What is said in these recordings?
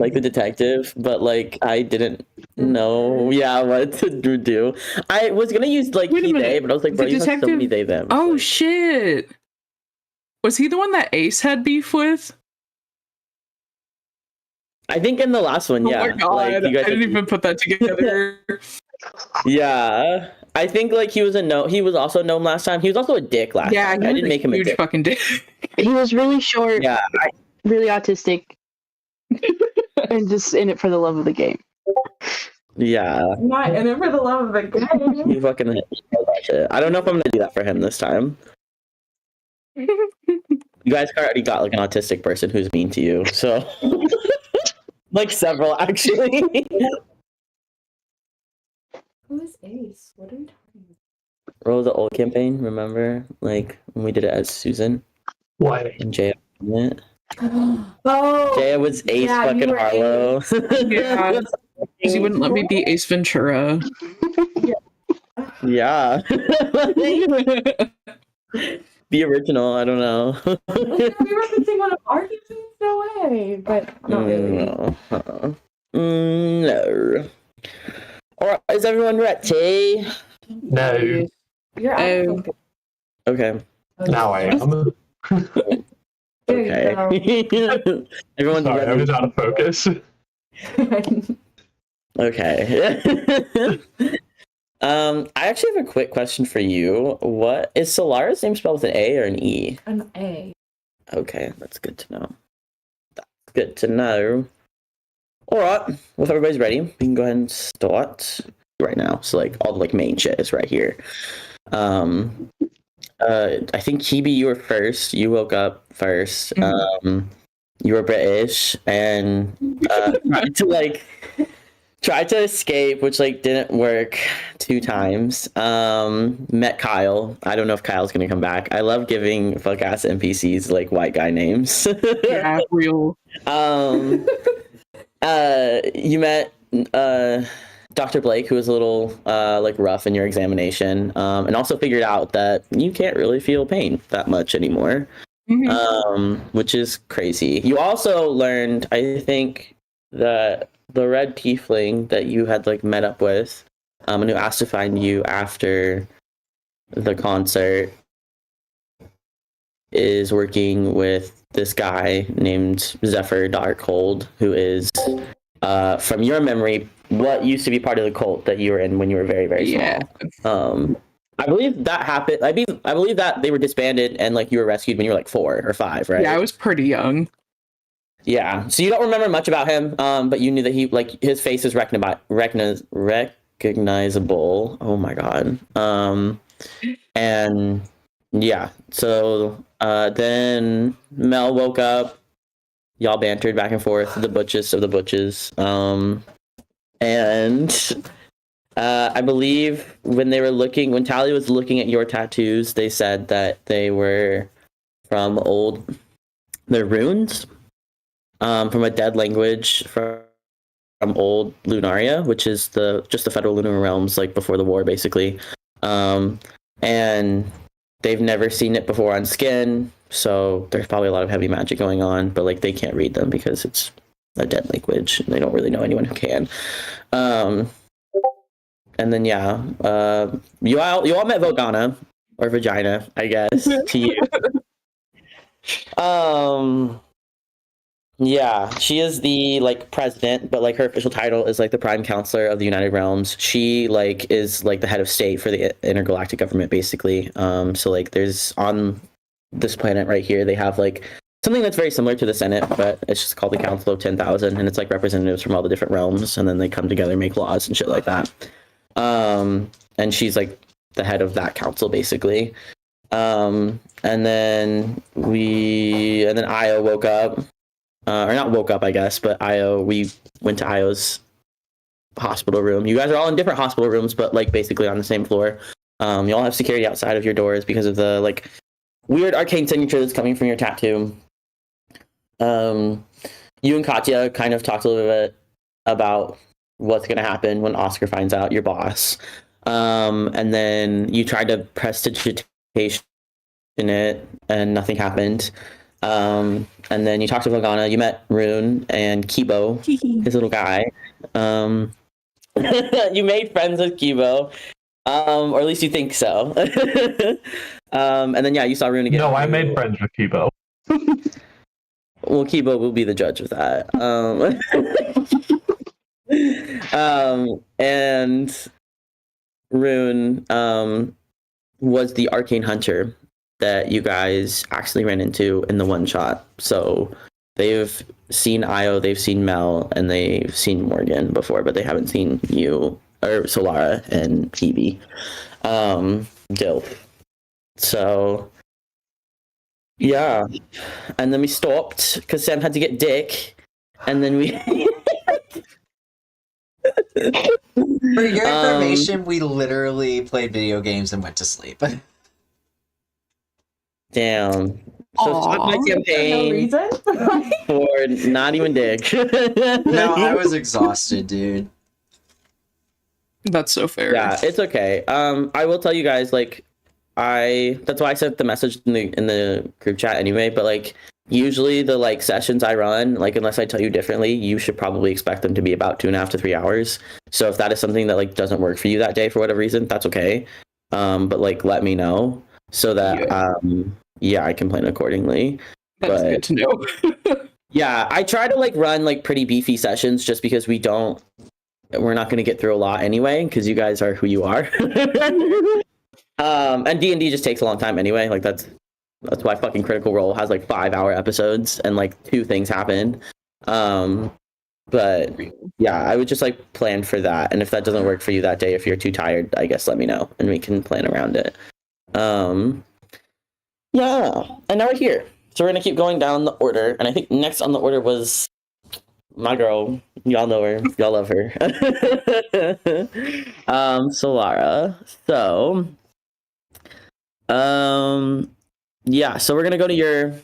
like the detective, but like I didn't know what to do. I was gonna use like Wait a he minute. they, but I was like, bro, The you have so detective- many they them. Oh Like, shit! Was he the one that Ace had beef with? I think in the last one, yeah. Oh my god! Like, you guys I didn't even put that together. Yeah, I think like he was also gnome last time. He was also a dick last time. I didn't make him a huge dick. fucking dick. He was really short, Yeah, really autistic, and just in it for the love of the game. yeah. Not in it for the love of the game. He fucking that shit. I don't know if I'm gonna do that for him this time. You guys already got like an autistic person who's mean to you, so like several actually. Who is Ace? What are you talking about? What was the old campaign? Remember, like when we did it as Susan Why? and Jaya? Oh, Jaya was Ace yeah, you fucking were Harlow. Yeah. Because he wouldn't let me be Ace Ventura. Yeah. Be original. I don't know. Are we referencing one of our campaigns? No way. But not really. No. Alright, is everyone ready? No. You're out of focus. Okay. Now I am. There you Okay. Everyone's Sorry, I ready. was out of focus. Okay. I actually have a quick question for you. What is Solara's name spelled with an A or an E? An A. Okay, that's good to know. That's good to know. All right, well, if everybody's ready, we can go ahead and start right now. So, like, all the like main shit is right here. I think Kibi, you were first. You woke up first. You were British and tried to escape, which like didn't work 2 times. Met Kyle. I don't know if Kyle's gonna come back. I love giving fuck ass NPCs like white guy names. Yeah, real. You met Dr. Blake, who was a little like rough in your examination, and also figured out that you can't really feel pain that much anymore, which is crazy. You also learned, I think, that the red tiefling that you had like met up with, and who asked to find you after the concert, is working with this guy named Zephyr Darkhold, who is, from your memory, what used to be part of the cult that you were in when you were very, very small. I believe that happened. I believe that they were disbanded and like you were rescued when you were like 4 or 5, right? Yeah, I was pretty young. Yeah. So you don't remember much about him, but you knew that he like his face is recognizable. Oh my god. And yeah. So then Mel woke up. Y'all bantered back and forth, the butches of the butches. And I believe when Tally was looking at your tattoos, they said that they were from the runes, from a dead language from old Lunaria, which is just the federal lunar realms, like before the war, basically. And they've never seen it before on skin, so there's probably a lot of heavy magic going on, but like they can't read them because it's a dead language and they don't really know anyone who can. And then yeah, you all met Vogana, or Vagina, I guess, to you. Yeah, she is the like president, but like her official title is like the prime counselor of the United Realms. She like is like the head of state for the intergalactic government, basically. So like there's on this planet right here, they have like something that's very similar to the Senate, but it's just called the Council of 10,000, and it's like representatives from all the different realms, and then they come together, make laws and shit like that. And she's like the head of that council, basically. And then Io woke up. Or not woke up, I guess, but we went to Io's hospital room. You guys are all in different hospital rooms, but like basically on the same floor. You all have security outside of your doors because of the like weird arcane signature that's coming from your tattoo. You and Katya kind of talked a little bit about what's going to happen when Oscar finds out, your boss. And then you tried to prestidigitation it and nothing happened. And then you talked to Vogana. You met Rune and Kibo, his little guy. You made friends with Kibo, or at least you think so. And then yeah, you saw Rune again. No, I made friends with Kibo. Well, Kibo will be the judge of that. And Rune was the arcane hunter that you guys actually ran into in the one shot. So they've seen Io, they've seen Mel, and they've seen Morgan before, but they haven't seen you or Solara and Phoebe. Dilf. So yeah. And then we stopped because Sam had to get dick. And then we For your information, we literally played video games and went to sleep. damn. So stop my Aw. No campaign reason. for not even dick. No, I was exhausted, dude. That's so fair. Yeah, it's okay. I will tell you guys, like, that's why I sent the message in the group chat anyway, but like usually the like sessions I run, like unless I tell you differently, you should probably expect them to be about 2.5 to 3 hours. So if that is something that like doesn't work for you that day for whatever reason, that's okay. But like let me know so that yeah, I can plan accordingly. That's but- good to know. Yeah, I try to like run like pretty beefy sessions just because we're not going to get through a lot anyway because you guys are who you are. And D&D just takes a long time anyway. Like that's why fucking Critical Role has like 5-hour episodes and like 2 things happen. But yeah, I would just like plan for that. And if that doesn't work for you that day, if you're too tired, I guess let me know and we can plan around it. Yeah, and now we're here. So we're gonna keep going down the order. And I think next on the order was my girl. Y'all know her. Y'all love her. Solara. So yeah, so we're gonna go to your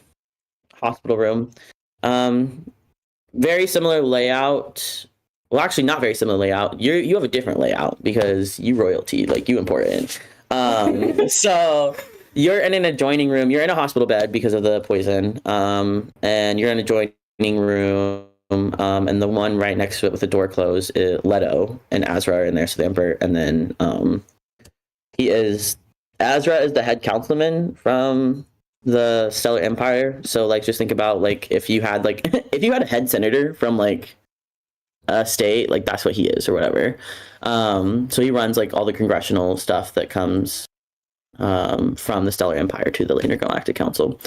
hospital room. Very similar layout. Well, actually, not very similar layout. You have a different layout because you royalty, like you important. So you're in an adjoining room. You're in a hospital bed because of the poison. And you're in an adjoining room. And the one right next to it with the door closed, Leto and Azra are in there. So the Emperor, and then Azra is the head councilman from the Stellar Empire. So like just think about like if you had a head senator from like a state, like that's what he is or whatever. So he runs like all the congressional stuff that comes from the Stellar Empire to the Intergalactic Council.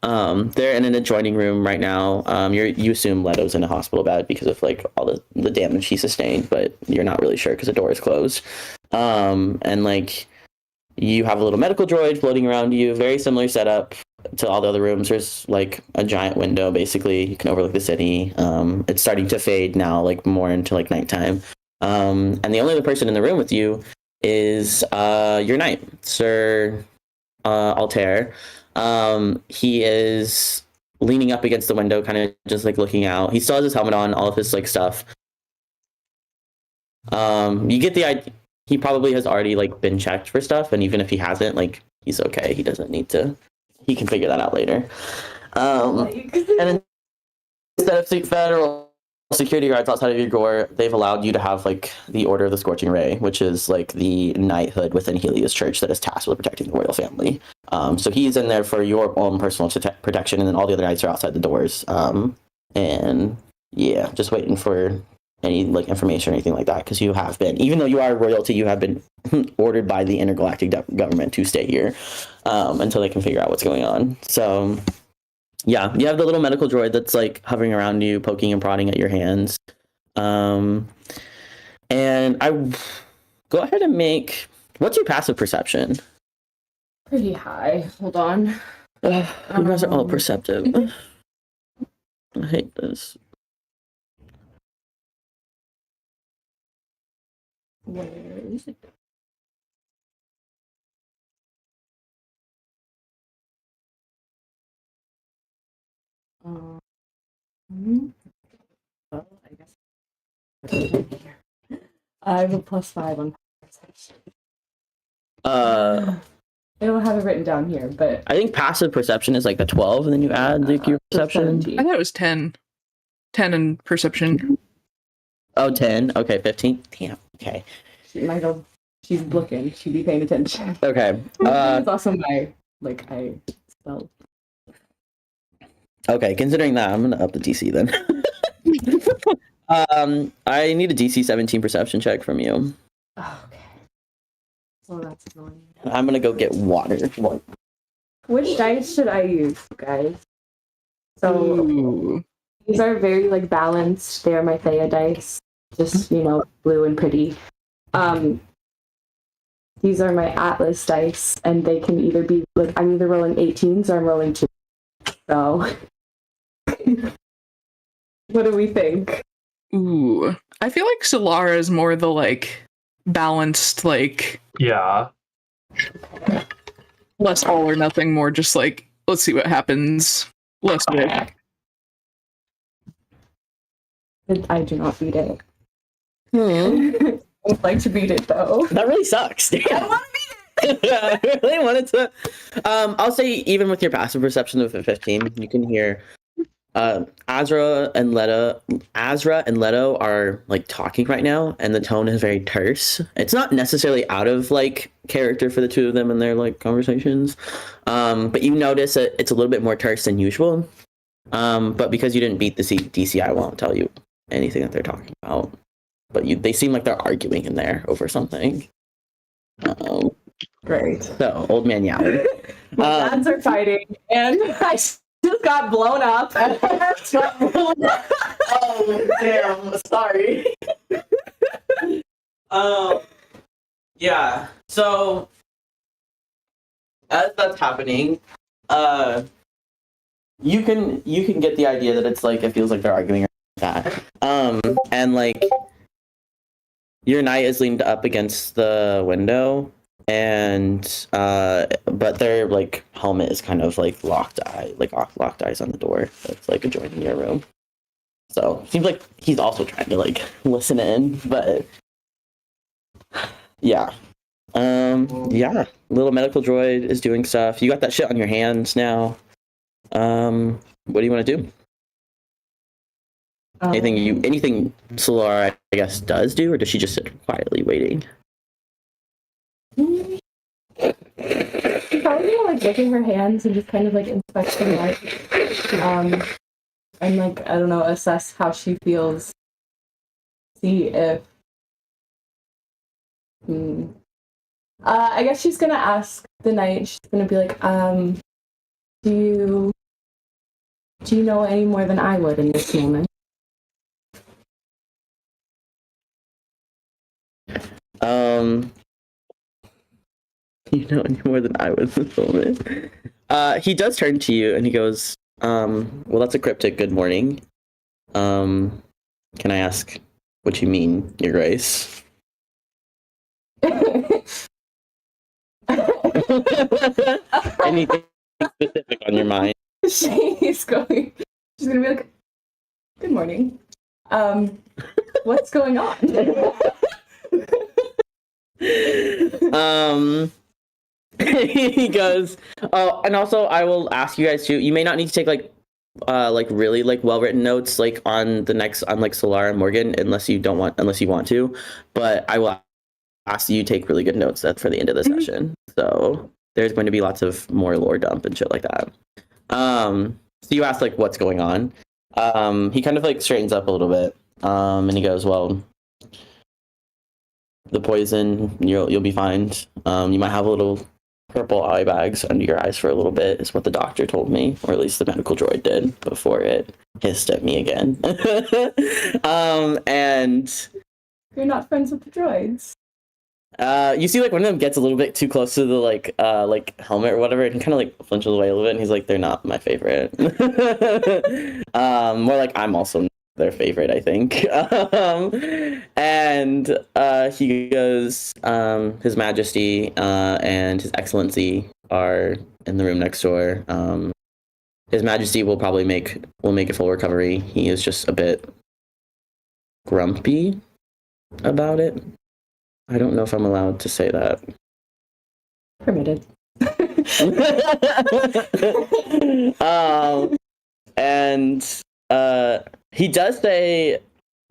They're in an adjoining room right now. You assume Leto's in a hospital bed because of like all the damage he sustained, but you're not really sure because the door is closed. And like you have a little medical droid floating around you, very similar setup to all the other rooms. There's like a giant window, basically. You can overlook the city. It's starting to fade now, like more into like nighttime. And the only other person in the room with you is your knight, Sir Altair. He is leaning up against the window, kind of just like looking out. He still has his helmet on, all of his like stuff. You get the idea. He probably has already like been checked for stuff, and even if he hasn't, like he's okay. He doesn't need to. He can figure that out later. And instead of federal security guards outside of your door, they've allowed you to have like the Order of the Scorching Ray, which is like the knighthood within Helios Church that is tasked with protecting the royal family. So he's in there for your own personal protection, and then all the other knights are outside the doors. And yeah, just waiting for any like information or anything like that, because you have been, even though you are royalty, you have been ordered by the intergalactic government to stay here until they can figure out what's going on. So yeah, you have the little medical droid that's like hovering around you, poking and prodding at your hands. And I go ahead and what's your passive perception? Pretty high. Hold on. You guys are all perceptive. I hate this. Where is it? Well, I guess. I have a +5 on perception. I don't have it written down here, but I think passive perception is like the 12, and then you add like your perception. 17. I thought it was 10. 10 in perception. Oh, 10. Okay, 15. Damn. Okay. Michael, she's looking. She'd be paying attention. Okay. It's also my I spell. Okay. Considering that, I'm gonna up the DC then. I need a DC 17 perception check from you. Oh, okay. Well, that's annoying. I'm gonna go get water. Which dice should I use, guys? So Ooh. these are very like balanced. They are my Thea dice, just blue and pretty. These are my Atlas dice, and they can either be like I'm either rolling 18s or I'm rolling 2. So, what do we think? Ooh. I feel like Solara is more the like balanced, like Yeah. less all or nothing, more just like let's see what happens. Less big. I do not beat it. I would like to beat it though. That really sucks. I want to beat it. I really wanted to. I'll say even with your passive perception of a 15, you can hear Azra and Leto are like talking right now, and the tone is very terse. It's not necessarily out of like character for the two of them in their like conversations, but you notice that it's a little bit more terse than usual. But because you didn't beat the DC, I won't tell you anything that they're talking about. But they seem like they're arguing in there over something. Great. So old man yowling. My dads are fighting, and I just got blown up. Oh damn! Sorry. Yeah. So as that's happening, you can get the idea that it's like it feels like they're arguing or that. And like your knight is leaned up against the window, and but their like helmet is kind of like locked eyes on the door that's like adjoining your room. So seems like he's also trying to like listen in, but yeah. Yeah, little medical droid is doing stuff. You got that shit on your hands now. What do you want to do? Anything Solara, I guess, does do, or does she just sit quietly waiting? She's probably like licking her hands and just kind of like inspecting life. And like I don't know, assess how she feels. See if. I guess she's gonna ask the knight. She's gonna be like, do you know any more than I would in this moment? You know any more than I would in this moment. He does turn to you and he goes, well, that's a cryptic good morning. Can I ask what you mean, Your Grace? Anything specific on your mind? She's gonna be like, good morning. What's going on? He goes, oh, and also I will ask you guys too, you may not need to take like really like well-written notes like on like Solara and Morgan unless you want to, but I will ask you take really good notes for the end of the session. So there's going to be lots of more lore dump and shit like that. So you ask like what's going on. He kind of like straightens up a little bit, and he goes, well, the poison, you'll be fine. You might have a little purple eye bags under your eyes for a little bit, is what the doctor told me, or at least the medical droid did before it hissed at me again. And You're not friends with the droids. you see like one of them gets a little bit too close to the like helmet or whatever, and he kind of like flinches away a little bit, and he's like, they're not my favorite. More like I'm also their favorite, I think. And he goes, His Majesty and His Excellency are in the room next door. His Majesty will probably make a full recovery. He is just a bit grumpy about it. I don't know if I'm allowed to say that. Permitted. And he does say,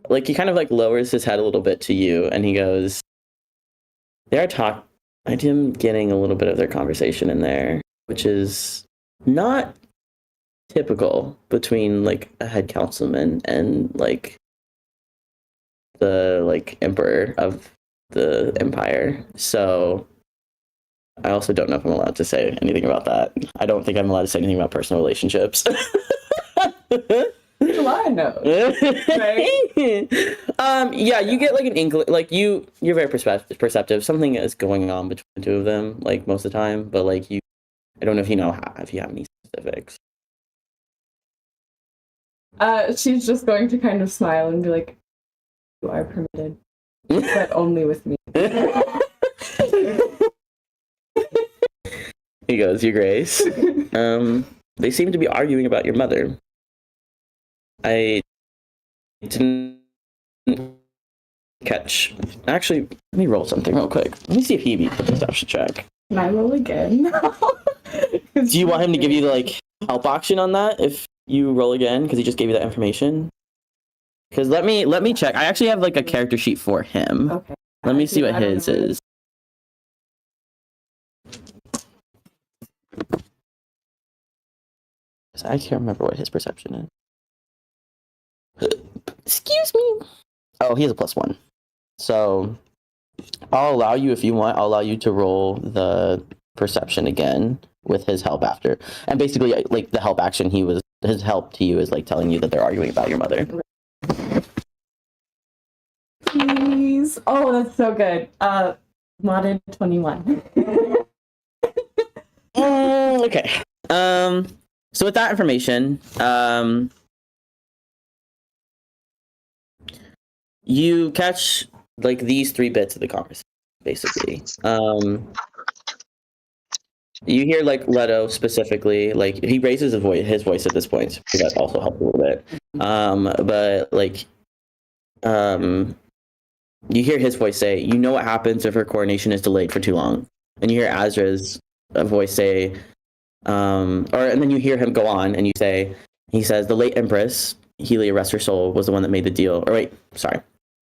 like, he kind of like lowers his head a little bit to you, and he goes, I am getting a little bit of their conversation in there, which is not typical between like a head councilman and like the like emperor of the empire. So I also don't know if I'm allowed to say anything about that. I don't think I'm allowed to say anything about personal relationships. July knows. Right? Yeah, you get like an inkling, like you're very perceptive. Something is going on between the two of them, like most of the time, but like I don't know if you have any specifics. She's just going to kind of smile and be like, "You are permitted, but only with me." He goes, Your Grace. They seem to be arguing about your mother. I didn't catch. Actually, let me roll something real quick. Let me see if he beat the perception check. Can I roll again? Do you want him to give you the like help option on that if you roll again? Because he just gave you that information. Because let me check. I actually have like a character sheet for him. Okay. Let me see what I don't his know. is. I can't remember what his perception is. Excuse me. Oh, he has a +1. So I'll allow you, if you want, I'll allow you to roll the perception again with his help after. And basically, like the help action, his help to you is like telling you that they're arguing about your mother. Please. Oh, that's so good. Modded 21. Okay. So with that information, you catch like these 3 bits of the conversation, basically. You hear like Leto specifically, like he raises his voice at this point, so that also helps a little bit. But like, you hear his voice say, "You know what happens if her coronation is delayed for too long," and you hear Azra's voice say, and then you hear him go on, and he says, "The late Empress, Helia, rest her soul, was the one that made the deal." Or wait, sorry,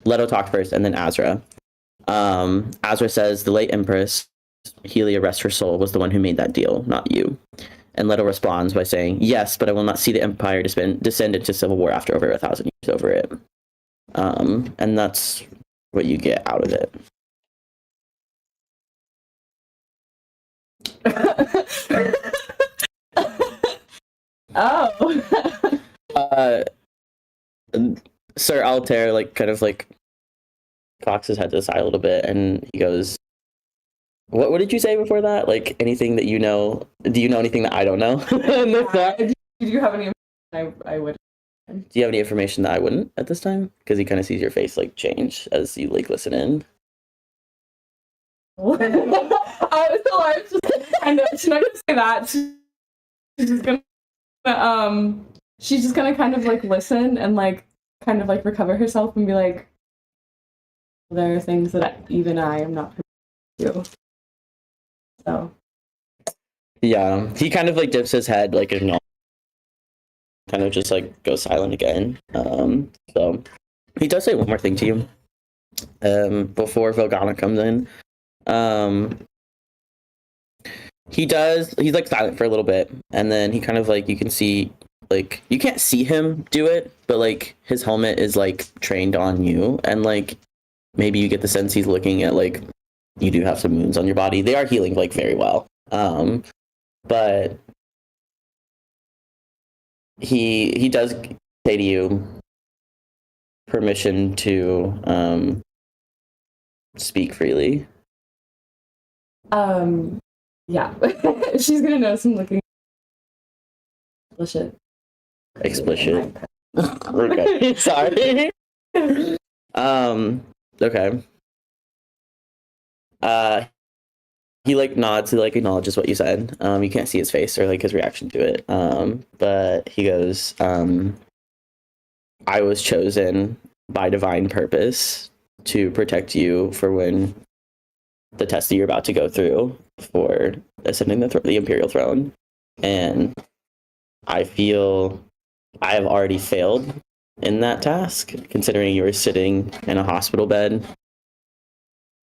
Leto talked first, and then Azra. Azra says, "The late Empress, Helia, rest her soul, was the one who made that deal, not you." And Leto responds by saying, "Yes, but I will not see the Empire descend into civil war after over 1,000 years over it." And that's what you get out of it. Oh. Sir Altair like kind of like cocks his head to the side a little bit, and he goes, What did you say before that? Like anything that you know? Do you know anything that I don't know? Do you have any? I would. Do you have any information that I wouldn't at this time? Because he kind of sees your face like change as you like listen in. So I was just kind of. She's not gonna say that. She's just gonna kind of like listen and like kind of like recover herself and be like, there are things that even I am not prepared to do. So. Yeah, he kind of like dips his head, like acknowledge, kind of just like goes silent again. So he does say one more thing to you before Vilgana comes in. He's like silent for a little bit, and then he kind of like, you can see, like, you can't see him do it, but like his helmet is like trained on you, and like maybe you get the sense he's looking at like you do have some wounds on your body. They are healing like very well. But he does say to you permission to speak freely. Yeah. She's gonna notice him looking explicit. Okay. Sorry. Okay. He like nods, he like acknowledges what you said. You can't see his face or like his reaction to it. But he goes, I was chosen by divine purpose to protect you for when the test that you're about to go through for ascending the imperial throne, and I feel I have already failed in that task, considering you were sitting in a hospital bed.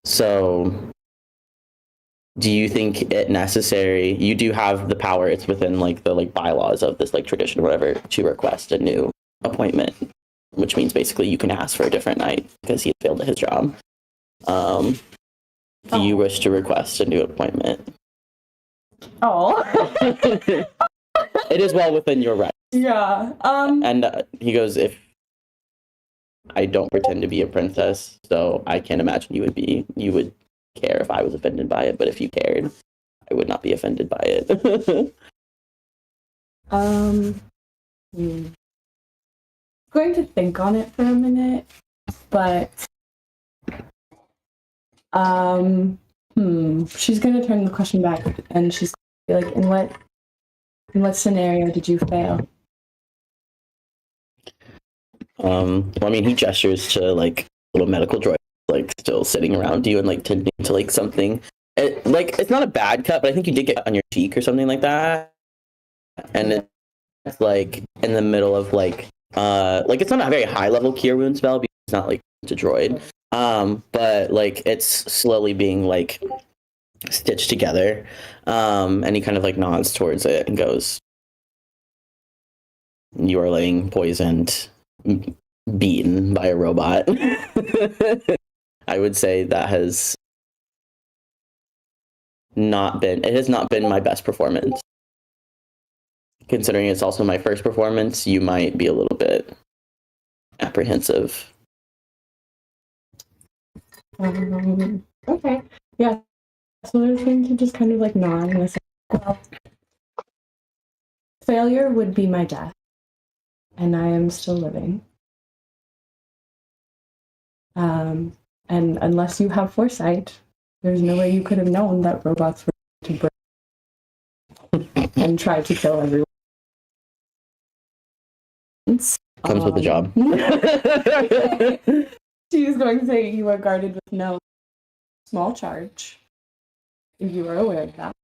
So, do you think it necessary? You do have the power. It's within like the bylaws of this tradition or whatever to request a new appointment, which means basically you can ask for a different knight because he had failed at his job. Do you wish to request a new appointment? Oh. It is well within your right. Yeah. And he goes, if I don't pretend to be a princess, so I can't imagine you would care if I was offended by it, but if you cared, I would not be offended by it. Going to think on it for a minute, but she's gonna turn the question back and she's gonna be like, in what scenario did you fail? Well, I mean, he gestures to little medical droid still sitting around you and tending to something. It's not a bad cut, but I think you did get on your cheek or something like that, and it's in the middle of it's not a very high level cure wound spell because it's not it's a droid, but it's slowly being stitched together, and he kind of nods towards it and goes, "You are laying poisoned, beaten by a robot." I would say that has not been my best performance. Considering it's also my first performance, you might be a little bit apprehensive. Okay. Yeah. So I was going to just kind of nod and say, well, failure would be my death, and I am still living. And unless you have foresight, there's no way you could have known that robots were to break and try to kill everyone. Comes with the job. She's going to say you are guarded with no small charge. If you are aware of that.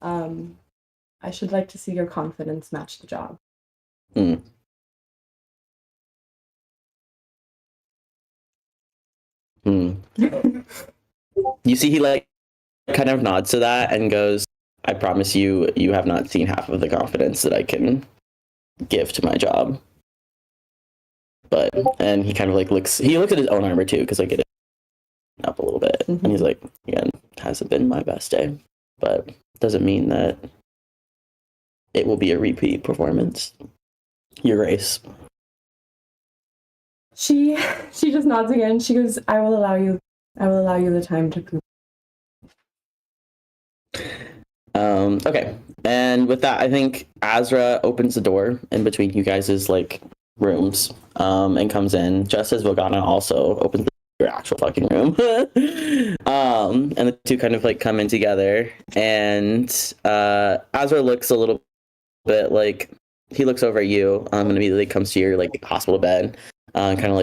I should like to see your confidence match the job. You see, he kind of nods to that and goes, "I promise you, you have not seen half of the confidence that I can give to my job." And he kind of looks at his own armor too, because it up a little bit, and he's like, "Again, hasn't been my best day, but doesn't mean that it will be a repeat performance. Your Grace." She just nods again. She goes, I will allow you the time to prove. Okay. And with that, I think Azra opens the door in between you guys' rooms, and comes in, just as Vogana also opens your actual fucking room. And the two kind of come in together, and Azra looks a little bit he looks over at you, and immediately comes to your hospital bed, kind of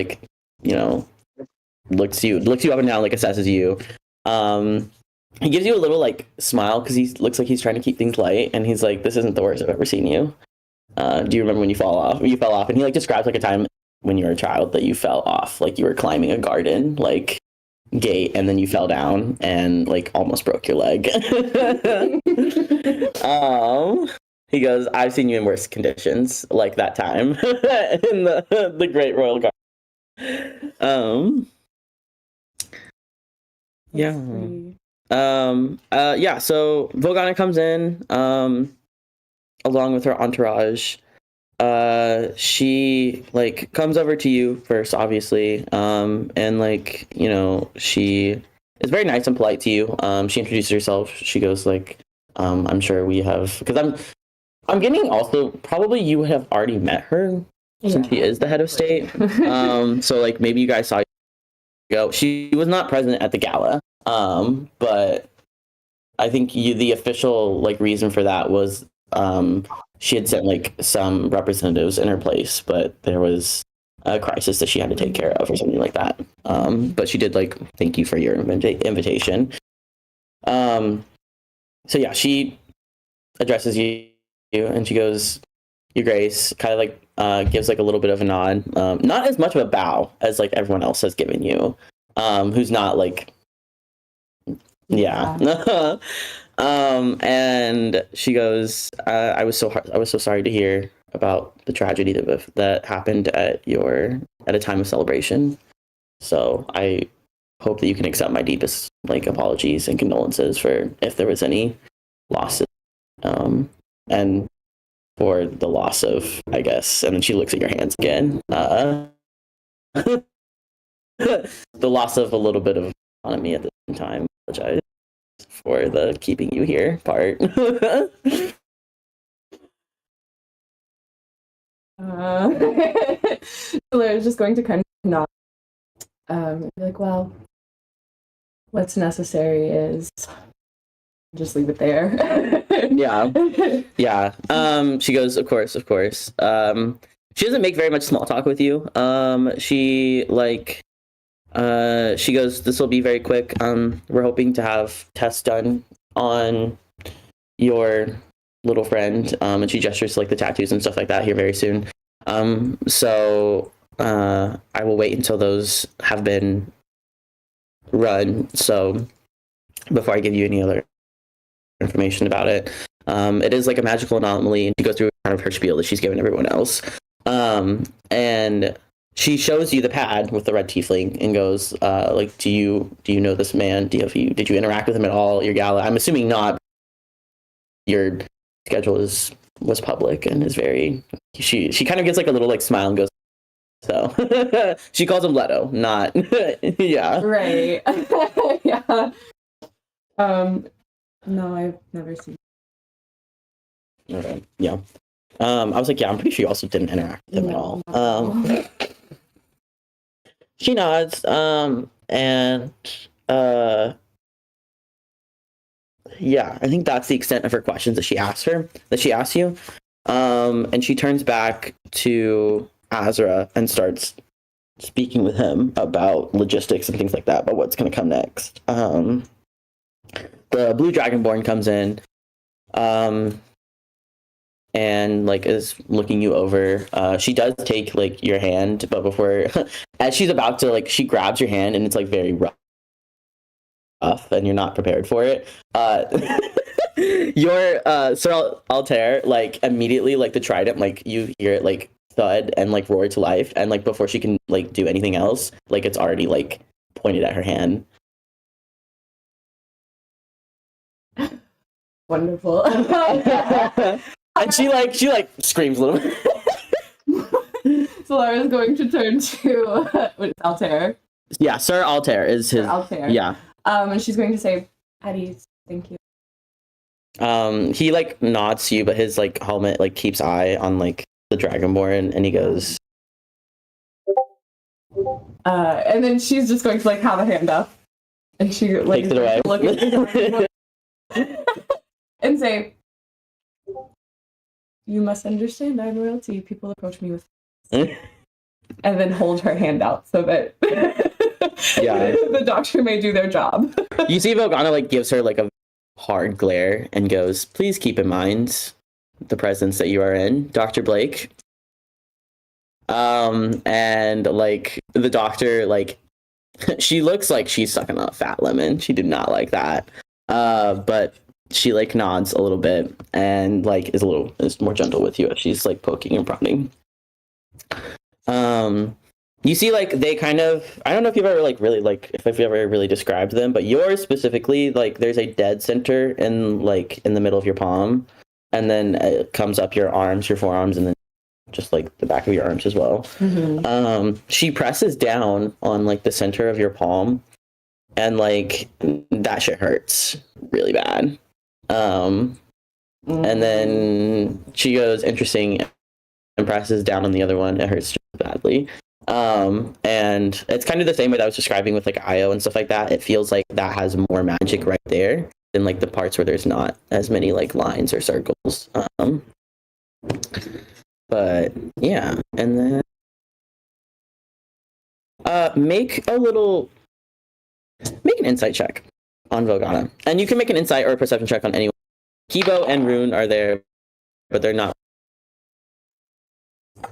looks you up and down, assesses you. He gives you a little smile because he looks like he's trying to keep things light, and he's like, "This isn't the worst I've ever seen you. Do you remember when you fell off? You fell off." And he describes a time when you were a child that you fell off, you were climbing a garden gate, and then you fell down and almost broke your leg. He goes, "I've seen you in worse conditions that time in the Great Royal Garden." Yeah. So Vogana comes in, along with her entourage. She comes over to you first, obviously, and she is very nice and polite to you. She introduces herself. She goes "I'm sure we have," because I'm getting also probably you have already met her since she is the head of state. So maybe you guys saw go. She was not present at the gala, but I think the official reason for that was she had sent some representatives in her place, but there was a crisis that she had to take care of or something like that. But she did thank you for your invitation. So yeah, she addresses you and she goes, Your Grace, kind of like gives like a little bit of a nod. Not as much of a bow as like everyone else has given you. Who's not like yeah. And she goes, I was so sorry to hear about the tragedy that happened at a time of celebration. So I hope that you can accept my deepest like apologies and condolences for if there was any losses, and for the loss of, I guess. And then she looks at your hands again. The loss of a little bit of autonomy at the same time. Apologize for the keeping you here part. Lara's just going to kind of nod. Be like, well, what's necessary is just leave it there. Yeah. She goes, of course. She doesn't make very much small talk with you. She goes, this will be very quick. We're hoping to have tests done on your little friend. And she gestures to like the tattoos and stuff like that here very soon. So I will wait until those have been run. So before I give you any other information about it, it is like a magical anomaly, and she goes through kind of her spiel that she's given everyone else. And she shows you the pad with the red tiefling and goes, like, do you know this man? Did you interact with him at all? Your gala? I'm assuming not. Your schedule was public and is very. She kind of gets like a little like smile and goes. So she calls him Leto, not yeah. Right. Yeah. No, I've never seen. Okay. Yeah. I was like, yeah, I'm pretty sure you also didn't interact with him at all. She nods, and yeah, I think that's the extent of her questions that she asked you. And she turns back to Azra and starts speaking with him about logistics and things like that, about what's going to come next. The blue dragonborn comes in, and like is looking you over. She does take like your hand, but before, as she's about to like, she grabs your hand and it's like very rough, and you're not prepared for it. Your Sir Altair, like immediately, like the trident, like you hear it like thud and like roar to life, and like before she can like do anything else, like it's already like pointed at her hand. Wonderful. And she screams a little bit. So Lara's going to turn to Altair. Yeah, Sir Altair is his. Sir Altair. Yeah. And she's going to say, Eddie, thank you. He like nods to you, but his like helmet like keeps eye on like the dragonborn, and he goes. And then she's just going to like have a hand up, and she like takes it away. look at the dragonborn and say, "You must understand, I'm royalty. People approach me with," and then hold her hand out so that Yeah. the doctor may do their job. You see Vogana like gives her like a hard glare and goes, please keep in mind the presence that you are in, Dr. Blake. And like the doctor, like she looks like she's sucking a fat lemon. She did not like that. But she like nods a little bit and like is more gentle with you as she's like poking and prodding. You see, like, they kind of, I don't know if you've ever, like, really, like, if you've ever really described them, but yours specifically, like, there's a dead center in the middle of your palm, and then it comes up your arms, your forearms, and then just, like, the back of your arms as well. Mm-hmm. She presses down on, like, the center of your palm, and, like, that shit hurts really bad. And then she goes, interesting, and presses down on the other one. It hurts just badly. And it's kind of the same way that I was describing with like Io and stuff like that. It feels like that has more magic right there than like the parts where there's not as many like lines or circles. But yeah, and then make an insight check. on Vogana. And you can make an insight or a perception check on anyone. Kibo and Rune are there, but they're not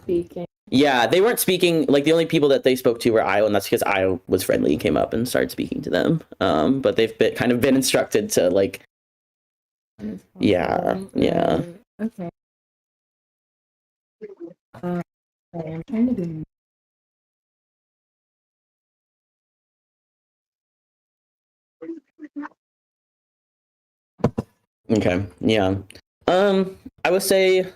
Speaking. Yeah, they weren't speaking. Like the only people that they spoke to were Io, and that's because Io was friendly and came up and started speaking to them. But they've kind of been instructed to like, yeah. Okay. Okay, I'm trying to do. Okay, yeah. I would say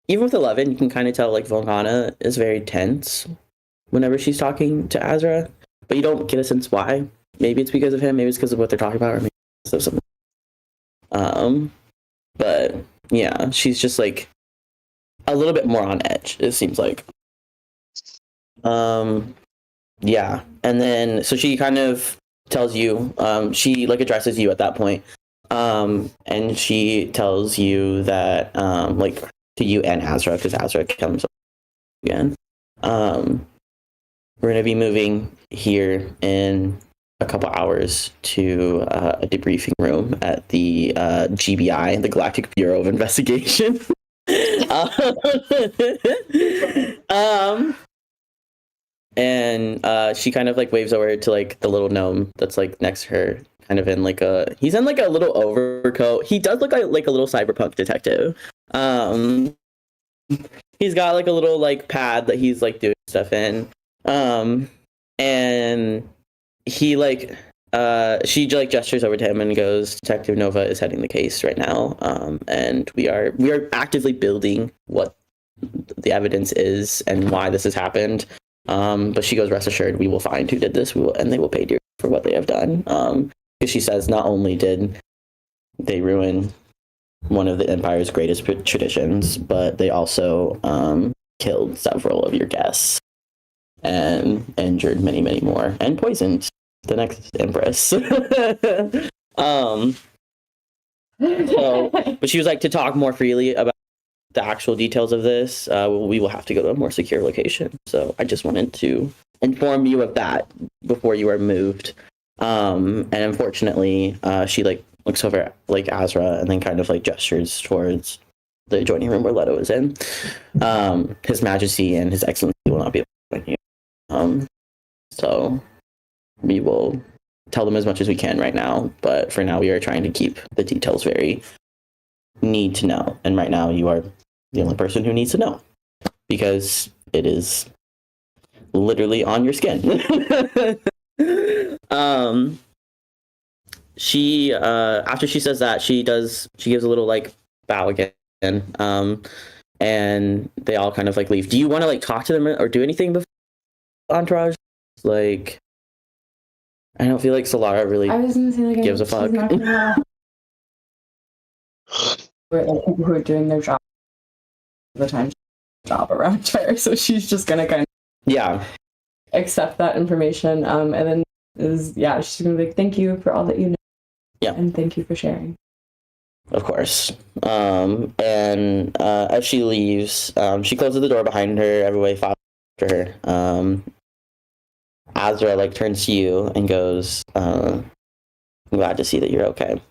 even with 11, you can kind of tell like Volgana is very tense whenever she's talking to Azra, but you don't get a sense why. Maybe it's because of him. Maybe it's because of what they're talking about, or maybe it's because of something. But yeah, she's just like a little bit more on edge. It seems like. Yeah, and then so she kind of tells you. She like addresses you at that point. And she tells you that like to you and Azra, because Azra comes up again. We're gonna be moving here in a couple hours to a debriefing room at the GBI, the Galactic Bureau of Investigation. And she kind of like waves over to like the little gnome that's like next to her, kind of in like he's in like a little overcoat. He does look like a little cyberpunk detective. He's got like a little like pad that he's like doing stuff in. And he like she like gestures over to him and goes, Detective Nova is heading the case right now. And we are actively building what the evidence is and why this has happened. But she goes, rest assured, we will find who did this. And they will pay dear for what they have done. Because she says not only did they ruin one of the Empire's greatest traditions, but they also killed several of your guests and injured many, many more, and poisoned the next Empress. But she was like, to talk more freely about the actual details of this, we will have to go to a more secure location. So I just wanted to inform you of that before you are moved. And unfortunately, she like looks over at like Azra and then kind of like gestures towards the adjoining room where Leto is in. His Majesty and His Excellency will not be able to join you. So we will tell them as much as we can right now, but for now we are trying to keep the details very need to know. And right now you are the only person who needs to know because it is literally on your skin. She after she says that, she gives a little like bow again. And they all kind of like leave. Do you want to like talk to them or do anything before Entourage? Like, I don't feel like Solara really I was gonna say like gives a fuck. We're like people who are doing their job the time job around her, so she's just gonna kind of Yeah. accept that information. And then she's gonna be like, thank you for all that you know. Yeah. And thank you for sharing. Of course. And as she leaves, she closes the door behind her. Everybody follows after her. Azra like turns to you and goes, I'm glad to see that you're okay.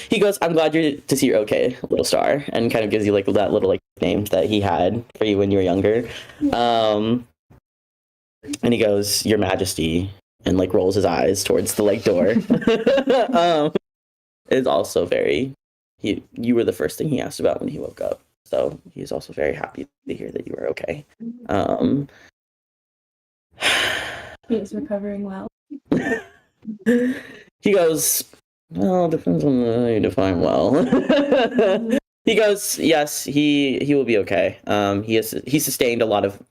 He goes, I'm glad to see you're okay, little star, and kind of gives you like that little like name that he had for you when you were younger. And he goes, Your Majesty, and like rolls his eyes towards the like door. Is also very you were the first thing he asked about when he woke up, so he's also very happy to hear that you were okay. He's recovering well. He goes, well, depends on how you define well. He goes, yes, he will be okay. He sustained a lot of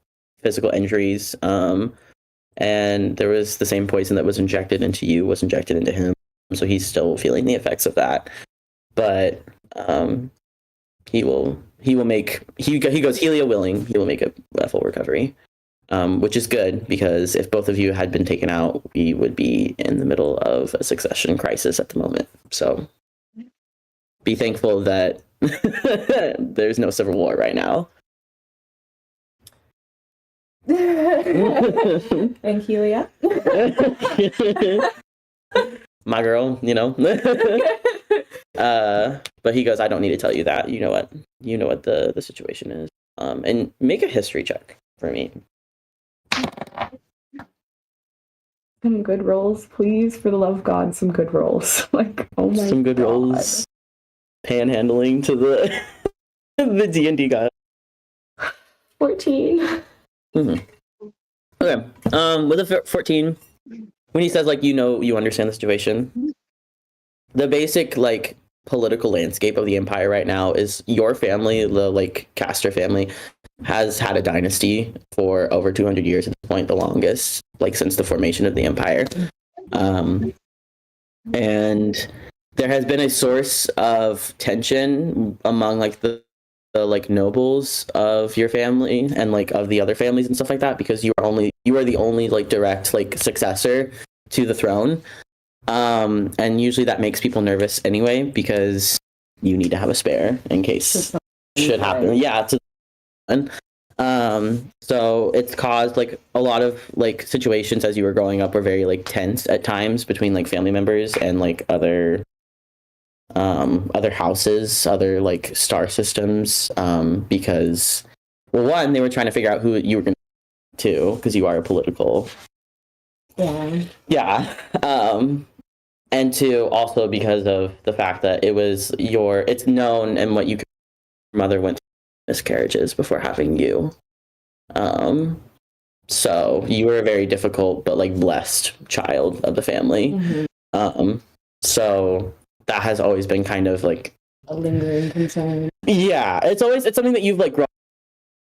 physical injuries, and there was the same poison that was injected into you was injected into him, so he's still feeling the effects of that. But he goes, Helia willing, he will make a full recovery. Which is good, because if both of you had been taken out, we would be in the middle of a succession crisis at the moment. So be thankful that there's no civil war right now. And Helia. my girl, you know. But he goes, I don't need to tell you that. You know what the situation is. And make a history check for me. Some good rolls, please. For the love of God, some good rolls. Like, oh my Some good God. rolls. Panhandling to the the D&D guy. 14. Mm-hmm. Okay. With a 14, when he says like you understand the situation, the basic like political landscape of the empire right now is your family, the like Castor family, has had a dynasty for over 200 years at this point, the longest, like since the formation of the empire. And there has been a source of tension among like the like nobles of your family and like of the other families and stuff like that, because you are the only like direct like successor to the throne. And usually that makes people nervous anyway, because you need to have a spare in case should happen. Yeah, so it's caused like a lot of like situations as you were growing up were very like tense at times between like family members and like other houses, other like star systems, because well, one, they were trying to figure out who you were going to, because you are a political. Yeah. And two, also because of the fact that it's known and what your mother went through miscarriages before having you. So you were a very difficult but like blessed child of the family. Mm-hmm. So that has always been kind of like A lingering concern. Yeah, it's something that you've like grown,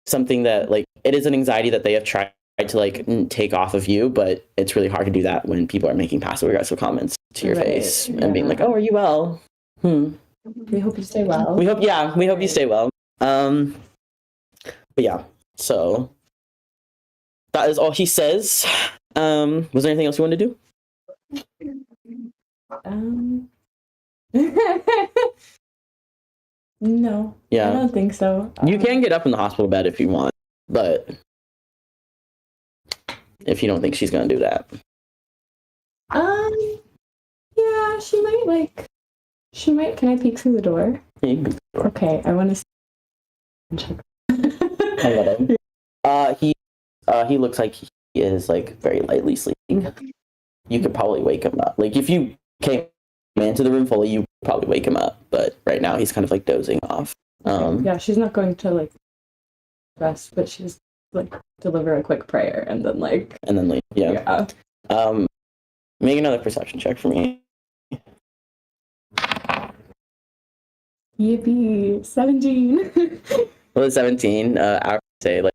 something that like it is an anxiety that they have tried to like take off of you, but it's really hard to do that when people are making passive aggressive comments to your face and being like, "Oh, are you well? We hope you stay well. We hope you stay well." But yeah, so that is all he says. Was there anything else you wanted to do? No. Yeah. I don't think so. You can get up in the hospital bed if you want, but if you don't think she's gonna do that. Yeah, she might, can I peek through the door? Yeah, you can be sure. Okay, I want to check. I got him. He looks like he is like very lightly sleeping. You could probably wake him up. Like if you came into the room fully, you could probably wake him up. But right now he's kind of like dozing off. Yeah, she's not going to like rest, but she's like deliver a quick prayer and then like. And then like yeah. Make another perception check for me. Yippee! 17. Well, 17. I would say like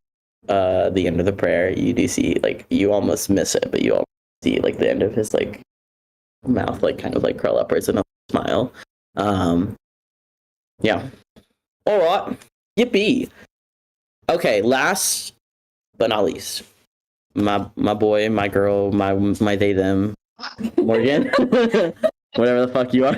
the end of the prayer, you do see like you almost miss it, but you almost see like the end of his like mouth like kind of like curl upwards and a smile. Yeah. All right. Yippee. Okay. Last but not least, my boy, my girl, my they them, Morgan, whatever the fuck you are.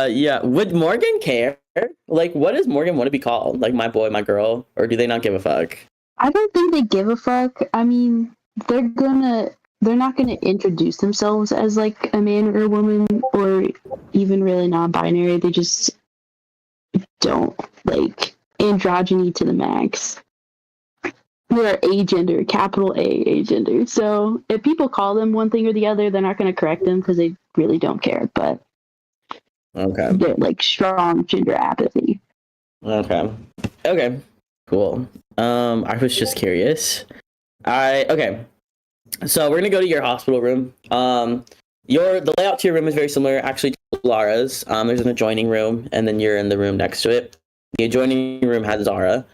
Yeah. Would Morgan care? Like, what does Morgan want to be called? Like, my boy, my girl, or do they not give a fuck? I don't think they give a fuck. I mean, they're not gonna introduce themselves as like a man or a woman or even really non-binary. They just don't like androgyny to the max. They're agender, capital A agender. So if people call them one thing or the other, they're not gonna correct them because they really don't care. But Okay. they're like strong gender apathy. Okay. Cool. I was just curious. Okay. So we're gonna go to your hospital room. The layout to your room is very similar actually to Lara's. There's an adjoining room, and then you're in the room next to it. The adjoining room has Zara.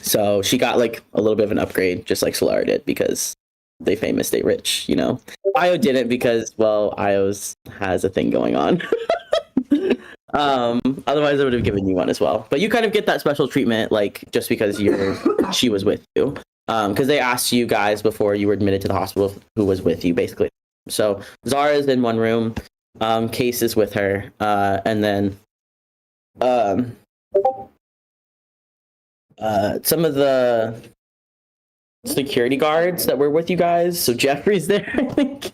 So she got like a little bit of an upgrade, just like Solara did, because they famous, they rich, you know. Io didn't because, well, Io's has a thing going on. Otherwise I would have given you one as well. But you kind of get that special treatment, like just because she was with you. Because they asked you guys before you were admitted to the hospital who was with you, basically. So Zara's in one room, Case is with her, and then some of the security guards that were with you guys. So Jeffrey's there, I think.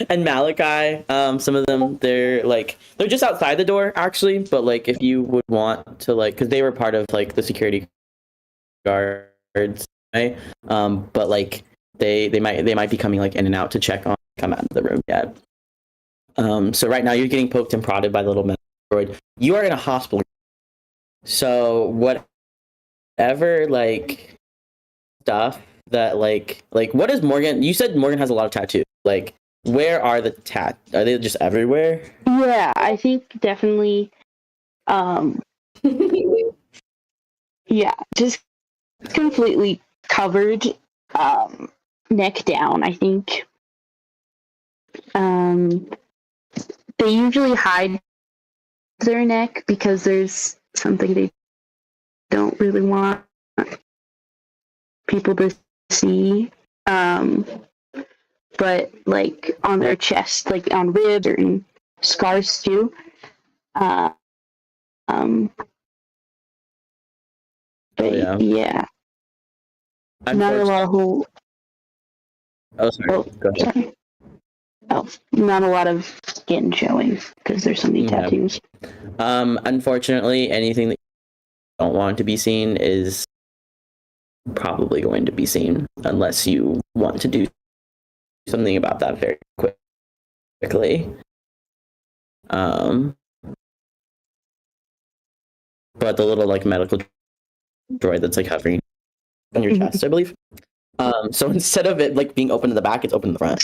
And Malachi. Some of them they're just outside the door actually, but like if you would want to like, because they were part of like the security guards, right? But like they might be coming like in and out to check on come out of the room yet. So right now you're getting poked and prodded by the little droid. You are in a hospital. So whatever like stuff that like what is Morgan? You said Morgan has a lot of tattoos. Like where are the are they just everywhere? Yeah, I think definitely. Yeah, just completely covered, neck down. I think. They usually hide their neck because there's something they don't really want people to see. But like on their chest, like on ribs or in scars too. But yeah. Not a lot of whole. Oh, sorry. Go ahead. Sorry. Oh, not a lot of skin showing because there's so many tattoos. Unfortunately, anything that you don't want to be seen is probably going to be seen unless you want to do something about that very quickly. But the little like medical droid that's like hovering on your chest, I believe. So instead of it like being open in the back, it's open in the front.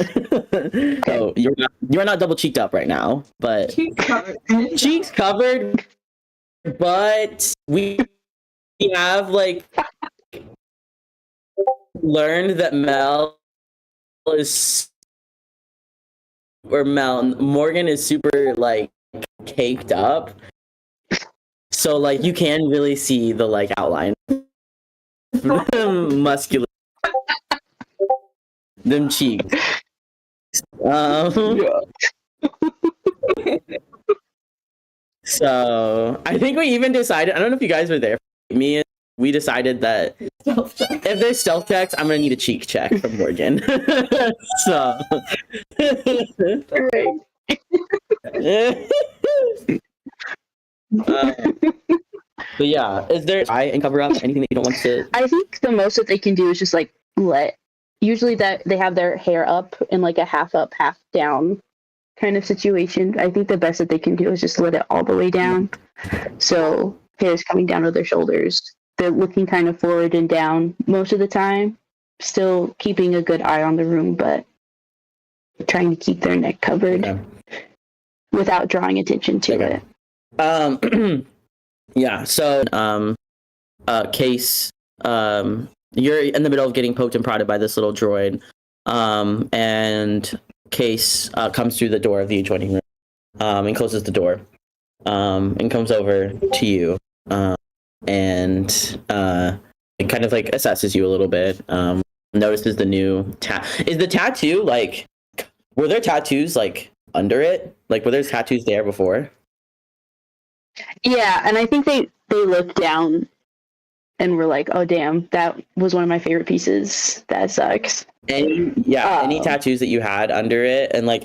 So you're not double cheeked up right now, but cheeks covered. But we have like learned that Morgan is super like caked up. So like you can really see the like outline. Muscular. Them cheeks. So I think we even decided, I don't know if you guys were there. We decided that if there's stealth checks, I'm gonna need a cheek check from Morgan. So but yeah, is there eye and cover up anything that you don't want to? I think the most that they can do is just like usually that they have their hair up in like a half up, half down kind of situation. I think the best that they can do is just let it all the way down. So hair's coming down to their shoulders. They're looking kind of forward and down most of the time, still keeping a good eye on the room, but trying to keep their neck covered without drawing attention to it. Yeah, so Case, you're in the middle of getting poked and prodded by this little droid, and Case comes through the door of the adjoining room and closes the door and comes over to you and it kind of like assesses you a little bit, notices the new is the tattoo like, were there tattoos like under it, like were there tattoos there before? Yeah, and I think they looked down and were like, oh damn, that was one of my favorite pieces. That sucks. Any tattoos that you had under it and like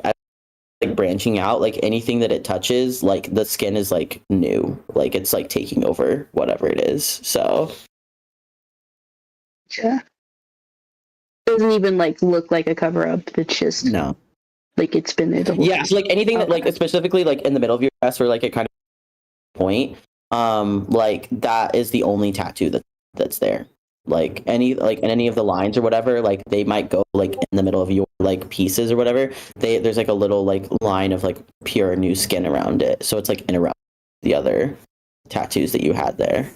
branching out, like anything that it touches, like the skin is like new, like it's like taking over whatever it is. So yeah, it doesn't even like look like a cover up. It's just no, like it's been there the whole time. So like anything that like specifically like in the middle of your chest or like it kind of point, like that is the only tattoo that's there. Like any like in any of the lines or whatever, like they might go like in the middle of your like pieces or whatever. There's like a little like line of like pure new skin around it, so it's like in around the other tattoos that you had there.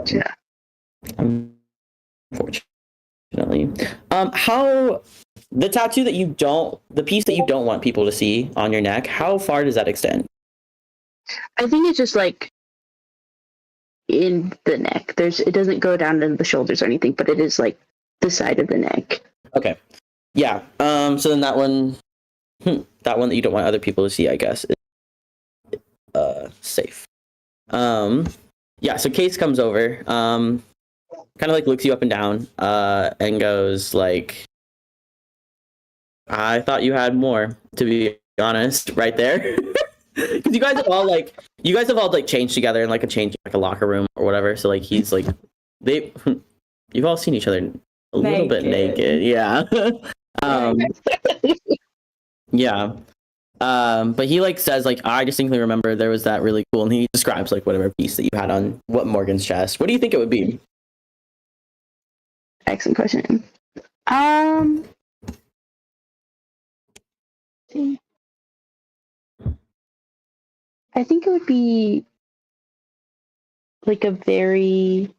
Yeah. Unfortunately, how the tattoo that you don't, the piece that you don't want people to see on your neck, how far does that extend? I think it's just like in the neck. It doesn't go down to the shoulders or anything, but it is like the side of the neck. Okay. Yeah. So then that one that you don't want other people to see, I guess, is safe. Yeah, so Case comes over. kind of like looks you up and down, and goes like, I thought you had more, to be honest, right there. Because you guys have all like changed together in like a locker room or whatever. So like he's like they you've all seen each other a little bit naked. Yeah. um yeah. But he like says like, I distinctly remember there was that really cool, and he describes like whatever piece that you had on what Morgan's chest. What do you think it would be? Excellent question. I think it would be like a very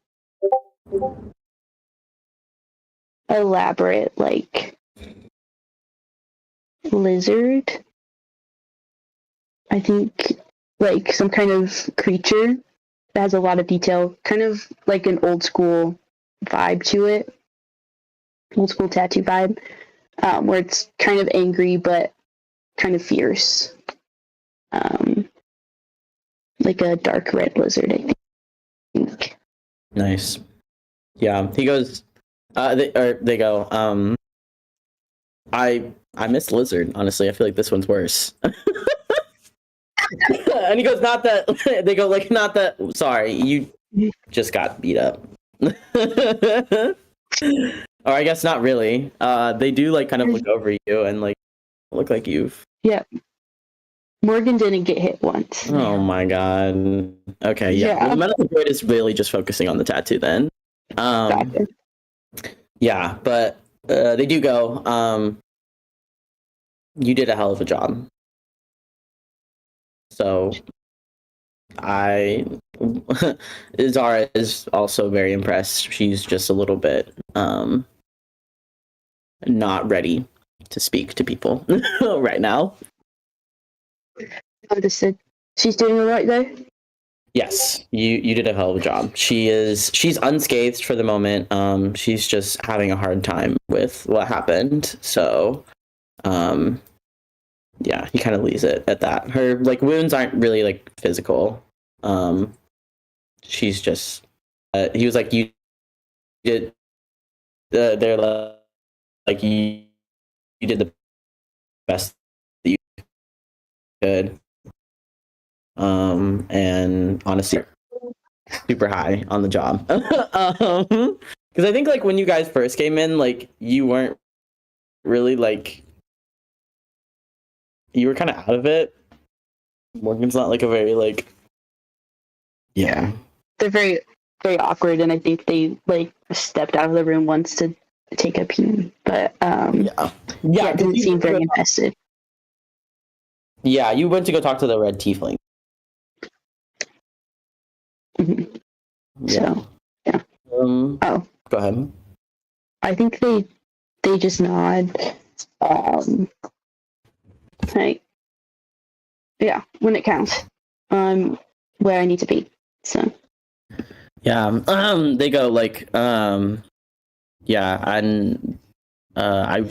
elaborate, like lizard. I think like some kind of creature that has a lot of detail, kind of like an old school vibe to it, old school tattoo vibe, where it's kind of angry but kind of fierce. Like a dark red lizard, I think. Nice. Yeah. He goes. They go. I miss lizard. Honestly, I feel like this one's worse. And he goes, not that. They go like, not that. Sorry, you just got beat up. Or I guess not really. They do like kind of look over you and like look like you've. Yeah. Morgan didn't get hit once. Oh my god. Okay, yeah. Well, the medical grade is really just focusing on the tattoo then. Gotcha. Yeah, but they do go, you did a hell of a job. So Zara is also very impressed. She's just a little bit not ready to speak to people right now. Understood. She's doing all right though. Yes, you did a hell of a job. She's unscathed for the moment. She's just having a hard time with what happened. So, yeah, he kind of leaves it at that. Her like wounds aren't really like physical. She's just. He was like, you did. They're like you did the best that you could. And honestly, super high on the job. Because I think like when you guys first came in, like you weren't really like you were kind of out of it. Morgan's not like a very like yeah. They're very, very awkward, and I think they like stepped out of the room once to take a pee. But yeah, it didn't seem very invested. Yeah, you went to go talk to the red tiefling. Mm-hmm. Yeah. So, yeah. Go ahead. I think they just nod. Like, yeah, when it counts. Where I need to be. So. Yeah. They go like, yeah, and I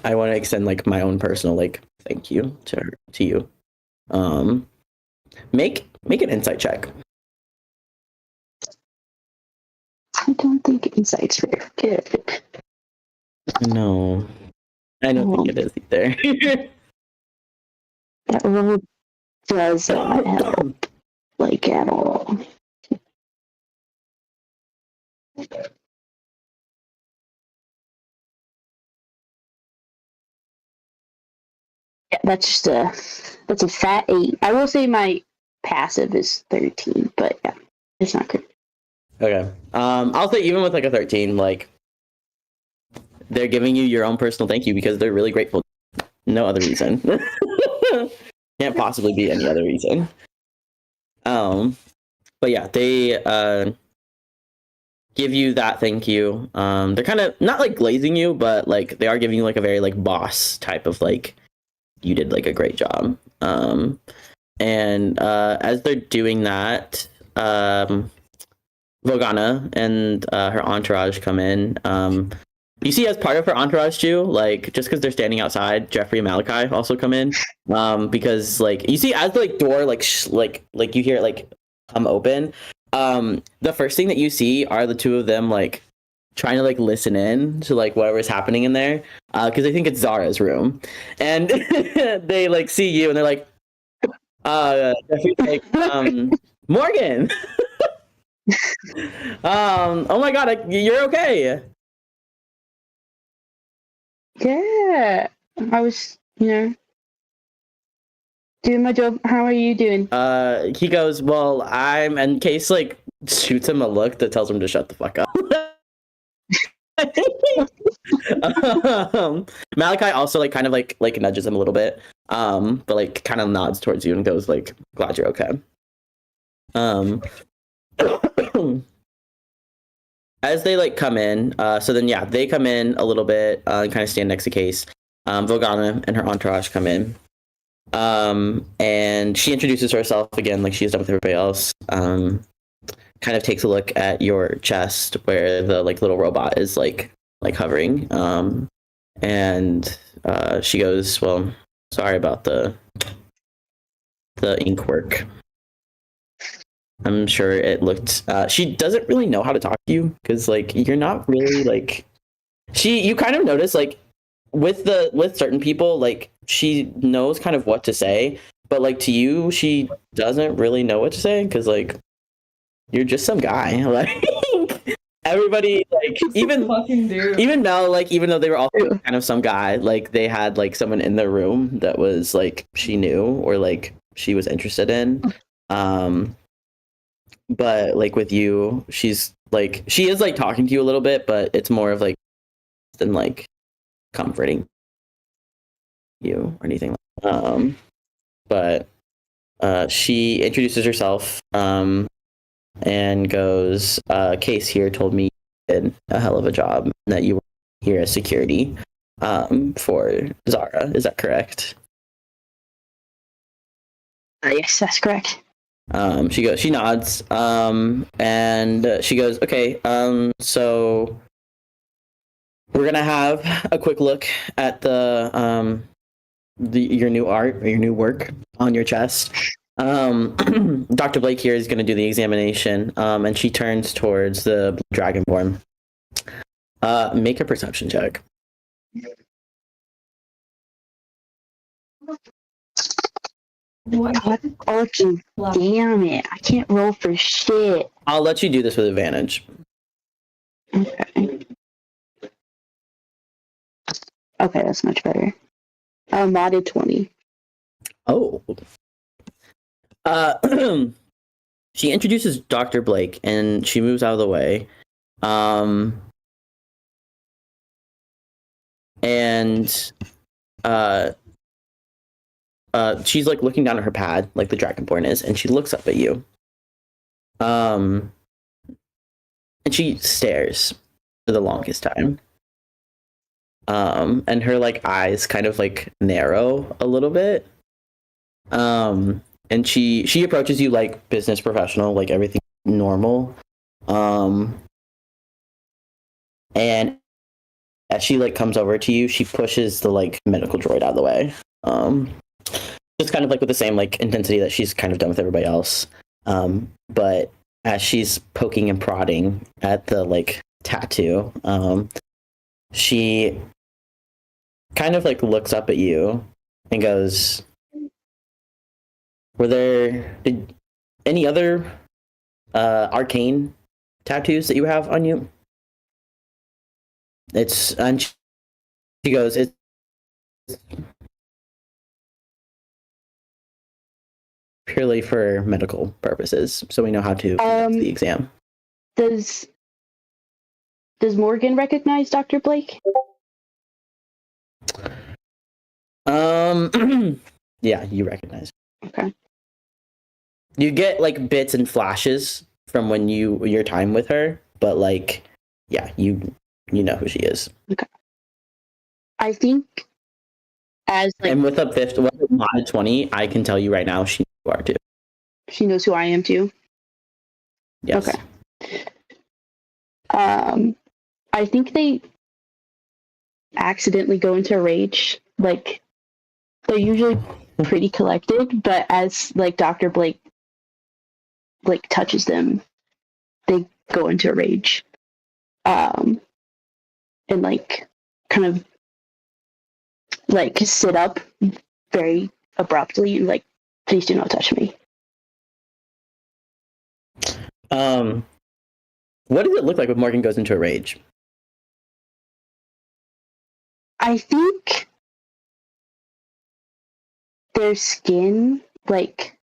want to extend like my own personal like thank you to you. Make an insight check. I don't think insight's very good. No, I don't think it is either. That roll does not help, like, at all. Yeah, that's a fat 8. I will say my passive is 13, but yeah, it's not good. Okay. I'll say even with like a 13, like they're giving you your own personal thank you because they're really grateful. No other reason. Can't possibly be any other reason. But yeah, they give you that thank you. They're kind of not like glazing you, but like they are giving you like a very like boss type of like you did like a great job. And as they're doing that, Vogana and her entourage come in. You see, as part of her entourage too, like just because they're standing outside, Jeffrey and Malachi also come in. Because like you see, as the like door like you hear it like come open, The first thing that you see are the two of them like trying to like listen in to like whatever's happening in there, because I think it's Zara's room, and they like see you and they're like, Jeffrey's like, Morgan, oh my god, you're okay. Yeah, I was, doing my job. How are you doing? He goes, well, and Case like shoots him a look that tells him to shut the fuck up. Malachi also like kind of like nudges him a little bit, but like kind of nods towards you and goes like, glad you're okay. As they like come in, so then yeah, they come in a little bit and kind of stand next to Case. Vogana and her entourage come in, and she introduces herself again like she's done with everybody else. Kind of takes a look at your chest where the like little robot is like hovering, and she goes, well, sorry about the ink work. I'm sure it looked, she doesn't really know how to talk to you because like you're not really like, you kind of notice like with certain people, like she knows kind of what to say, but like to you she doesn't really know what to say because like you're just some guy. Like everybody, like even Mel, like even though they were all kind of some guy, like they had like someone in their room that was like she knew or like she was interested in. But like with you, she is like talking to you a little bit, but it's more of like than like comforting you or anything. But she introduces herself and goes, Case here told me you did a hell of a job and that you were here as security for Zara. Is that correct? Yes, that's correct. She nods, and she goes, okay, so we're gonna have a quick look at your new art or your new work on your chest. Dr. Blake here is gonna do the examination, and she turns towards the Dragonborn. Make a perception check. What? Archie, damn it. I can't roll for shit. I'll let you do this with advantage. Okay. Okay, that's much better. Modded 20. Oh. She introduces Dr. Blake and she moves out of the way. She's like looking down at her pad, like the Dragonborn is, and she looks up at you. And she stares for the longest time. And her like eyes kind of like narrow a little bit. And she approaches you like business professional, like everything normal. And as she like comes over to you, she pushes the like medical droid out of the way. Just kind of like with the same like intensity that she's kind of done with everybody else. But as she's poking and prodding at the like tattoo, she kind of like looks up at you and goes, were there any other arcane tattoos that you have on you? And she goes, it's purely for medical purposes, so we know how to conduct the exam. Does Morgan recognize Dr. Blake? Yeah, you recognize. Okay. You get like bits and flashes from when your time with her, but like, yeah, you know who she is. Okay. I think as like, and with a modded 20, I can tell you right now she knows who you are too. She knows who I am too. Yes. Okay. I think they accidentally go into a rage. Like, they're usually pretty collected, but as like Dr. Blake like touches them, they go into a rage, and like kind of like sit up very abruptly and like, please do not touch me. What does it look like when Morgan goes into a rage? I think their skin like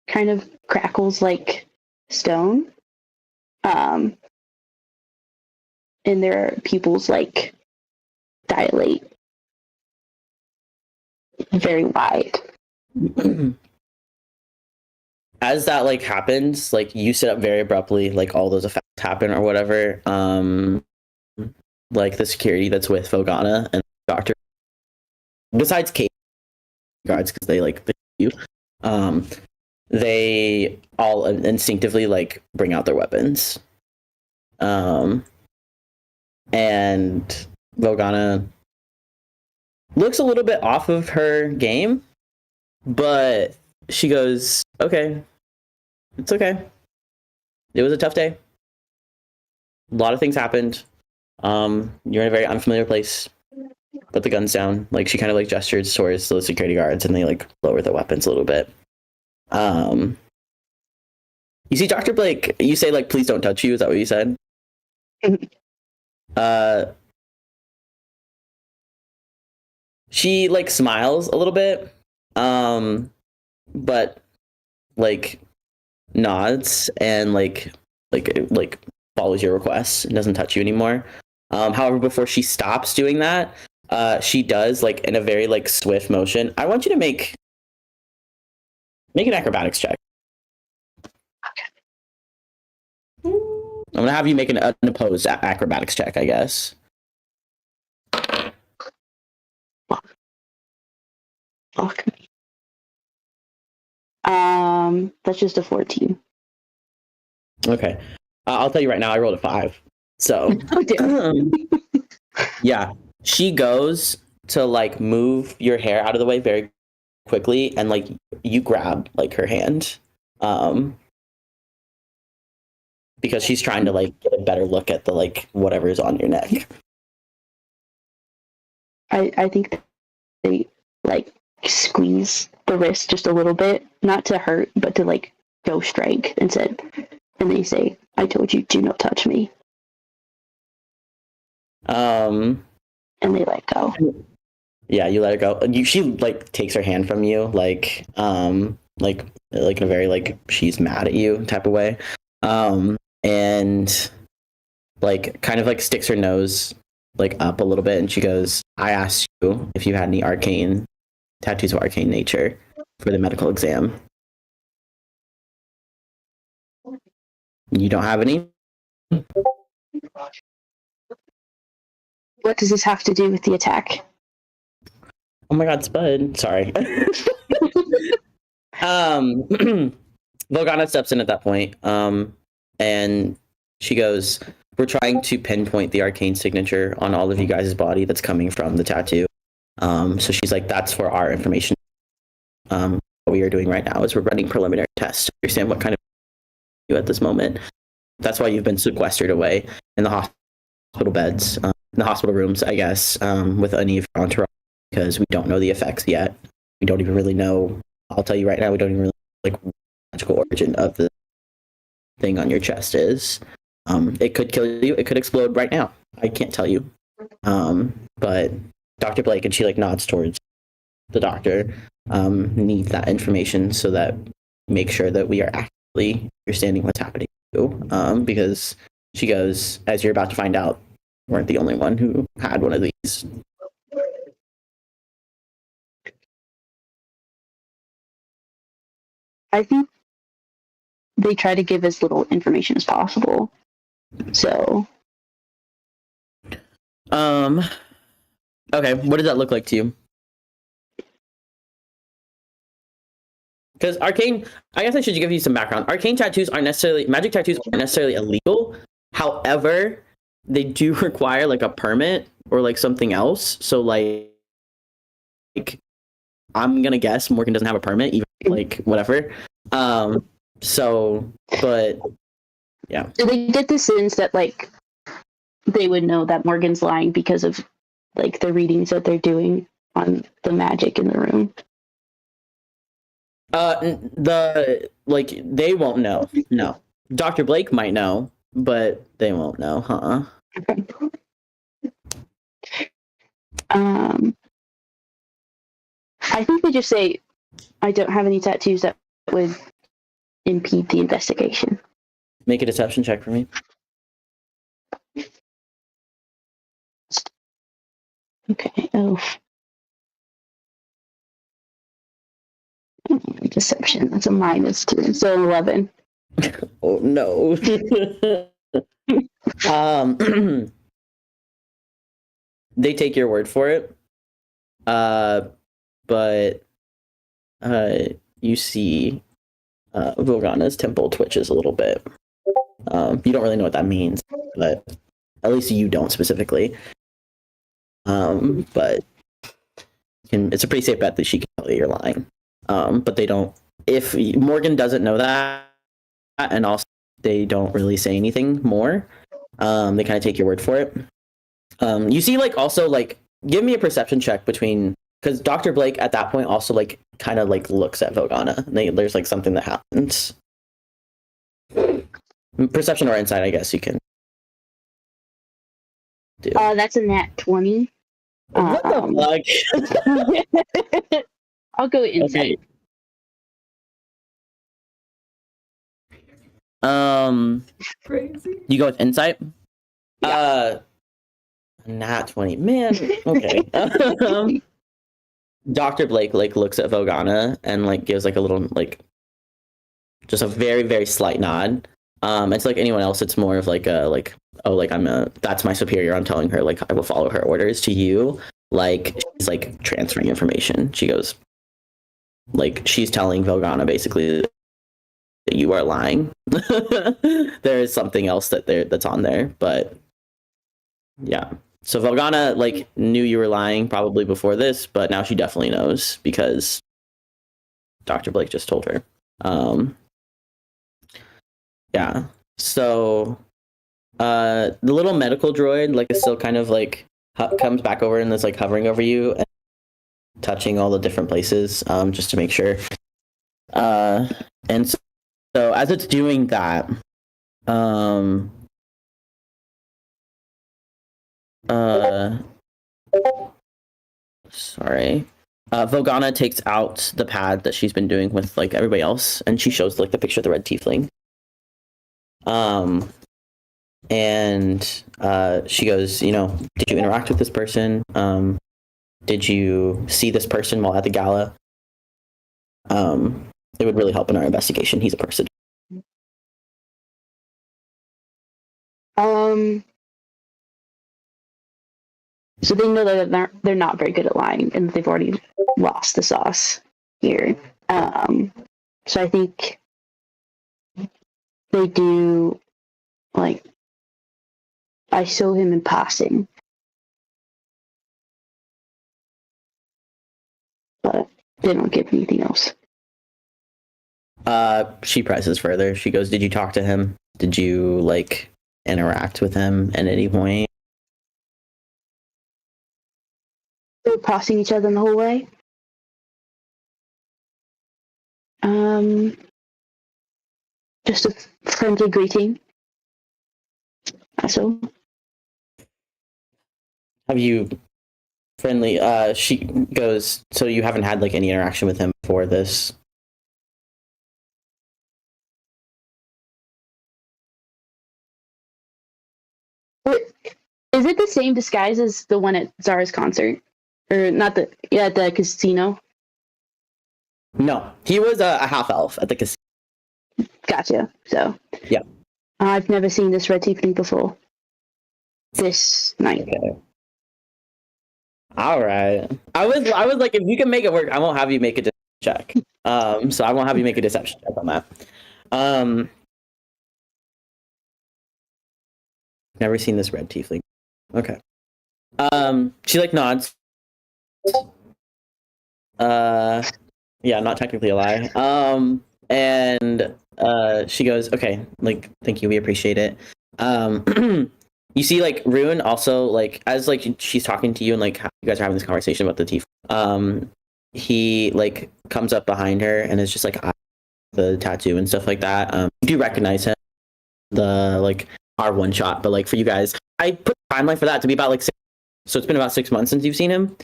kind of crackles like stone. And their pupils like dilate very wide. As that like happens, like you sit up very abruptly, like all those effects happen or whatever. Like the security that's with Vogana and the doctor, besides Kate guards because they like you, they all instinctively like bring out their weapons. And Vogana looks a little bit off of her game, but she goes, okay, it's okay. It was a tough day. A lot of things happened. You're in a very unfamiliar place. Put the guns down. Like she kind of like gestures towards the security guards and they like lower their weapons a little bit. You see Dr. Blake, you say like, please don't touch you. Is that what you said? She like smiles a little bit, but like nods and like follows your request and doesn't touch you anymore. However, before she stops doing that, she does like in a very like swift motion. I want you to make an acrobatics check. I'm gonna have you make an unopposed acrobatics check, I guess. Fuck me. That's just a 14. Okay. I'll tell you right now, I rolled a 5. So, Oh, damn. yeah, she goes to like move your hair out of the way very quickly, and like you grab like her hand, because she's trying to like get a better look at the like whatever's on your neck. I think they like squeeze the wrist just a little bit, not to hurt, but to like go strike instead. And they say, I told you, do not touch me. And they let go. Yeah, you let her go. She like takes her hand from you, like in a very like she's mad at you type of way, and like kind of like sticks her nose like up a little bit, and she goes, "I asked you if you had any arcane tattoos of arcane nature for the medical exam. You don't have any." What does this have to do with the attack? Oh my God, Spud. Sorry. Vogana steps in at that point, and she goes, "We're trying to pinpoint the arcane signature on all of you guys' body that's coming from the tattoo." So she's like, "That's for our information. What we are doing right now is we're running preliminary tests to understand what kind of you at this moment. That's why you've been sequestered away in the hospital beds, in the hospital rooms, I guess, with any of your entourage, because we don't know the effects yet. We don't even really know. I'll tell you right now, we don't even really know, like, what the magical origin of the thing on your chest is. It could kill you. It could explode right now. I can't tell you. But Dr. Blake," and she like nods towards the doctor, needs that information so that make sure that we are actively understanding what's happening to you. Because she goes, "As you're about to find out, you weren't the only one who had one of these." I think they try to give as little information as possible. So, Okay, what does that look like to you? Because arcane, I guess I should give you some background. Arcane tattoos aren't necessarily, magic tattoos aren't necessarily illegal. However, they do require like a permit or like something else. So like I'm gonna guess Morgan doesn't have a permit, even like whatever. So, but Do they get the sense that like they would know that Morgan's lying because of like the readings that they're doing on the magic in the room? They won't know. No, Dr. Blake might know, but they won't know, huh? Okay. I think they just say, I don't have any tattoos that would impede the investigation. Make a deception check for me. Okay. Oh. Deception. That's a -2. So 11. Oh no. They take your word for it. But you see Vilgana's temple twitches a little bit. You don't really know what that means, but at least you don't specifically. But it's a pretty safe bet that she can tell you you're lying. But they don't. If Morgan doesn't know that, and also they don't really say anything more, they kind of take your word for it. You see, like, also, like, give me a perception check between, because Dr. Blake at that point also, like, kind of, like, looks at Vilgana. There's, like, something that happens. Perception or insight, I guess you can do. That's a nat 20. What the fuck? I'll go insight. Okay. Crazy. You go with insight? Yeah. Nat 20. Man, okay. Dr. Blake, like, looks at Vilgana and, like, gives, like, a little, like, just a very, very slight nod. It's like anyone else, it's more of, like, a, like, oh, like, that's my superior. I'm telling her, like, I will follow her orders. To you, like, she's, like, transferring information. She goes, like, she's telling Vilgana, basically, that you are lying. There is something else that's on there, but, yeah. So Vilgana, like, knew you were lying probably before this, but now she definitely knows because Dr. Blake just told her. Yeah. So the little medical droid, like, is still kind of, like, comes back over and is, like, hovering over you and touching all the different places, just to make sure. And so as it's doing that, sorry. Vilgana takes out the pad that she's been doing with, like, everybody else, and she shows, like, the picture of the red tiefling. And she goes, you know, did you interact with this person? Did you see this person while at the gala? It would really help in our investigation. He's a person. So they know that they're not very good at lying, and they've already lost the sauce here. So I think they do, like, I show him in passing, but they don't give anything else. She presses further. She goes, did you talk to him? Did you, like, interact with him at any point? They were passing each other in the hallway. Just a friendly greeting. That's all. Have you friendly? She goes, so you haven't had, like, any interaction with him before this? Is it the same disguise as the one at Zara's concert? Or not at the casino? No, he was a half elf at the casino. Gotcha. So. Yeah. I've never seen this red tiefling before. This night. Okay. All right. I was like, if you can make it work, I won't have you make a deception check. So I won't have you make a deception check on that. Never seen this red tiefling. Okay. She, like, nods. Yeah, not technically a lie. And she goes, okay, like, thank you, we appreciate it. You see, like, Rune also, like, as like she's talking to you and like you guys are having this conversation about the teeth. He like comes up behind her and is just like the tattoo and stuff like that. You do recognize him, the like R1 shot, but like for you guys, I put the timeline for that to be about like so it's been about 6 months since you've seen him.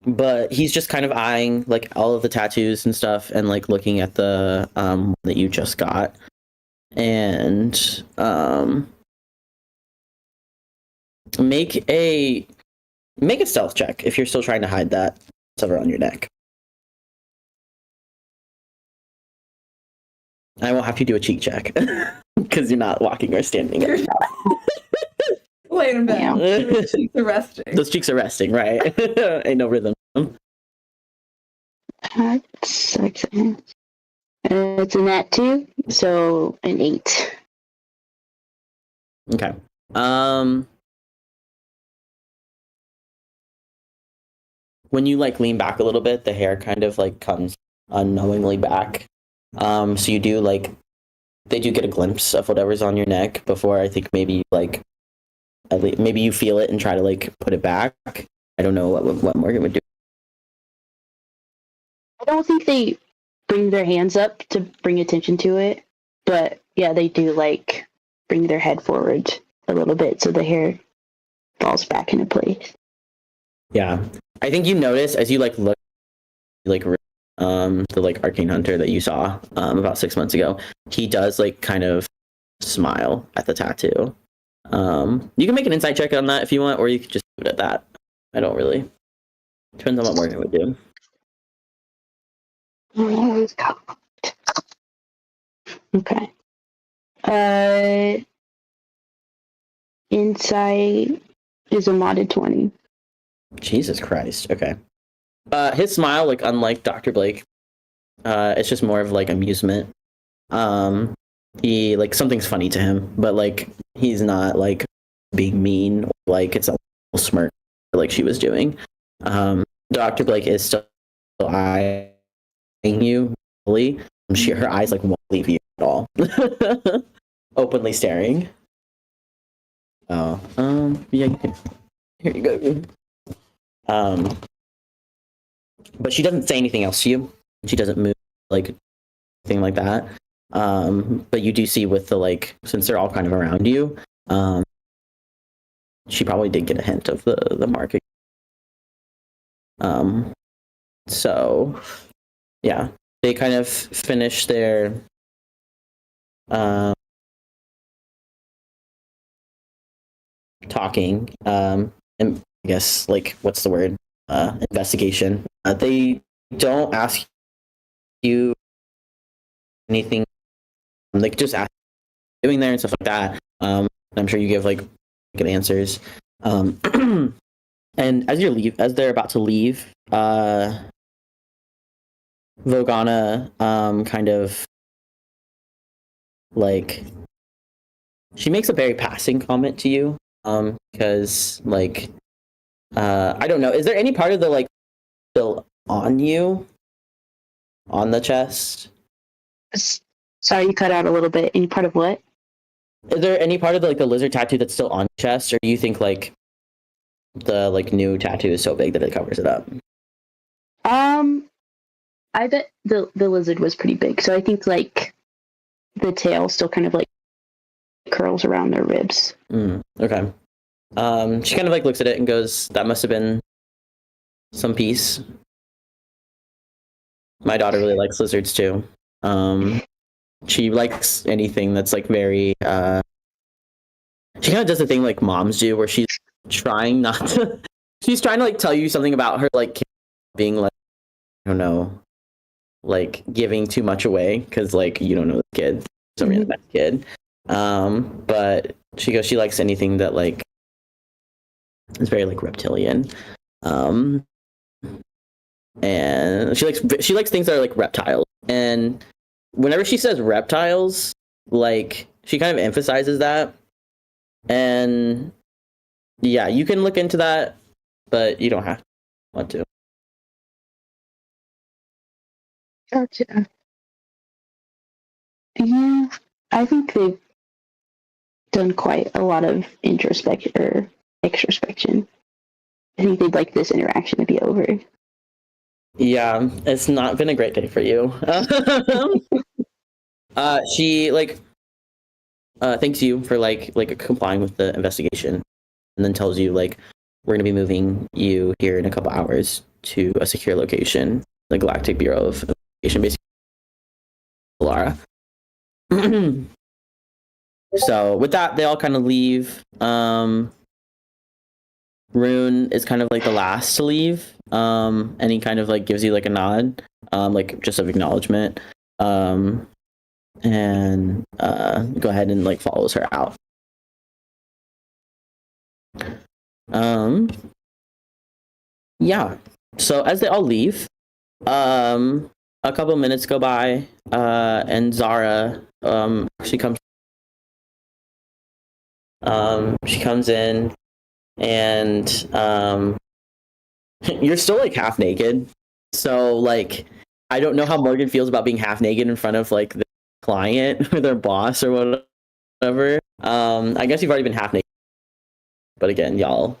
But he's just kind of eyeing like all of the tattoos and stuff and like looking at the one that you just got. And make a stealth check if you're still trying to hide that silver on your neck. I won't have you do a cheek check because you're not walking or standing. Laying in bed. Yeah. Cheeks are resting. Those cheeks are resting, right? Ain't no rhythm. That's excellent. It's a nat 2, so an 8. Okay. When you like lean back a little bit, the hair kind of like comes unknowingly back. So you do like they do get a glimpse of whatever's on your neck before I think maybe like maybe you feel it and try to like put it back. I don't know what Morgan would do. I don't think they bring their hands up to bring attention to it, but yeah, they do like bring their head forward a little bit so the hair falls back into place. Yeah, I think you notice as you like look like the like arcane hunter that you saw about 6 months ago. He does like kind of smile at the tattoo. You can make an insight check on that if you want, or you could just do it at that. I don't really. Depends on what Morgan would do. Okay. Insight is a modded 20. Jesus Christ. Okay. His smile, like unlike Dr. Blake, it's just more of like amusement. He like something's funny to him, but like he's not like being mean or like it's a little smirk like she was doing. Dr. Blake is still eyeing you. Her eyes like won't leave you at all. Openly staring. Oh, yeah, you can. Here you go. But she doesn't say anything else to you. She doesn't move like anything like that. But you do see with the like, since they're all kind of around you, she probably did get a hint of the mark. So yeah, they kind of finish their talking, and I guess like what's the word? Investigation. They don't ask you anything. They just ask doing there and stuff like that. I'm sure you give like good answers. And as they're about to leave, Vogana kind of like she makes a very passing comment to you because like I don't know, is there any part of the like still on you on the chest? Sorry, you cut out a little bit. Any part of what? Is there any part of the, like the lizard tattoo that's still on your chest, or do you think like the like new tattoo is so big that it covers it up? I bet the lizard was pretty big, so I think like the tail still kind of like curls around their ribs. Okay. She kind of like looks at it and goes, "That must have been some piece." My daughter really likes lizards too. She likes anything that's like very. She kind of does the thing like moms do, where she's trying not to. She's trying to like tell you something about her like kid being like, I don't know, like giving too much away because like you don't know the kid, so you're the best kid. But she goes, she likes anything that like is very like reptilian. And she likes things that are like reptiles. And whenever she says reptiles, like she kind of emphasizes that. And yeah, you can look into that, but you don't have to want to. Gotcha. Yeah, I think they've done quite a lot of introspection or extrospection. I think they'd like this interaction to be over. Yeah, it's not been a great day for you. She like thanks you for like complying with the investigation, and then tells you like we're gonna be moving you here in a couple hours to a secure location, the Galactic Bureau of Investigation, basically. Lara. So with that, they all kind of leave. Rune is kind of like the last to leave. And he kind of like gives you like a nod, like just of acknowledgement. And go ahead and like follows her out. Yeah. So as they all leave, a couple minutes go by, and Zara she comes in, and you're still like half naked. So like I don't know how Morgan feels about being half naked in front of like the client or their boss or whatever. I guess you've already been half naked. But again, y'all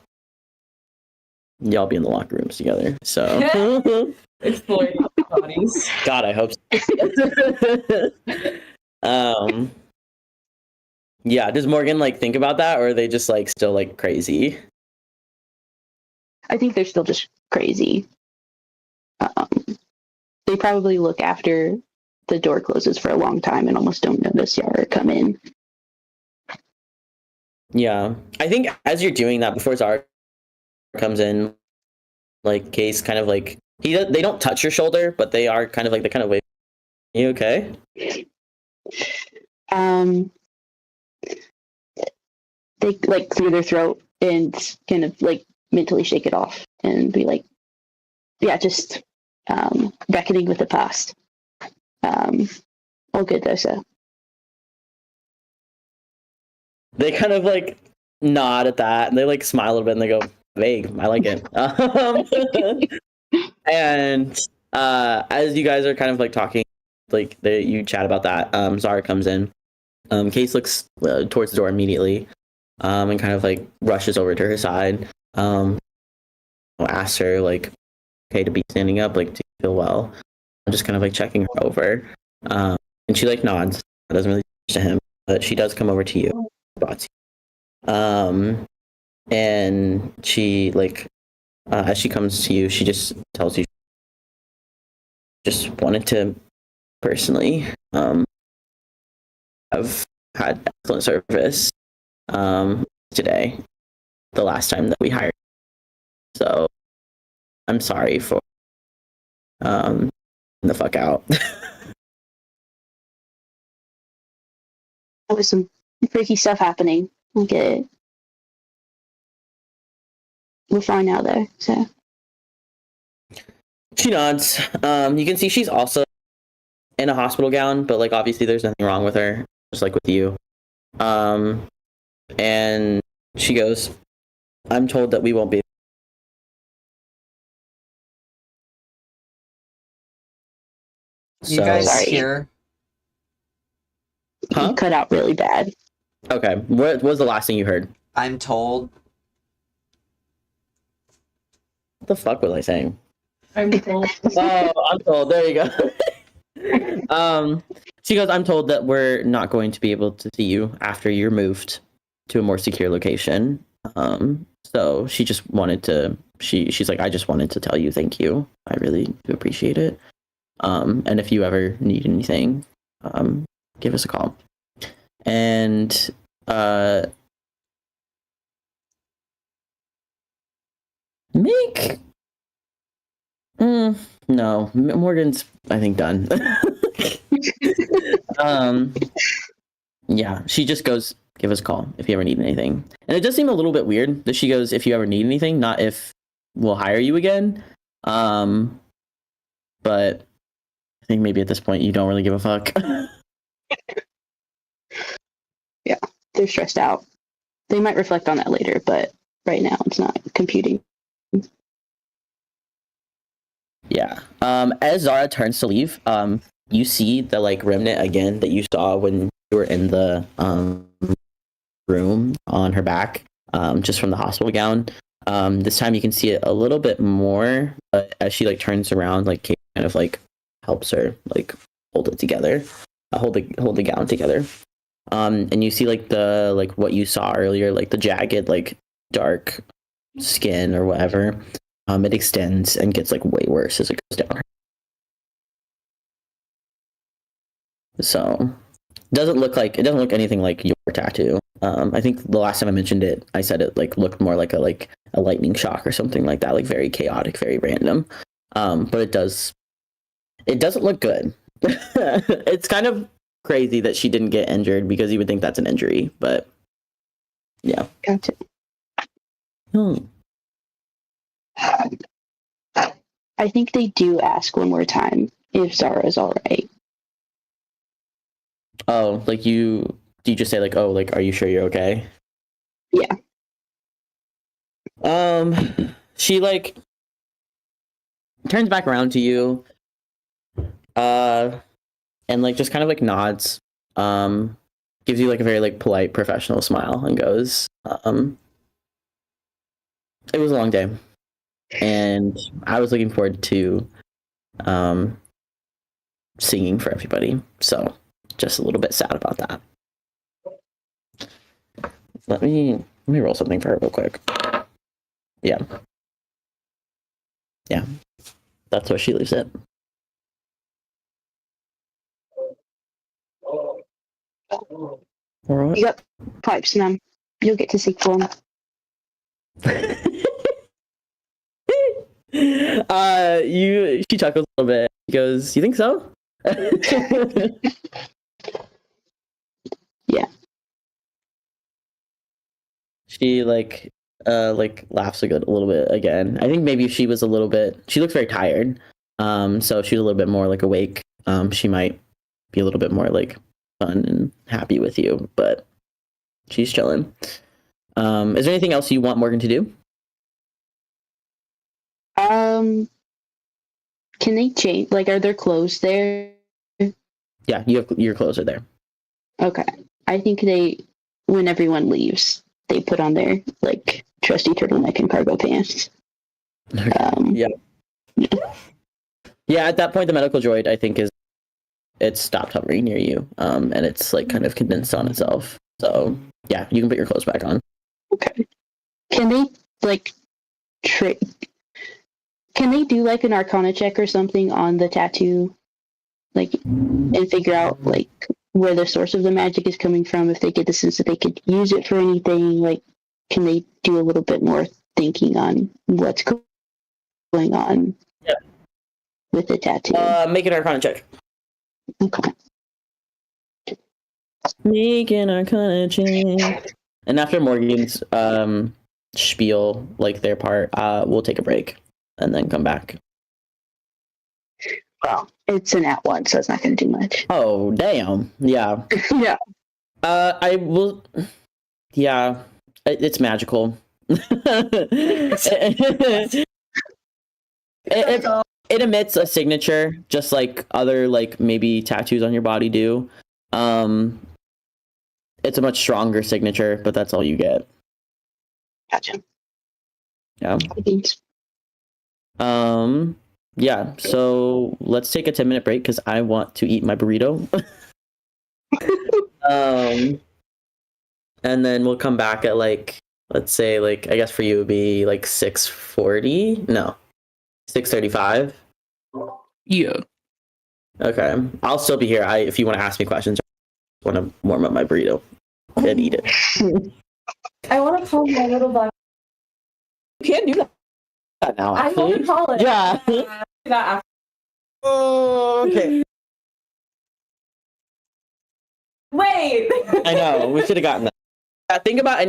be in the locker rooms together. So Exploring bodies. God, I hope so. Yeah, does Morgan like think about that, or are they just like still like crazy? I think they're still just crazy. They probably look after the door closes for a long time and almost don't notice Yara come in. Yeah, I think as you're doing that, before Zara comes in, like Case kind of like they don't touch your shoulder, but they are kind of like they kind of wave. You okay? They like clear their throat and kind of like mentally shake it off and be like, yeah, just reckoning with the past. All good though, so. They kind of like nod at that, and they like smile a little bit, and they go, "Vague, I like it." And as you guys are kind of like talking, like you chat about that, Zara comes in. Case looks towards the door immediately, and kind of like rushes over to her side. Asks her like, "Okay, to be standing up, like, do you feel well?" I'm just kind of like checking her over, and she like nods. It doesn't really to him, but she does come over to you. And she like as she comes to you, she just tells you just wanted to personally have had excellent service today, the last time that we hired. So I'm sorry for the fuck out. There was some freaky stuff happening. I get it. We're fine now though, so. She nods. You can see she's also in a hospital gown, but like obviously there's nothing wrong with her, just like with you. And she goes, "I'm told that we won't be." You guys Sorry. hear? Huh? You cut out really bad. Okay. What was the last thing you heard? I'm told. What the fuck was I saying? I'm told. Oh, I'm told. There you go. She goes, "I'm told that we're not going to be able to see you after you're moved to a more secure location." So she just wanted to. She's like, "I just wanted to tell you thank you. I really do appreciate it. And if you ever need anything, give us a call." And Make no, Morgan's I think done. Yeah, she just goes, "Give us a call if you ever need anything." And it does seem a little bit weird that she goes, "If you ever need anything," not "if we'll hire you again." But I think maybe at this point you don't really give a fuck. Yeah, they're stressed out. They might reflect on that later, but right now it's not computing. Yeah. As Zara turns to leave, you see the like remnant again that you saw when you were in the room on her back, just from the hospital gown. This time you can see it a little bit more, but as she like turns around, like Kate kind of like helps her like hold it together, hold the gown together. And you see like the like what you saw earlier, like the jagged like dark skin or whatever. It extends and gets like way worse as it goes down. So it doesn't look anything like your tattoo. I think the last time I mentioned it, I said it like looked more like a lightning shock or something like that, like very chaotic, very random. But it doesn't look good. It's kind of crazy that she didn't get injured because you would think that's an injury, but yeah. Gotcha. I think they do ask one more time if Zara's all right. Oh, like do you just say like, oh, like, are you sure you're okay? Yeah. She like turns back around to you, and like just kind of like nods, gives you like a very like polite professional smile and goes, it was a long day, and I was looking forward to, singing for everybody, so just a little bit sad about that. Let me roll something for her real quick. Yeah. That's where she leaves it. Alright. You got pipes, ma'am. You'll get to sing for him. She chuckles a little bit. She goes, "You think so?" Yeah. She like laughs a little bit again. I think maybe if she was she looks very tired. So she's a little bit more like awake. She might be a little bit more like fun and happy with you, but she's chilling. Is there anything else you want Morgan to do? Can they change? Like, are there clothes there? Yeah, your clothes are there. Okay. I think when everyone leaves, they put on their like trusty turtleneck and cargo pants. Yeah. Yeah, at that point, the medical droid, I think, it's stopped hovering near you, and it's like kind of condensed on itself. So yeah, you can put your clothes back on. Okay. Can they like can they do like an Arcana check or something on the tattoo, like, and figure out like where the source of the magic is coming from? If they get the sense that they could use it for anything, like, can they do a little bit more thinking on what's going on? Yeah. With the tattoo. Make an Arcana check. Okay. Make an Arcana check. And after Morgan's spiel, like their part, we'll take a break and then come back. Well, it's an @1, so it's not going to do much. Oh, damn. Yeah. Yeah. I will. Yeah, it's magical. It emits a signature, just like other like maybe tattoos on your body do. It's a much stronger signature, but that's all you get. Gotcha. Yeah. Yeah. So let's take a 10-minute break because I want to eat my burrito. And then we'll come back at like, let's say like, I guess for you it would be like 6:40. No, 6:35. Yeah. Okay, I'll still be here. If you want to ask me questions, I want to warm up my burrito and eat it. I want to call my little dog. You can't do that now. I want to call it. Yeah. Do that after. Oh, okay. Wait. I know. We should have gotten that. Think about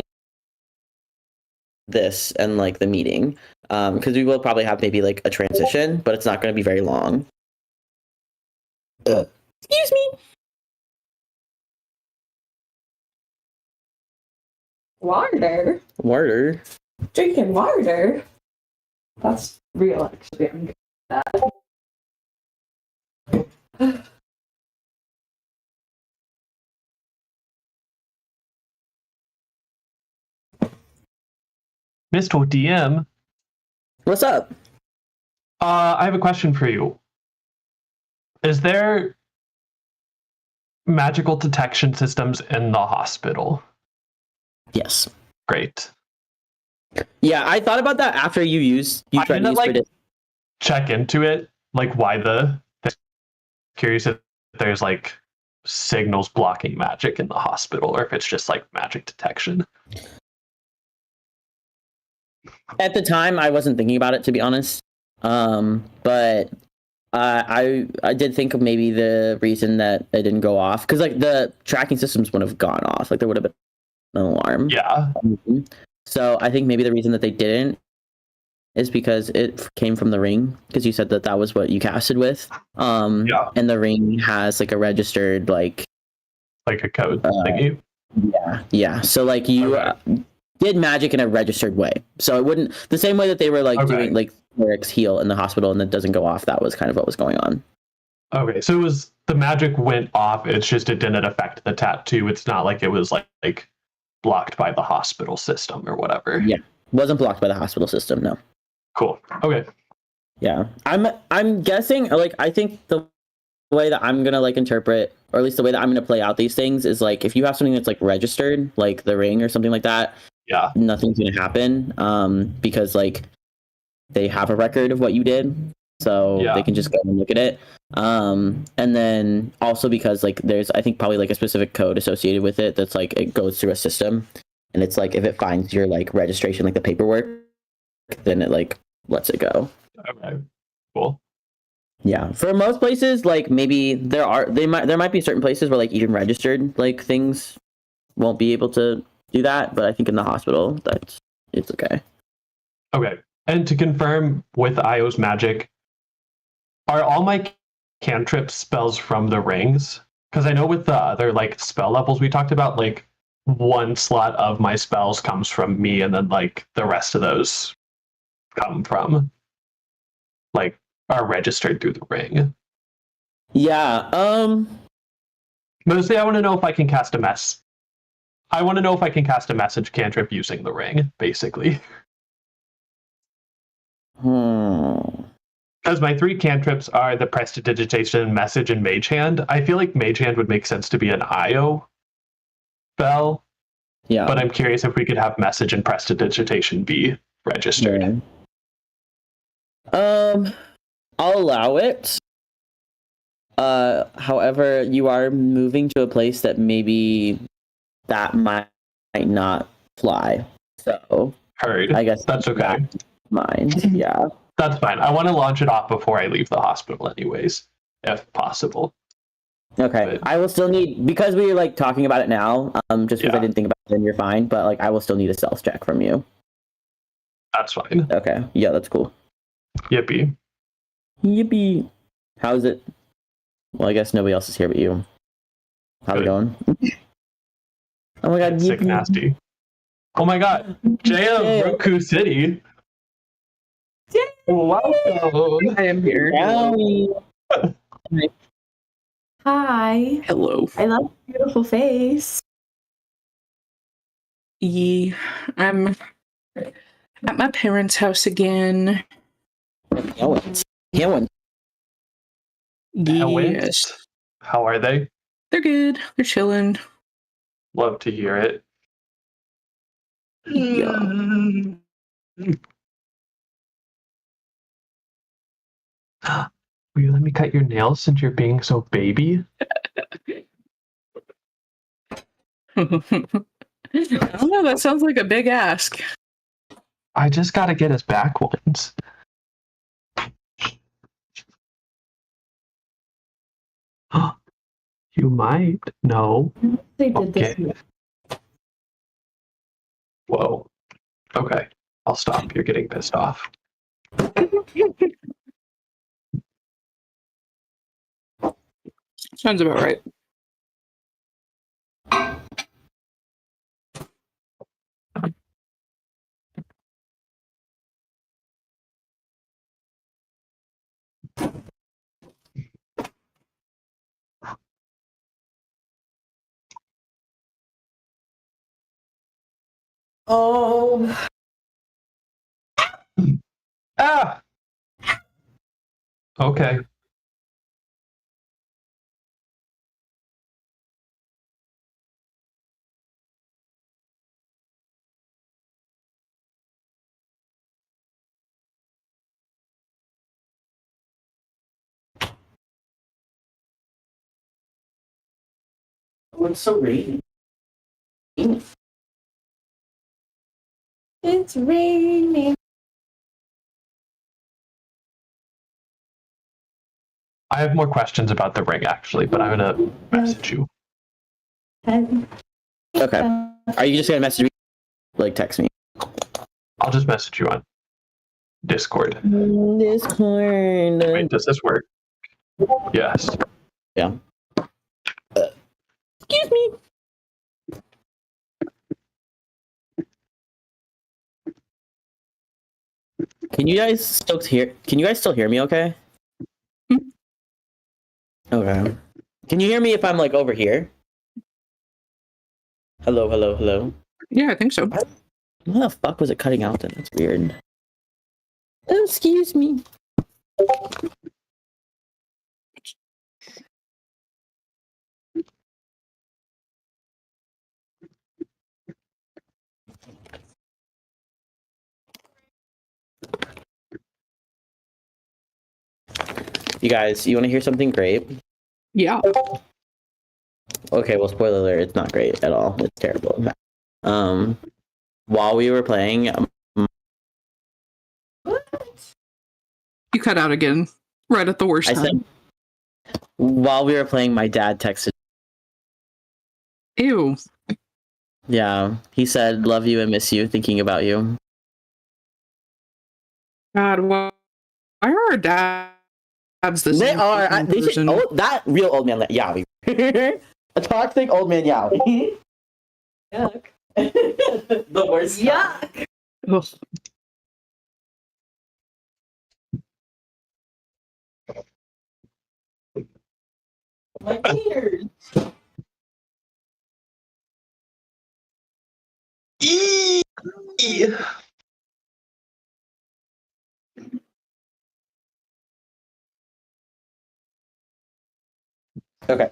this and like the meeting, because we will probably have maybe like a transition, but it's not going to be very long. Excuse me. Water. Water. Drinking water. That's real, actually. Mr. DM, What's up? I have a question for you. Is there magical detection systems in the hospital? Yes. Great. Yeah, I thought about that after you I'm tried to gonna use like predictive. check into it, like why curious if there's like signals blocking magic in the hospital or if it's just like magic detection. At the time, I wasn't thinking about it, to be honest. But I did think of maybe the reason that it didn't go off, because like the tracking systems wouldn't have gone off. Like there would have been an alarm. Yeah. So I think maybe the reason that they didn't is because it came from the ring, because you said that that was what you casted with. Yeah. And the ring has like a registered like Like a code thingy. yeah. So like you did magic in a registered way. So it wouldn't, the same way that they were like doing like Eric's heal in the hospital and it doesn't go off. That was kind of what was going on. Okay, so it was the magic went off. It's just it didn't affect the tattoo. It's not like it was like blocked by the hospital system or whatever. Yeah, wasn't blocked by the hospital system. No. Cool. Okay. Yeah, I'm guessing. Like I think the way that I'm gonna like interpret, or at least the way that I'm gonna play out these things, is like if you have something that's like registered, like the ring or something like that. Yeah. Nothing's gonna happen. Because like they have a record of what you did, so they can just go and look at it. And then also because like there's I think probably like a specific code associated with it that's like it goes through a system, and it's like if it finds your like registration, like the paperwork, then it like lets it go. Okay. Cool. Yeah, for most places, like maybe there might be certain places where like even registered like things won't be able to do that, but I think in the hospital it's okay. Okay. And to confirm with Io's magic, are all my cantrip spells from the rings? Because I know with the other like spell levels we talked about, like one slot of my spells comes from me, and then like the rest of those come from like are registered through the ring. Yeah. Mostly I want to know if I can cast a mess. I want to know if I can cast a message cantrip using the ring, basically. Because my three cantrips are the Prestidigitation, Message, and Mage Hand. I feel like Mage Hand would make sense to be an IO spell. Yeah. But I'm curious if we could have Message and Prestidigitation be registered. Yeah. I'll allow it. However, you are moving to a place that maybe that might not fly. So Heard. I guess That's okay. Mind. Yeah. That's fine. I want to launch it off before I leave the hospital anyways, if possible. Okay. But, I will still need, because we were like talking about it now, just because I didn't think about it, then you're fine, but like I will still need a stealth check from you. That's fine. Okay. Yeah, that's cool. Yippee. Yippee. How's it? Well, I guess nobody else is here but you. How's it going? Oh my god, Sick yippee. nasty. Oh my god. Jaya Roku City. Welcome. I am here. Hi. Hello. I love your beautiful face. I'm at my parents' house again. Helen. Yes. How are they? They're good. They're chilling. Love to hear it. Yeah. Will you let me cut your nails since you're being so baby? I don't know. That sounds like a big ask. I just gotta get his back ones. You might. No. They did Okay. this. Whoa. Okay. I'll stop. You're getting pissed off. Sounds about right. Oh. Ah. Okay. Oh, it's so rainy. It's raining. I have more questions about the ring actually, but I'm gonna message you. Okay. Are you just gonna message me? Like text me? I'll just message you on Discord. Discord. Wait, does this work? Yes. Yeah. Excuse me. Can you guys still hear? Can you guys still hear me? Okay. Okay. Can you hear me if I'm like over here? Hello, hello, hello. Yeah, I think so. What the fuck was it cutting out then? That's weird. Oh, excuse me. You guys, you want to hear something great? Yeah. Okay, well, spoiler alert, it's not great at all. It's terrible. While we were playing, You cut out again right at the worst I time. said, while we were playing, my dad texted. Ew. Yeah, he said, "Love you and miss you, thinking about you." God, why are our dads the They same are. fucking They should. person? Oh, that real old man Yowie. A toxic old man Yowie. Yuck. The worst. Yuck. Ugh. My ears. Okay.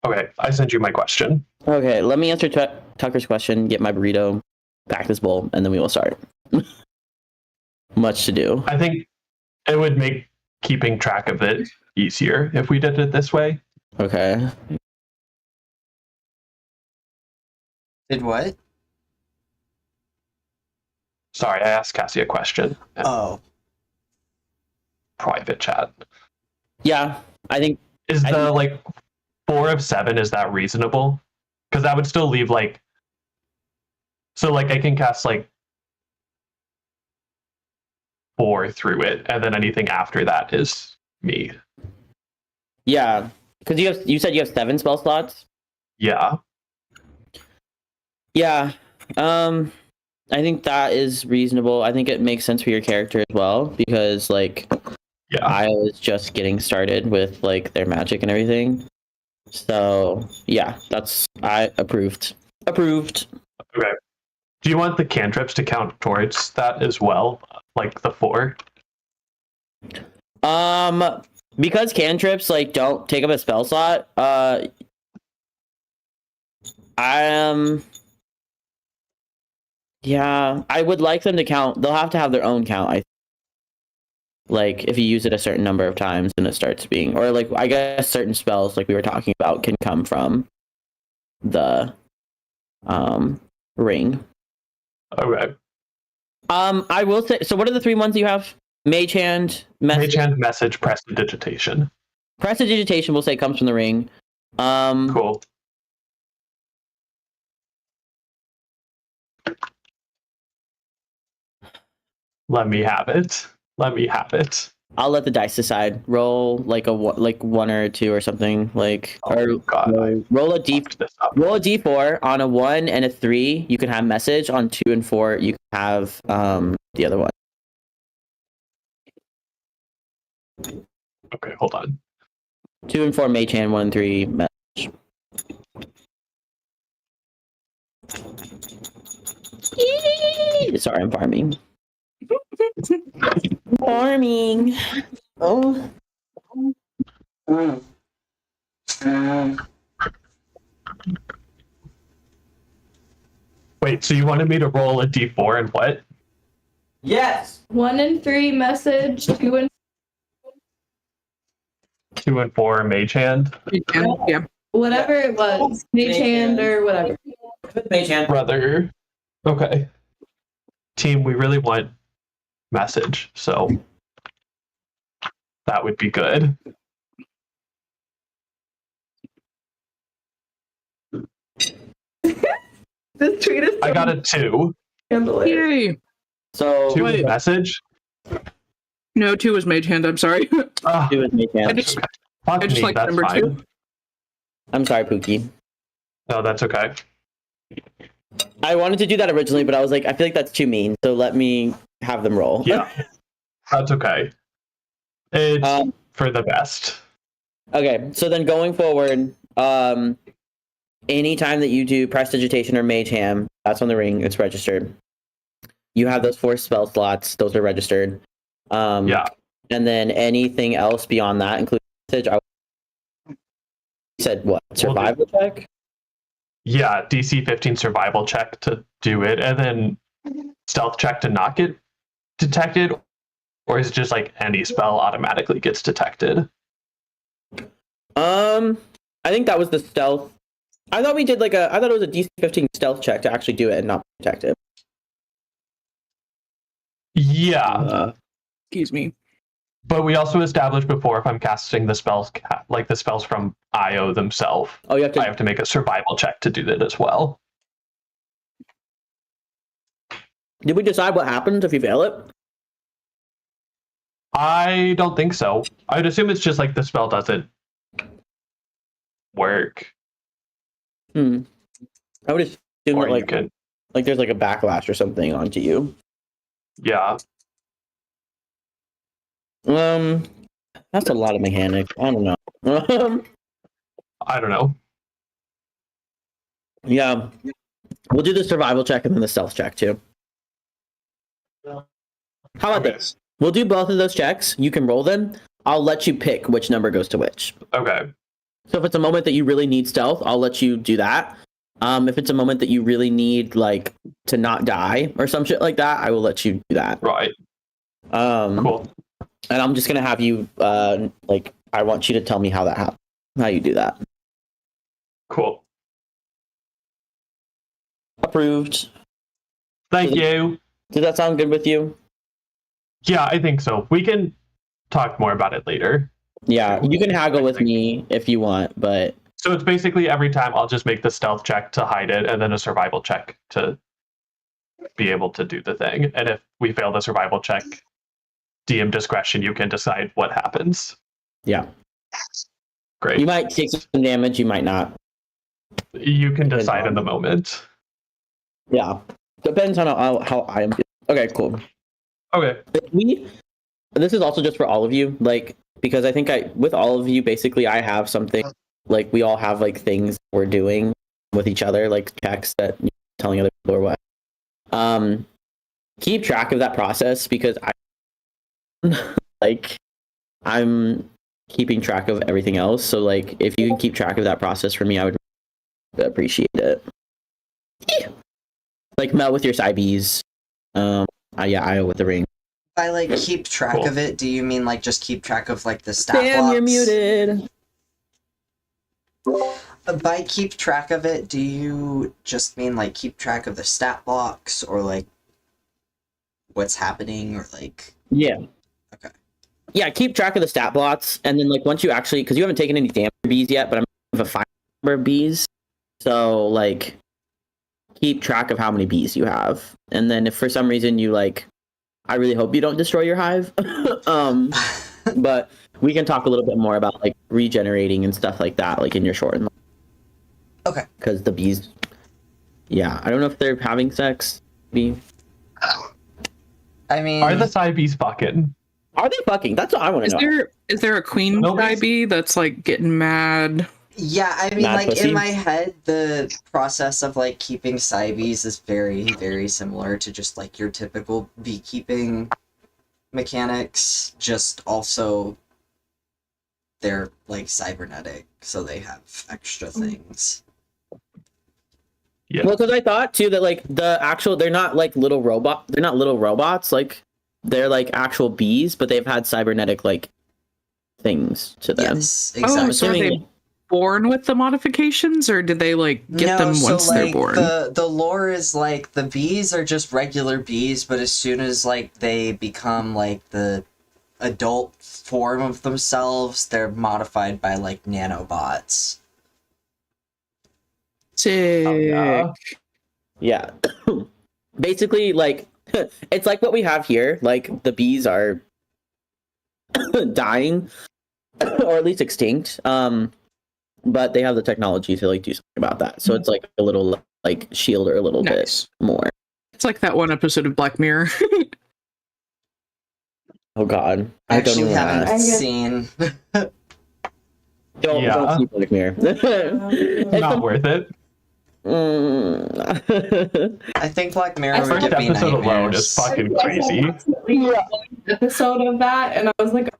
Okay, I sent you my question. Okay. Let me answer Tucker's question. Get my burrito, pack this bowl, and then we will start. Much to do. I think it would make keeping track of it easier if we did it this way. Okay. Did what? Sorry, I asked Cassie a question. Oh. Private chat. Yeah, I think. Is I the think- like 4 of 7, is that reasonable? Because that would still leave like, so like I can cast like 4 through it, and then anything after that is me. Yeah, because you said you have 7 spell slots. Yeah. Yeah. I think that is reasonable. I think it makes sense for your character as well because like Yeah. I was just getting started with like their magic and everything. So yeah, I approved. Approved. Okay. Do you want the cantrips to count towards that as well? Like the 4? Because cantrips like don't take up a spell slot, yeah, I would like them to count. They'll have to have their own count. Like if you use it a certain number of times, then it starts being, or like I guess certain spells, like we were talking about, can come from the ring. Okay. I will say. So, what are the 3 ones you have? Mage hand, Mage hand, message, prestidigitation. prestidigitation. We'll say comes from the ring. Cool. Let me have it. Let me have it. I'll let the dice decide. Roll like like 1 or 2 or something. Like Oh God, I roll a d fucked this up. roll a d4 on a 1 and a 3. You can have message on 2 and 4. You can have the other one. Okay, hold on. 2 and 4 mage hand. 1 and 3 message. Sorry, I'm farming. Farming. Oh. Wait, so you wanted me to roll a d4 and what? Yes. 1 and 3 message, 2 and 2 and 4 mage hand. Yeah. whatever it was, mage hand or whatever. Mage hand. Brother. Okay. Team, we really want message, so that would be good. This tweet is I got a 2. scandalous. Yay. So 2 Wait. message. No, 2 was mage hand. I'm sorry. Ah, do with mage I hand. just, fuck I just me, like that's number fine. 2. I'm sorry, Pookie. No, that's okay. I wanted to do that originally, but I was like, I feel like that's too mean. So let me have them roll. Yeah, that's okay. It's Um, for the best. Okay, so then going forward, anytime that you do prestidigitation or mage hand, that's on the ring, it's registered. You have those 4 spell slots; those are registered. Yeah. And then anything else beyond that, including message, I said what? Survival check? Yeah, DC 15 survival check to do it, and then stealth check to not get detected, or is it just like any spell automatically gets detected? I think that was the stealth. I thought we did I thought it was a DC 15 stealth check to actually do it and not detect it. Yeah, Excuse me. but we also established before if I'm casting the spells, like the spells from IO themselves, Oh, you have I to. have to make a survival check to do that as well. Did we decide what happens if you fail it? I don't think so. I'd assume it's just like the spell doesn't work, I would assume or that you can. like there's like a backlash or something onto you. Yeah, That's a lot of mechanics. I don't know. I don't know. Yeah, we'll do the survival check and then the stealth check too. How about Okay. this? We'll do both of those checks. You can roll them. I'll let you pick which number goes to which. Okay. So if it's a moment that you really need stealth, I'll let you do that. If it's a moment that you really need like to not die or some shit like that, I will let you do that. Right. Cool. And I'm just gonna have you I want you to tell me how that happens, how you do that. Cool. Approved. Thank you. Does that sound good with you? Yeah, I think so. We can talk more about it later. Yeah, you can haggle with me if you want, but So it's basically every time I'll just make the stealth check to hide it and then a survival check to be able to do the thing. And if we fail the survival check, DM discretion, you can decide what happens. yeah, Great. you might take some damage, you might not. You can decide in the moment. Yeah, depends on how I am feeling. Okay, cool. Okay. This is also just for all of you, like, because I think with all of you, basically, I have something, like, we all have, like, things we're doing with each other, like, checks that you're telling other people or what. Keep track of that process, because I'm keeping track of everything else, so, like, if you can keep track of that process for me, I would appreciate it. Yeah. Like, Mel with your Cybes. Yeah, I with the ring. By like keep track Cool. of it, do you mean like just keep track of like the stat Damn, blocks? you're muted. By keep track of it, do you just mean like keep track of the stat blocks or like what's happening or like Yeah. Okay. Yeah, keep track of the stat blocks, and then like once you actually, because you haven't taken any damage bees yet, but I'm of a 5 number of bees, so like keep track of how many bees you have, and then if for some reason you like, I really hope you don't destroy your hive, but we can talk a little bit more about like regenerating and stuff like that, like in your short. Okay. Because the bees, yeah, I don't know if they're having sex. Maybe. I mean Are the side bees fucking? Are they fucking? That's what I want to know. Is there a queen Nobody's- bee that's like getting mad Yeah, I mean, Mad like, pussy. in my head, the process of, like, keeping cybees is very, very similar to just, like, your typical beekeeping mechanics, just also they're, like, cybernetic, so they have extra things. Yeah. Well, because I thought too that like they're not like little robot. They're not little robots. Like they're like actual bees, but they've had cybernetic like things to them. Yes, Oh, exactly. so are assuming- they born with the modifications, or did they like get them so, once they're like, born? the lore is, like, the bees are just regular bees, but as soon as, like, they become, like, the adult form of themselves, they're modified by, like, nanobots. Sick. Oh, yeah. Yeah. Basically, like it's like what we have here. Like the bees are dying, or at least extinct. But they have the technology to like do something about that. So it's like a little like shield or a little Nice. bit more. It's like that one episode of Black Mirror. Oh God, I I don't actually even want to haven't ask. seen. Don't Yeah. see Black Mirror. Not worth it. I think Black Mirror I would first First give me episode alone nightmares. is fucking I saw crazy. approximately one episode of that, and I was like,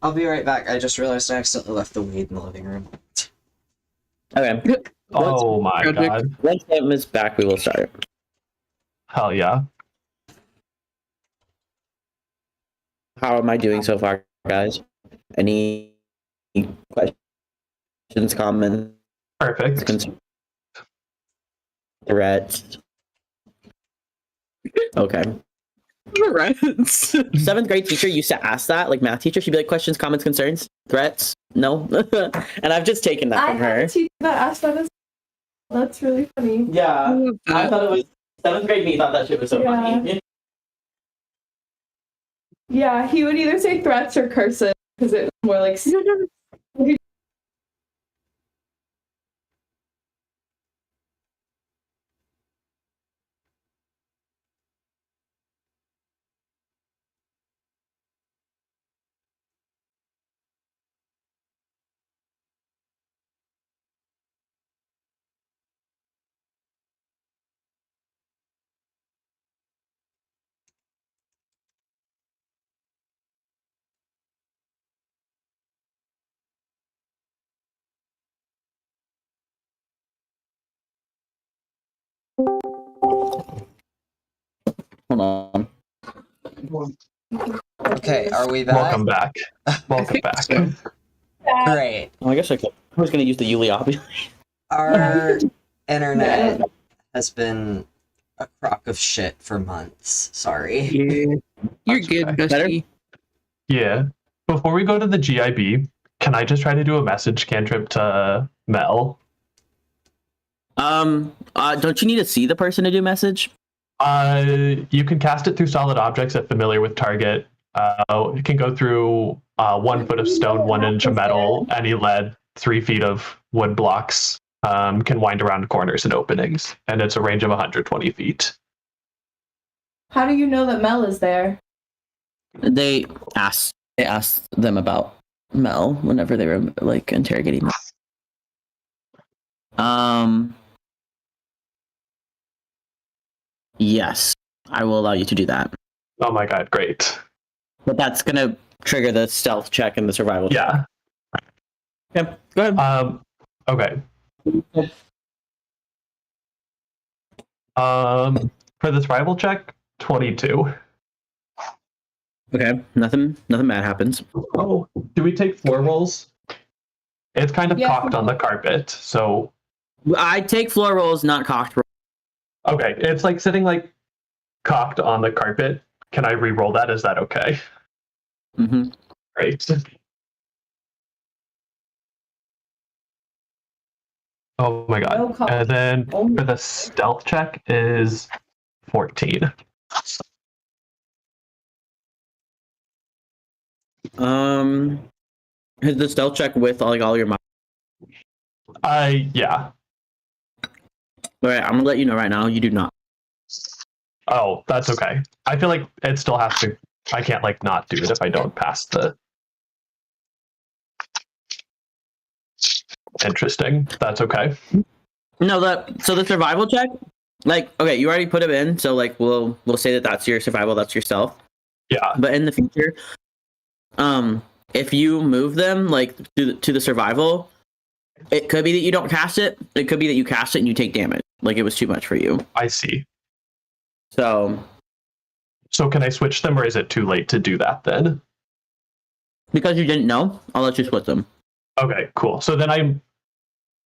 I'll be right back. I just realized I accidentally left the weed in the living room. Okay. Oh my Tragic. god. Once Sam is back, we will start. Hell yeah. How am I doing so far, guys? Any questions, comments, Perfect. concerns, threats? Okay. Rats. 7th grade teacher used to ask that, like math teacher. She'd be like, questions, comments, concerns, threats? No. And I've just taken that I from had her. a teacher that asked that as well. That's really funny. Yeah. I thought it was 7th grade me thought that shit was so Yeah. funny. Yeah, he would either say threats or curses because it was more like. Hold on. Okay, are we back? Welcome back. Welcome back. Great. Oh, I guess I was going to use the Yuliop. Our internet has been a crock of shit for months. Sorry. Yeah. You're That's good, okay. Dusty. Yeah. Before we go to the GIB, can I just try to do a message cantrip to Mel? Don't you need to see the person to do message? You can cast it through solid objects if familiar with target. It can go through 1 foot of stone, 1 inch of metal, any lead, 3 feet of wood blocks. Can wind around corners and openings, and it's a range of 120 feet. How do you know that Mel is there? They asked them about Mel whenever they were like interrogating them. Yes, I will allow you to do that. Oh my god, great. But that's gonna trigger the stealth check and the survival check. Yeah. Okay, go ahead. Okay. For the survival check, 22. Okay, nothing bad happens. Oh, do we take floor rolls? It's kind of Yeah. cocked on the carpet, so I take floor rolls, not cocked rolls. okay. It's like sitting like cocked on the carpet. Can I re-roll that? Is that okay? Mm-hmm. Great. Oh my god. No cock. And then Oh. for the stealth check is 14. Is the stealth check with all your. Yeah. All right, I'm gonna let you know right now. You do not. Oh, that's okay. I feel like it still has to. I can't like not do it if I don't pass the. Interesting. That's okay. No, so the survival check, like, okay, you already put it in, so like we'll say that that's your survival, that's your stealth. Yeah. But in the future, if you move them like to the survival, it could be that you don't cast it. It could be that you cast it and you take damage. Like it was too much for you. I see. So can I switch them, or is it too late to do that then? because you didn't know, I'll let you split them. Okay, cool. So then I'm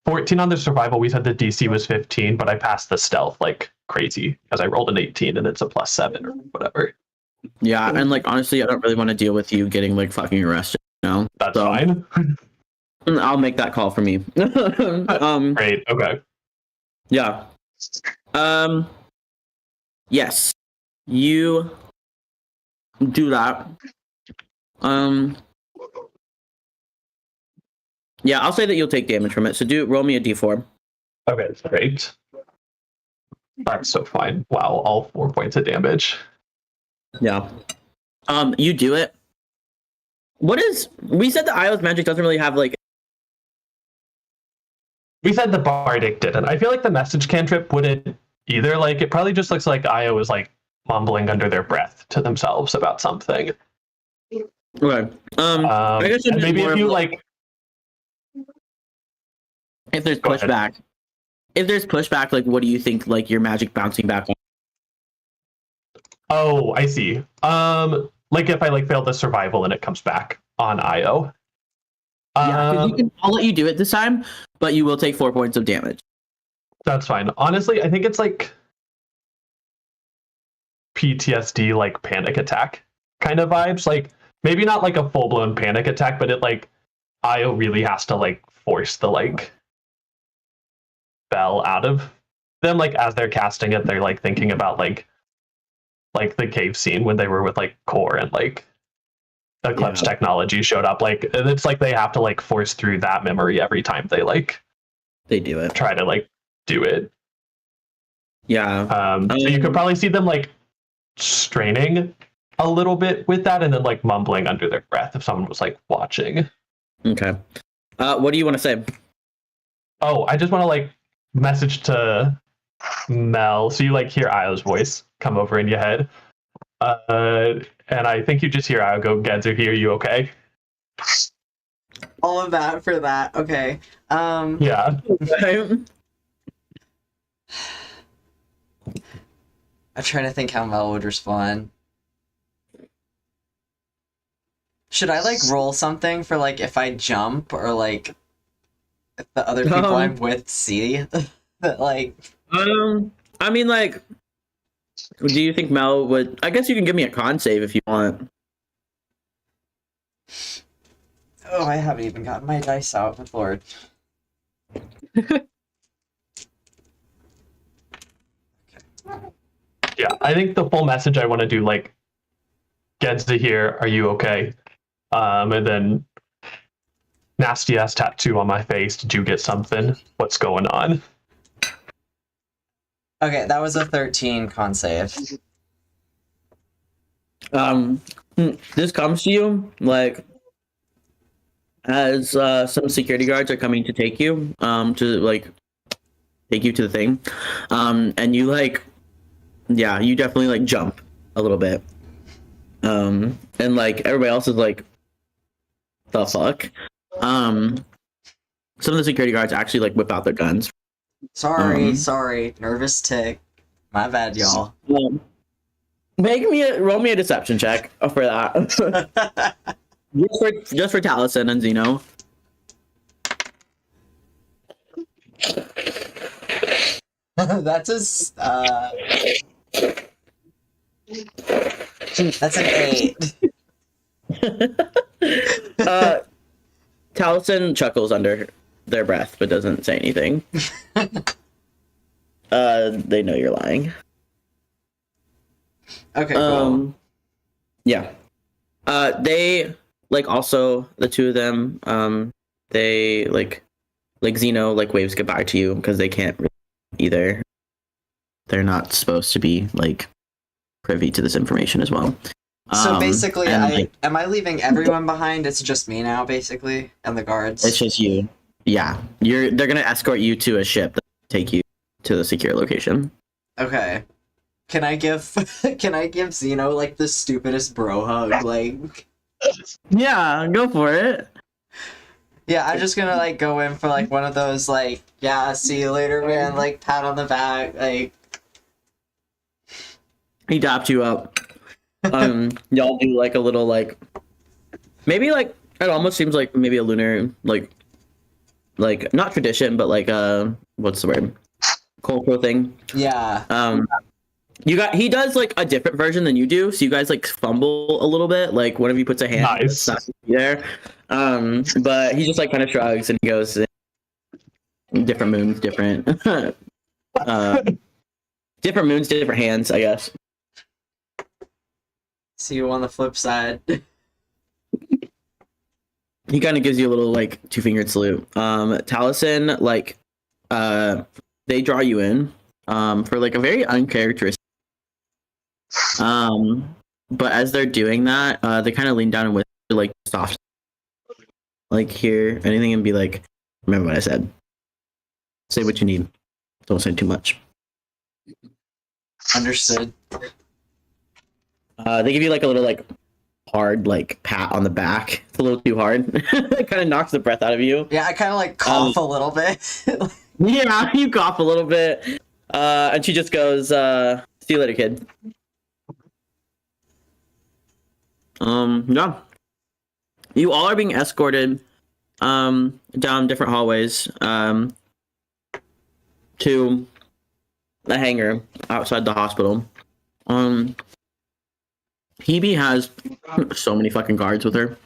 14 on the survival. We said the DC was 15, but I passed the stealth like crazy because I rolled an 18 and it's a +7 or whatever. Yeah, and like honestly, I don't really want to deal with you getting like fucking arrested. That's fine. I'll make that call for me. Great. Okay. Yeah. Yes. You do that. Yeah, I'll say that you'll take damage from it. So roll me a d4. Okay, great. That's so fine. Wow, all 4 points of damage. Yeah. You do it. We said that Io's magic doesn't really have like. We said the bardic didn't. I feel like the message cantrip wouldn't either. Like it probably just looks like Io is like mumbling under their breath to themselves about something. Okay. I guess and maybe if you like. If there's Go ahead. pushback. If there's pushback, like what do you think like your magic bouncing back on? Oh, I see. Like if I like fail the survival and it comes back on Io. Yeah, 'cause I'll let you do it this time, but you will take 4 points of damage. That's fine. Honestly, I think it's like PTSD, like panic attack kind of vibes. Like maybe not like a full blown panic attack, but it like Io really has to like force the like spell out of them. Like as they're casting it, they're like thinking about like the cave scene when they were with like Core and like the clutch technology showed up. Like it's like they have to like force through that memory every time they do it. try to like do it. Yeah. So you could probably see them like straining a little bit with that and then like mumbling under their breath if someone was like watching. Okay. What do you want to say? Oh, I just want to like message to Mel. So you like hear Io's voice come over in your head. And I think you just hear Io go, "Geds are here, you okay?" All of that for that. Okay. Yeah. I'm trying to think how Mel would respond. Should I like roll something for like if I jump or like if the other people I'm with see that like? I mean, like, do you think Mel would? I guess you can give me a con save if you want. Oh, I haven't even gotten my dice out. Good lord. Yeah, I think the full message I want to do like, "Geds are here, are you okay?" And then nasty ass tattoo on my face. Did you get something? What's going on? Okay, that was a 13 con save. This comes to you like as some security guards are coming to take you to like take you to the thing, and you like, yeah, you definitely like jump a little bit, and like everybody else is like, the fuck. Some of the security guards actually like whip out their guns. Sorry, nervous tick. My bad, y'all. Roll me a deception check for that. just for Taliesin and Zeno. That's an 8. Taliesin chuckles under their breath but doesn't say anything. They know you're lying. Okay, cool. Yeah. They like also the two of them. They like Zeno like waves goodbye to you because they can't really either. They're not supposed to be like privy to this information as well. So basically, and, am I leaving everyone behind? It's just me now, basically, and the guards. It's just you. Yeah, they're gonna escort you to a ship that will take you to the secure location. Okay. Can I give Zeno like the stupidest bro hug? Like, Yeah, go for it. yeah, I'm just gonna like go in for like one of those like, yeah, see you later, man. Like pat on the back, like. He dapped you up. Y'all do like a little like, maybe like it almost seems like maybe a lunar like not tradition, but like what's the word? Cultural thing. Yeah. He does like a different version than you do, so you guys like fumble a little bit. Like one of you puts a hand Nice. that's not there. But he just like kind of shrugs and he goes, different moons, different different moons, different hands, I guess. See you on the flip side. He kind of gives you a little like 2-fingered salute. Taliesin, like they draw you in for like a very uncharacteristic. But as they're doing that, they kind of lean down and whisper like soft, like hear anything and be like, remember what I said. Say what you need. Don't say too much. Understood. They give you like a little like hard like pat on the back. It's a little too hard. It kind of knocks the breath out of you. Yeah, I kind of like cough a little bit. Yeah, you cough a little bit. And she just goes, see you later, kid. Yeah. You all are being escorted down different hallways to the hangar outside the hospital. Hebe has so many fucking guards with her.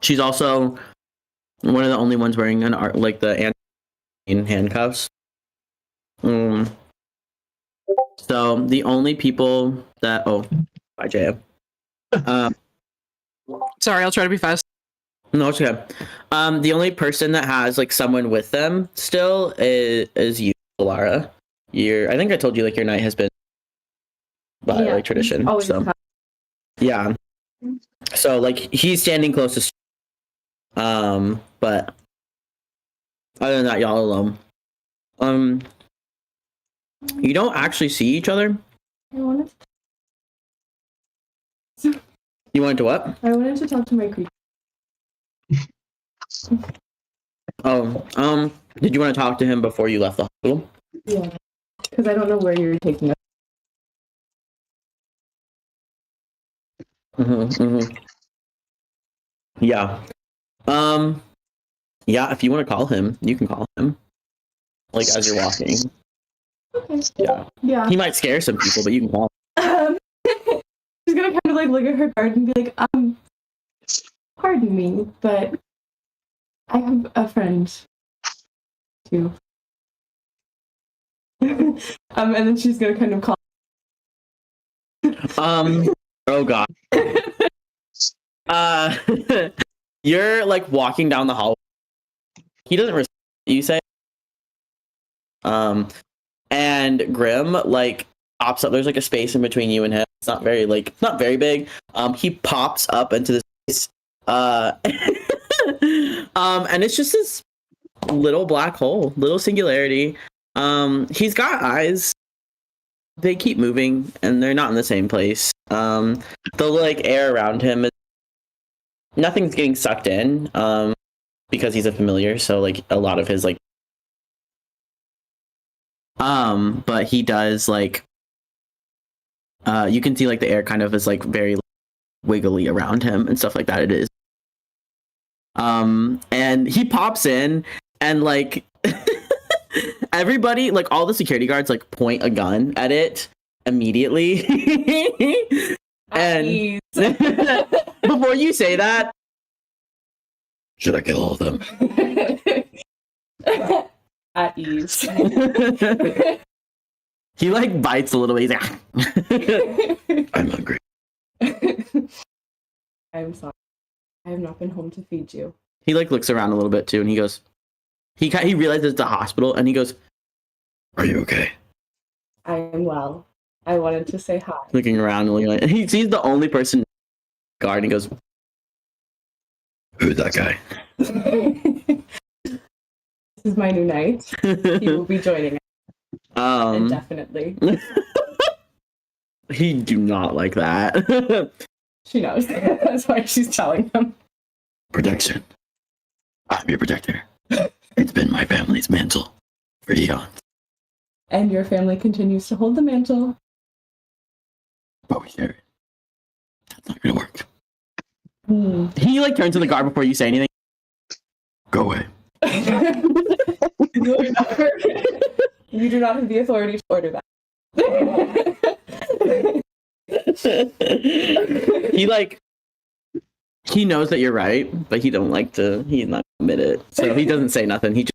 She's also one of the only ones wearing like the handcuffs. So the only people that bye JM. Sorry, I'll try to be fast. No, it's okay. The only person that has like someone with them still is you, Lara. I think I told you like your night has been by like tradition. Always So yeah. So like he's standing closest. But other than that, y'all alone. You don't actually see each other. I wanted You wanted to what? to talk to my creature. Did you want to talk to him before you left the hospital? Yeah, because I don't know where you're taking us. Yeah. Yeah, if you want to call him, you can call him. Like as you're walking. Okay. Yeah. Yeah. He might scare some people, but you can call him. She's gonna kind of like look at her card and be like, pardon me, but I have a friend too. And then she's gonna kind of call. Oh god. You're like walking down the hallway. He doesn't respond what you say. And Grim like pops up. There's like a space in between you and him. It's not very big. He pops up into the space. And it's just this little black hole, little singularity. He's got eyes. They keep moving and they're not in the same place. The like air around him is nothing's getting sucked in. Because he's a familiar, so like a lot of his like but he does like you can see like the air kind of is like very wiggly around him and stuff like that. It is. And he pops in and like everybody, like all the security guards like point a gun at it immediately. And before you say that, should I kill all of them? At ease. He like bites a little bit. He's like, I'm hungry. I'm sorry. I have not been home to feed you. He like looks around a little bit too, and he goes, he realizes it's a hospital, and he goes, "Are you okay?" I am well. I wanted to say hi. Looking around, and he sees the only person guard, and he goes, "Who's that guy?" is my new knight. He will be joining us indefinitely. He do not like that. She knows. That's why she's telling him. Protection. I'm your protector. It's been my family's mantle for eons. And your family continues to hold the mantle. But we share it. That's not gonna work. Hmm. He like turns to the guard before you say anything. Go away. You do not have the authority to order that. He knows that you're right, but he's not admit it. So he doesn't say nothing. He just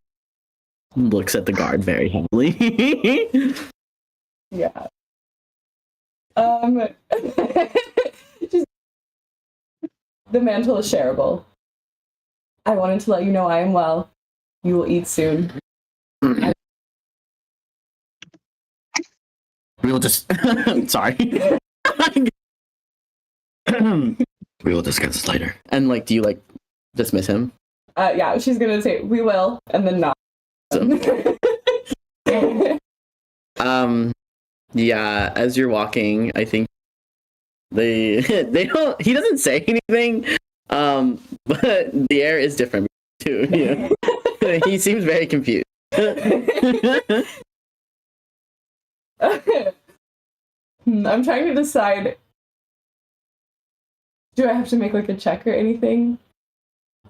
looks at the guard very heavily. Yeah. The mantle is shareable. I wanted to let you know I am well. You will eat soon. We will just sorry. We will discuss this later. And like, do you like dismiss him? Yeah, she's gonna say we will, and then not. Yeah, as you're walking, I think they don't. He doesn't say anything. But the air is different too. Yeah. He seems very confused. I'm trying to decide. Do I have to make like a check or anything?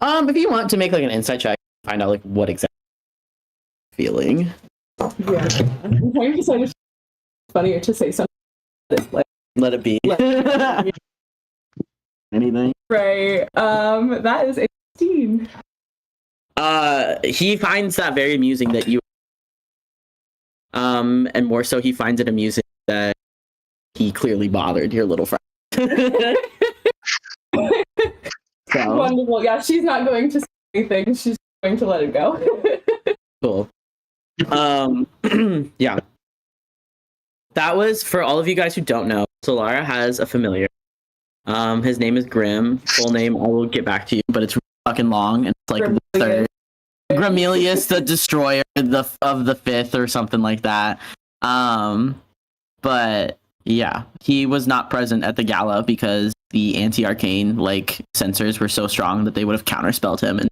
If you want to make like an insight check, find out like what exactly feeling. Yeah. I'm trying to decide if it's funnier to say something this way. Let it be. Anything. Right. That is 18. He finds that very amusing that you and more so he finds it amusing that he clearly bothered your little friend. So. Wonderful. Yeah, she's not going to say anything. She's going to let it go. Cool. Yeah. That was for all of you guys who don't know. Solara has a familiar. His name is Grim. Full name I will get back to you, but it's fucking long and it's like the third. Gramelius the Destroyer of the Fifth or something like that. But yeah, he was not present at the gala because the anti-arcane like sensors were so strong that they would have counterspelled him and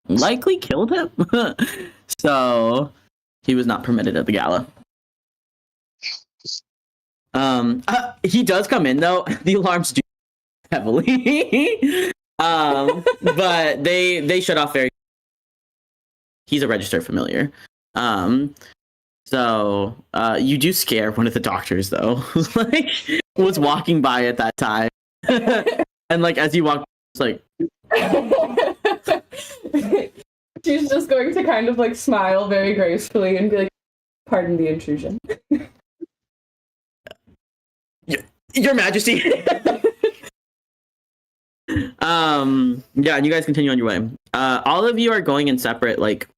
likely killed him. So he was not permitted at the gala. He does come in though. The alarms do heavily. But they shut off very. He's a registered familiar. So you do scare one of the doctors though. Like was walking by at that time. And like as you walk, it's like she's just going to kind of like smile very gracefully and be like, "Pardon the intrusion." Your Majesty. Yeah, and you guys continue on your way. All of you are going in separate like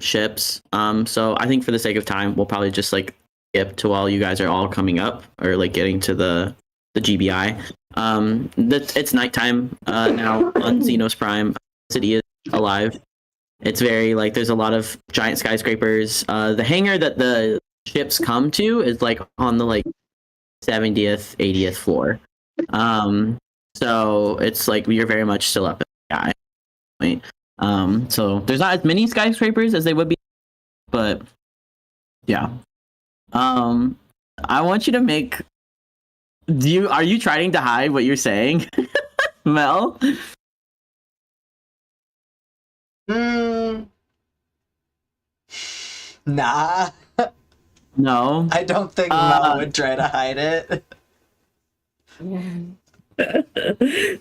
ships. So I think for the sake of time, we'll probably just like skip to while you guys are all coming up or like getting to the GBI. It's nighttime now on Xenos Prime. The city is alive. It's very like there's a lot of giant skyscrapers. The hangar that the ships come to is like on the like 70th, 80th floor. So it's like you're very much still up in the sky. Right? So there's not as many skyscrapers as they would be, but yeah. I want you to make. Are you trying to hide what you're saying, Mel? Nah. No. I don't think Mel would try to hide it.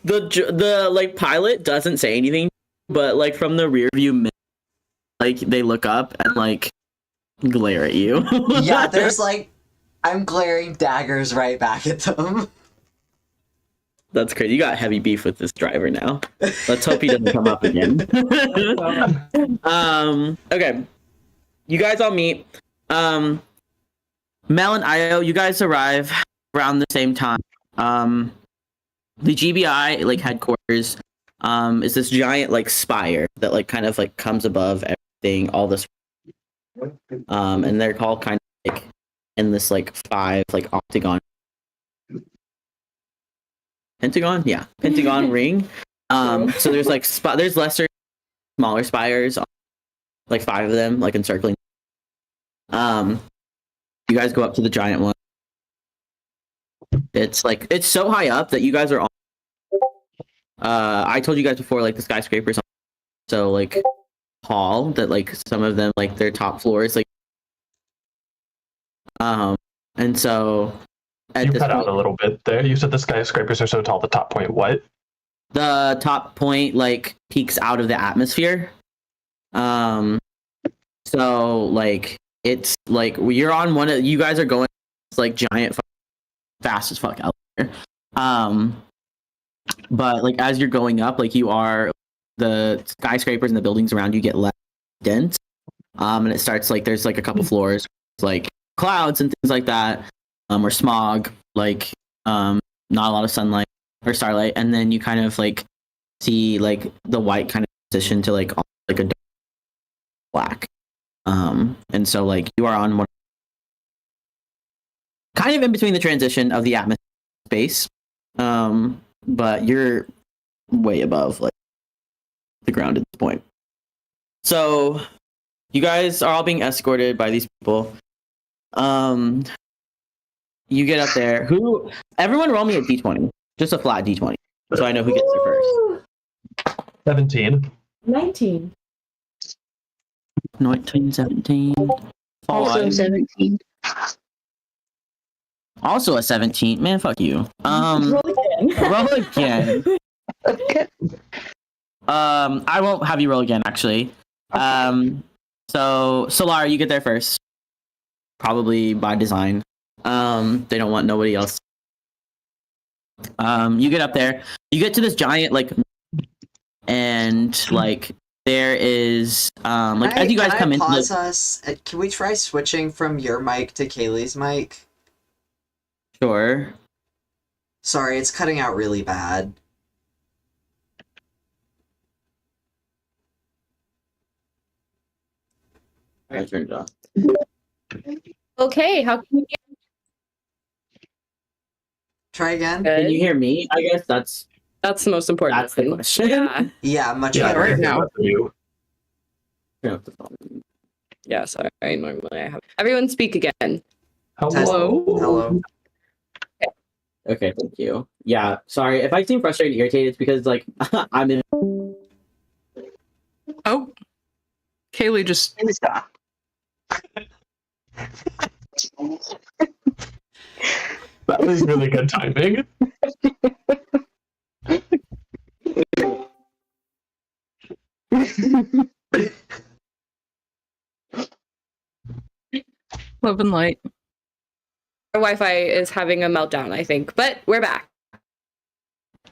The like pilot doesn't say anything, but like from the rear view mirror, like they look up and like glare at you. Yeah, there's like I'm glaring daggers right back at them. That's crazy. You got heavy beef with this driver now. Let's hope he doesn't come up again. Okay. You guys all meet. Mel and Io, you guys arrive around the same time. The GBI like headquarters is this giant like spire that like kind of like comes above thing, all this. And they're all kind of like in this like 5 like octagon. Pentagon ring. So there's like there's lesser, smaller spires, like 5 of them, like encircling. You guys go up to the giant one. It's like it's so high up that you guys are on. I told you guys before, like the skyscrapers, so like tall that like some of them like their top floors like. And so at You this cut out point, a little bit there. You said the skyscrapers are so tall. The top point, what? the top point like peeks out of the atmosphere. So like it's like you're on one of you guys are going like giant fast as fuck out there. But like as you're going up, like you are the skyscrapers and the buildings around you get less dense. And it starts like there's like a couple floors like clouds and things like that, or smog, like not a lot of sunlight or starlight, and then you kind of like see like the white kind of transition to like a dark black. And so like you are on one kind of in between the transition of the atmosphere space, but you're way above like the ground at this point. So you guys are all being escorted by these people. You get up there. Everyone roll me a d20. Just a flat d20. So I know who gets there first. 17. 19. 19, 17. Also 5. 17. Also a 17. Man, fuck you. Roll again. Roll again. Okay. I won't have you roll again, actually. So Solara, you get there first. Probably by design. They don't want nobody else. You get up there. You get to this giant like, and like there is like as you guys come in. Pause us. Can we try switching from your mic to Kaylee's mic? Sure. Sorry, it's cutting out really bad. I turned it off. Okay, how can you Try again? get Can you hear me? I guess that's That's the most important. the one. question. Yeah. Yeah, much Yeah, better. right now. You. Turn off the phone. Yeah, sorry. Normally I have everyone speak again. Hello. Hello. Okay, thank you. Yeah, sorry if I seem frustrated and irritated. It's because like I'm in. Oh, Kaylee just That was really good timing. love and light. Our Wi-Fi is having a meltdown, I think, but we're back.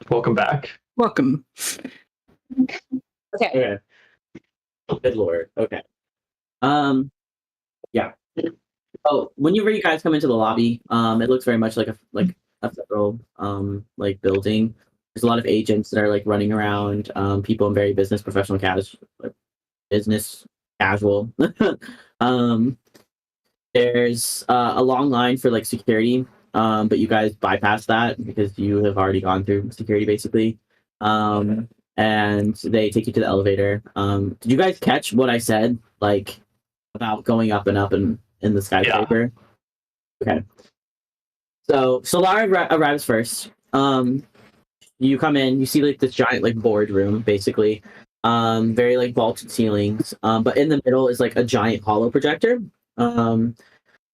Welcome back. Welcome. Okay. Okay. Good lord. Okay. Yeah. Oh, whenever you guys come into the lobby, it looks very much like a federal like building. There's a lot of agents that are like running around, people in very business professional business casual. There's a long line for like security, but you guys bypass that because you have already gone through security basically. And they take you to the elevator. Did you guys catch what I said like about going up and up and in the skyscraper? Yeah. Okay. So Solara arrives first. You come in, you see like this giant like boardroom basically. Very like vaulted ceilings. But in the middle is like a giant holo projector. And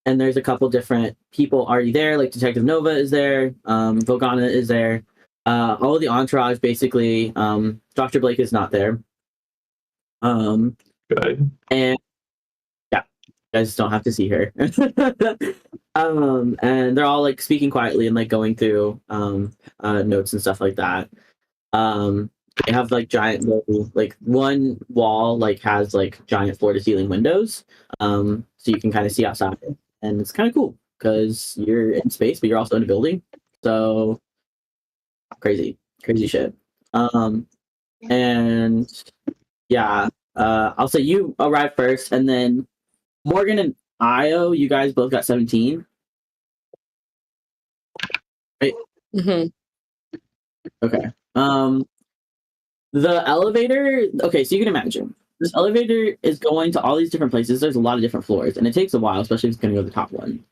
there's a couple different people already there, like Detective Nova is there, Vogana is there. All of the entourage basically. Dr. Blake is not there. Good. And yeah, you guys don't have to see her. And they're all like speaking quietly and like going through notes and stuff like that. They have like giant like one wall like has like giant floor to ceiling windows, so you can kind of see outside, and it's kind of cool because you're in space but you're also in a building. So crazy shit. And yeah, I'll say you arrived first, and then Morgan and Io, you guys both got 17. Hmm. Okay. The elevator. Okay, so you can imagine this elevator is going to all these different places. There's a lot of different floors, and it takes a while, especially if it's going to go to the top one.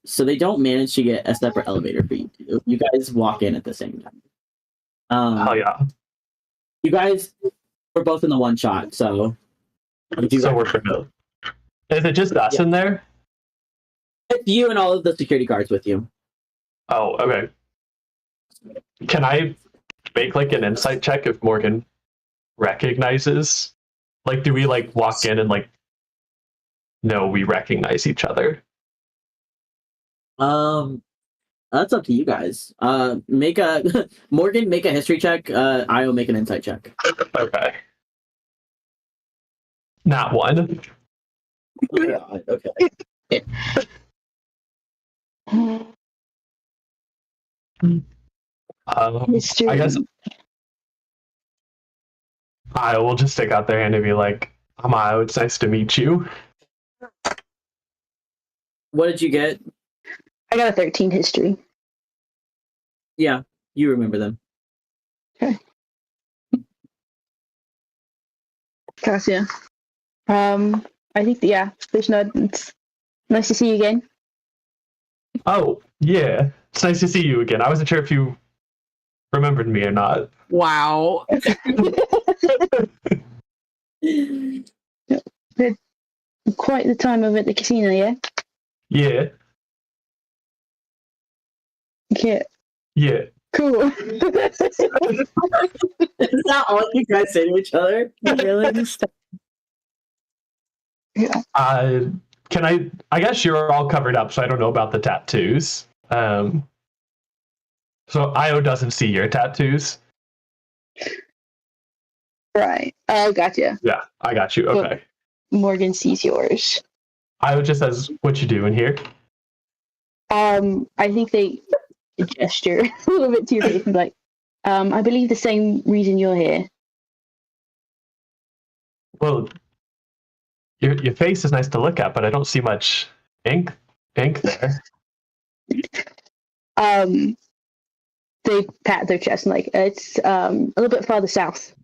So they don't manage to get a separate elevator for you two. You guys walk in at the same time. Hell yeah. You guys were both in the one shot, so So we're familiar. Is it just us in there? it's you and all of the security guards with you. Oh, okay. Can I make like an insight check if Morgan recognizes? Like, do we like walk in and like, no, we recognize each other? That's up to you guys. Make a Morgan, make a history check. Io, make an insight check. Okay. Not one. Oh, God, okay. History. I guess I will just stick out their hand and be like, I'm Io, it's nice to meet you. What did you get? I got a 13 history. Yeah, you remember them. Cassia. I think there's no. It's nice to see you again. Oh, yeah. It's nice to see you again. I wasn't sure if you remembered me or not. Wow. Quite the time over at the casino, yeah. Yeah. Yeah. Yeah. Cool. Is that all you guys say to each other? Really? Can I guess you're all covered up, so I don't know about the tattoos. So Io doesn't see your tattoos. Right. Oh, gotcha. Yeah, I got you. Okay. Morgan sees yours. Io just says, what you doing here? I think they gesture a little bit to your face and like, I believe the same reason you're here. Well, your face is nice to look at, but I don't see much ink there. They pat their chest and like it's a little bit farther south.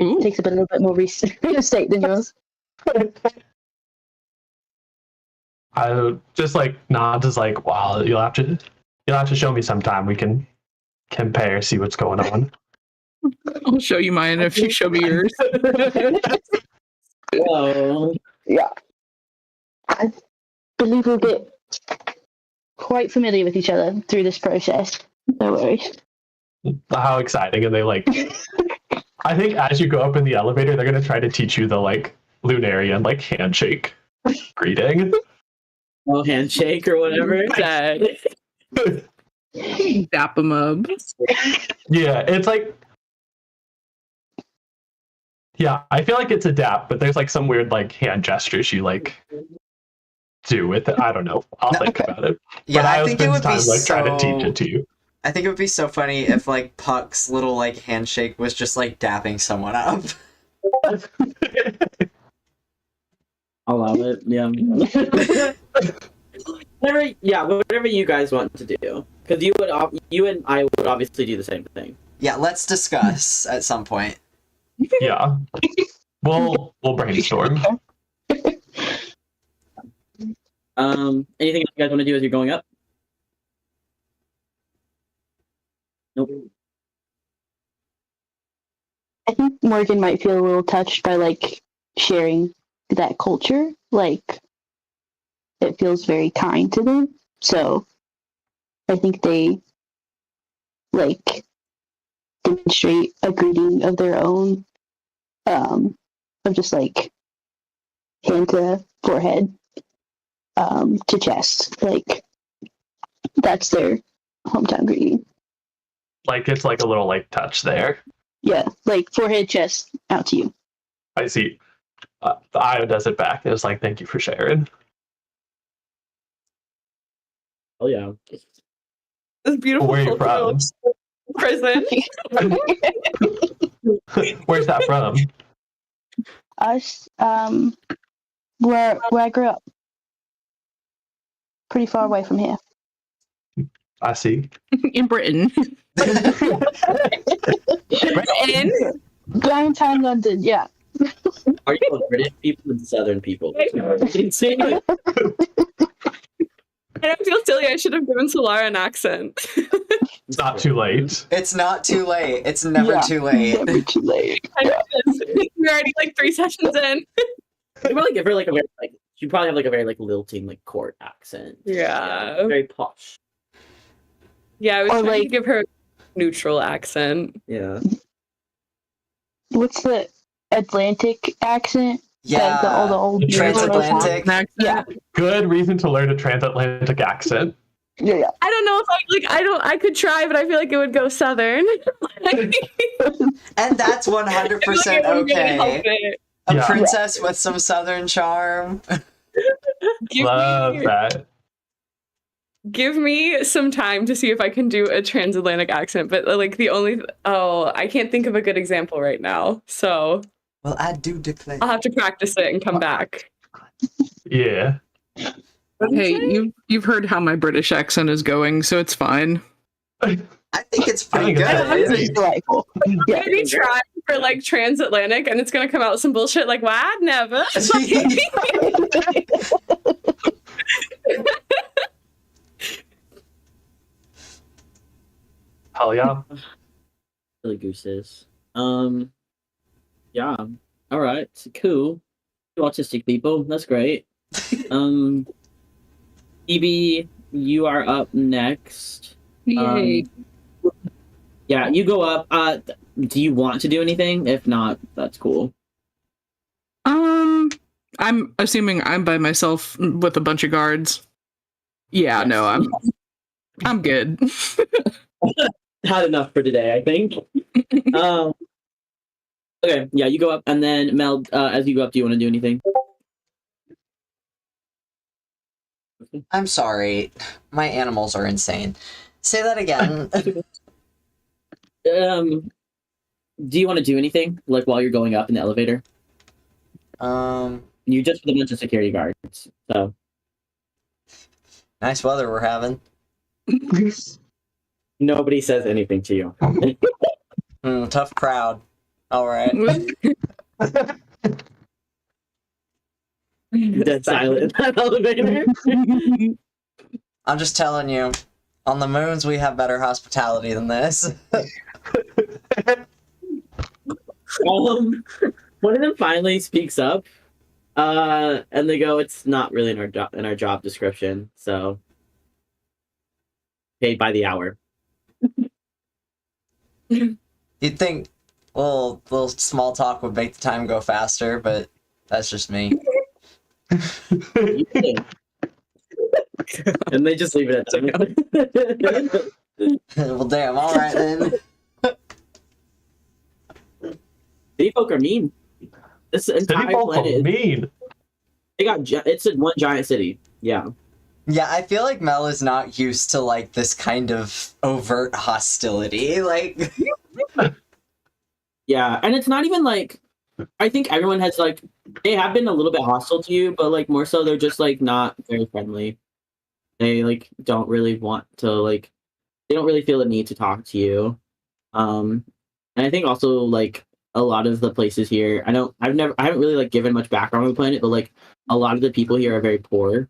Ooh. It takes up a little bit more real estate than yours. I just like nods as like, wow, you'll have to show me sometime. We can compare, see what's going on. I'll show you mine if you show me yours. Whoa. Yeah. I believe we'll get quite familiar with each other through this process. No worries. How exciting! And they like, I think as you go up in the elevator, they're gonna try to teach you the like Lunarian like handshake greeting. Oh, handshake or whatever. Sad. Dap 'em up. Yeah, it's like, yeah, I feel like it's a dap, but there's like some weird like hand gestures you like do with it. I don't know. I'll think about it. Yeah, But I think it would be time like trying to teach so. it to you. I think it would be so funny if like Puck's little like handshake was just like dapping someone up. I'll allow it. Yeah. Whatever you guys want to do, because you and I would obviously do the same thing. Yeah, let's discuss at some point. Yeah, we'll brainstorm. Anything you guys want to do as you're going up? Nope. I think Morgan might feel a little touched by like sharing that culture. Like it feels very kind to them. So I think they like demonstrate a greeting of their own, of just like hand to forehead, to chest. Like that's their hometown greeting. Like it's like a little like touch there. Yeah, like forehead, chest, out to you. I see. The Io does it back. It's like, thank you for sharing. Oh yeah. This beautiful Where are you from? prison. Where's that from? Us, where I grew up, pretty far away from here. I see. In Britain. In Downtown London, yeah. Are you British people and Southern people? I don't feel silly. I should have given Solara an accent. It's not too late. It's not too late. It's never Yeah, too late. Never too late. We're already like 3 sessions in. You probably give her like a very like you probably have like a very like lilting like court accent. Yeah. Very posh. Yeah, I was Or, trying to like- give her a neutral accent. Yeah. What's the Atlantic accent? Yeah. All the old Transatlantic. Yeah, Good reason to learn a transatlantic accent. yeah. I don't know if I could try, but I feel like it would go southern. And that's 100% I feel like it wouldn't really help okay. it. A Yeah. princess with some southern charm. Love that. Give me some time to see if I can do a transatlantic accent, but like I can't think of a good example right now. So Well, I do declare. I'll have to practice it and come back. Yeah. Hey, you've heard how my British accent is going, so it's fine. I think it's I pretty think it's good. It's delightful. Yeah. Maybe try for like transatlantic and it's gonna come out some bullshit like, "What? Never." Hell yeah. Silly gooses. Yeah. All right. Cool. You autistic people. That's great. Phoebe, you are up next. Yay. Yeah, you go up. Do you want to do anything? If not, that's cool. I'm assuming I'm by myself with a bunch of guards. Yeah, Yes. no, I'm good. Had enough for today, I think. Okay, yeah, you go up, and then Mel, as you go up, do you want to do anything? I'm sorry. My animals are insane. Say that again. Do you want to do anything like while you're going up in the elevator? You just with a bunch of security guards, so Nice weather we're having. nobody says anything to you. Tough crowd. All right. Dead silent in that elevator. I'm just telling you. On the moons, we have better hospitality than this. One of them finally speaks up, and they go, "It's not really in our job description, so paid by the hour." You'd think little small talk would make the time go faster, but that's just me. You think. And they just leave it at that. Well, damn. All right then. City folk are mean. This City entire folk are planet, mean. they got it's in one giant city. Yeah. Yeah, I feel like Mel is not used to like this kind of overt hostility. Like, Yeah, and it's not even like I think everyone has like they have been a little bit hostile to you, but like more so they're just like not very friendly. They like don't really want to like they don't really feel the need to talk to you. And I think also like a lot of the places here, I haven't really like given much background on the planet, but like a lot of the people here are very poor.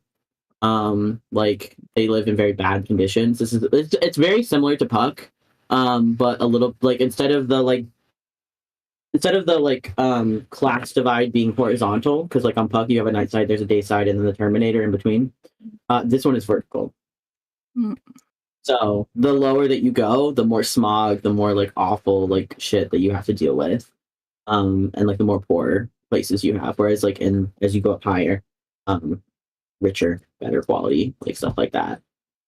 Like they live in very bad conditions. It's very similar to Puck, but a little like instead of the class divide being horizontal, because like on Puck you have a night side, there's a day side, and then the Terminator in between. This one is vertical. Mm. So the lower that you go, the more smog, the more like awful like shit that you have to deal with, and like the more poor places you have. Whereas like as you go up higher, richer, better quality, like stuff like that.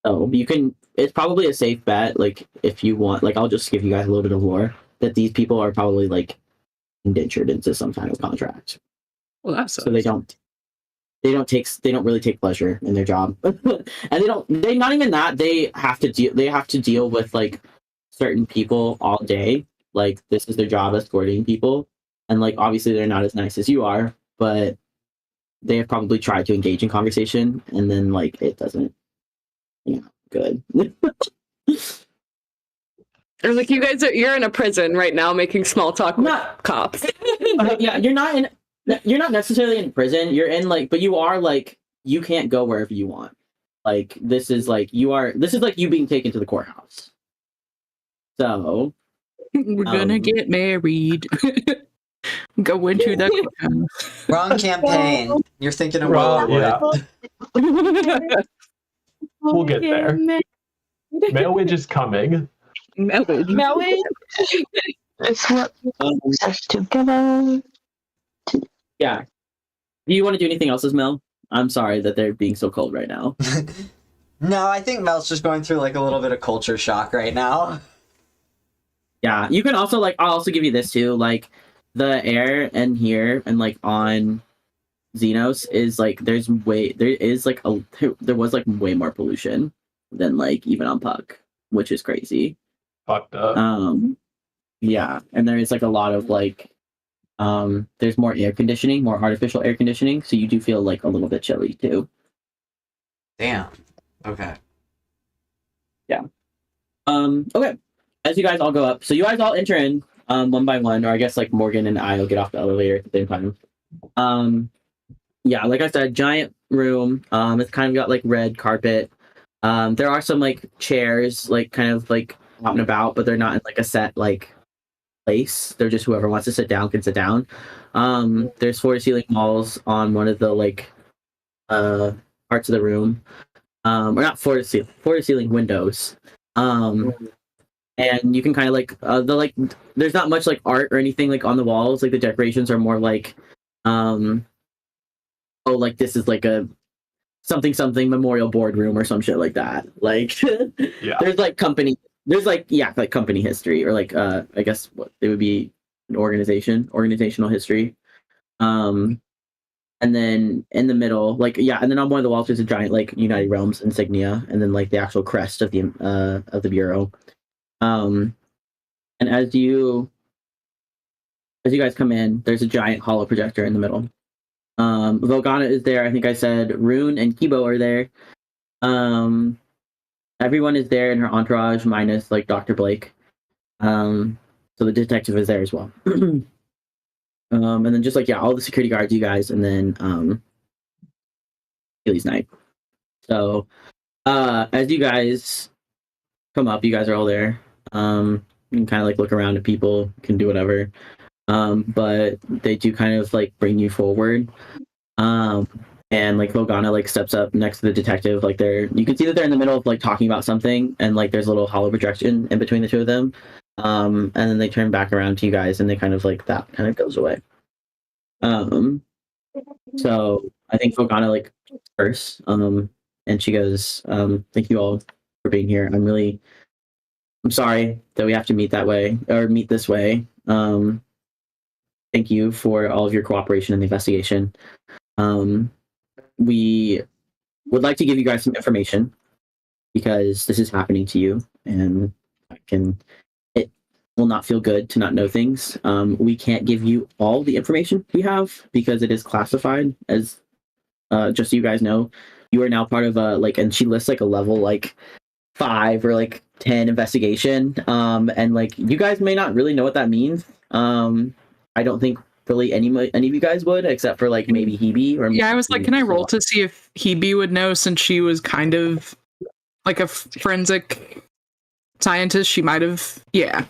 So it's probably a safe bet. Like if you want, like I'll just give you guys a little bit of lore that these people are probably like indentured into some kind of contract. Well, that's So they don't really take pleasure in their job. And they not even that, they have to deal with like certain people all day. Like this is their job, escorting people. and like obviously they're not as nice as you are, but they have probably tried to engage in conversation, and then like it doesn't, good. Or like you're in a prison right now making small talk with Not- cops. Yeah, you're not necessarily in prison. You're in like, but you are like, you can't go wherever you want. Like this is like you being taken to the courthouse. So We're gonna get married. Go into the courthouse. Wrong campaign. You're thinking of Wrong, Willowwood. yeah. We'll get there. Mailwidge is coming. Melwin? It's what brings us together. yeah. Do you want to do anything else as Mel? I'm sorry that they're being so cold right now. No, I think Mel's just going through like a little bit of culture shock right now. Yeah, you can also like, I'll also give you this too. Like the air in here and like on Xenos is like there was like way more pollution than like even on Puck, which is crazy. Fucked up. Yeah, and there is like a lot of like there's more air conditioning, more artificial air conditioning, so you do feel like a little bit chilly too. Damn. Okay. Okay. As you guys all go up, so you guys all enter in one by one, or I guess like Morgan and I will get off the elevator at the same time. Yeah, like I said, giant room. It's kind of got like red carpet. There are some like chairs, like kind of like out and about, but they're not in like a set like place. They're just whoever wants to sit down can sit down. There's floor to ceiling walls on one of the like parts of the room. Or not floor to ceiling windows. And you can kind of like there's not much like art or anything like on the walls. Like the decorations are more like like this is like a something memorial boardroom or some shit like that. Like Yeah. there's like company history, or like I guess what it would be an organizational history. And then in the middle, and then on one of the walls there's a giant like United Realms insignia, and then like the actual crest of the bureau. And as you guys come in, there's a giant holo projector in the middle. Vogana is there. I think I said Rune and Kibo are there. Everyone is there in her entourage, minus like Dr. Blake. So the detective is there as well. And then just like all the security guards, you guys, and then Achilles Knight. So as you guys come up, you guys are all there. You can kind of like look around at people, can do whatever. But they do kind of like bring you forward. And like Vogana like steps up next to the detective, like you can see that they're in the middle of like talking about something, and like there's a little hollow projection in between the two of them. And then they turn back around to you guys, and they kind of like that kind of goes away. So I think Vogana like first, and she goes, thank you all for being here. I'm sorry that we have to meet this way. Thank you for all of your cooperation in the investigation. We would like to give you guys some information because this is happening to you, and it will not feel good to not know things. We can't give you all the information we have because it is classified, as just so you guys know. You are now part of and she lists like a level like 5 or like 10 investigation. And like you guys may not really know what that means. I don't think really any of you guys would, except for like maybe Hebe. Or Yeah, I was like, can I roll to see if Hebe would know, since she was kind of like a forensic scientist? She might have. Yeah,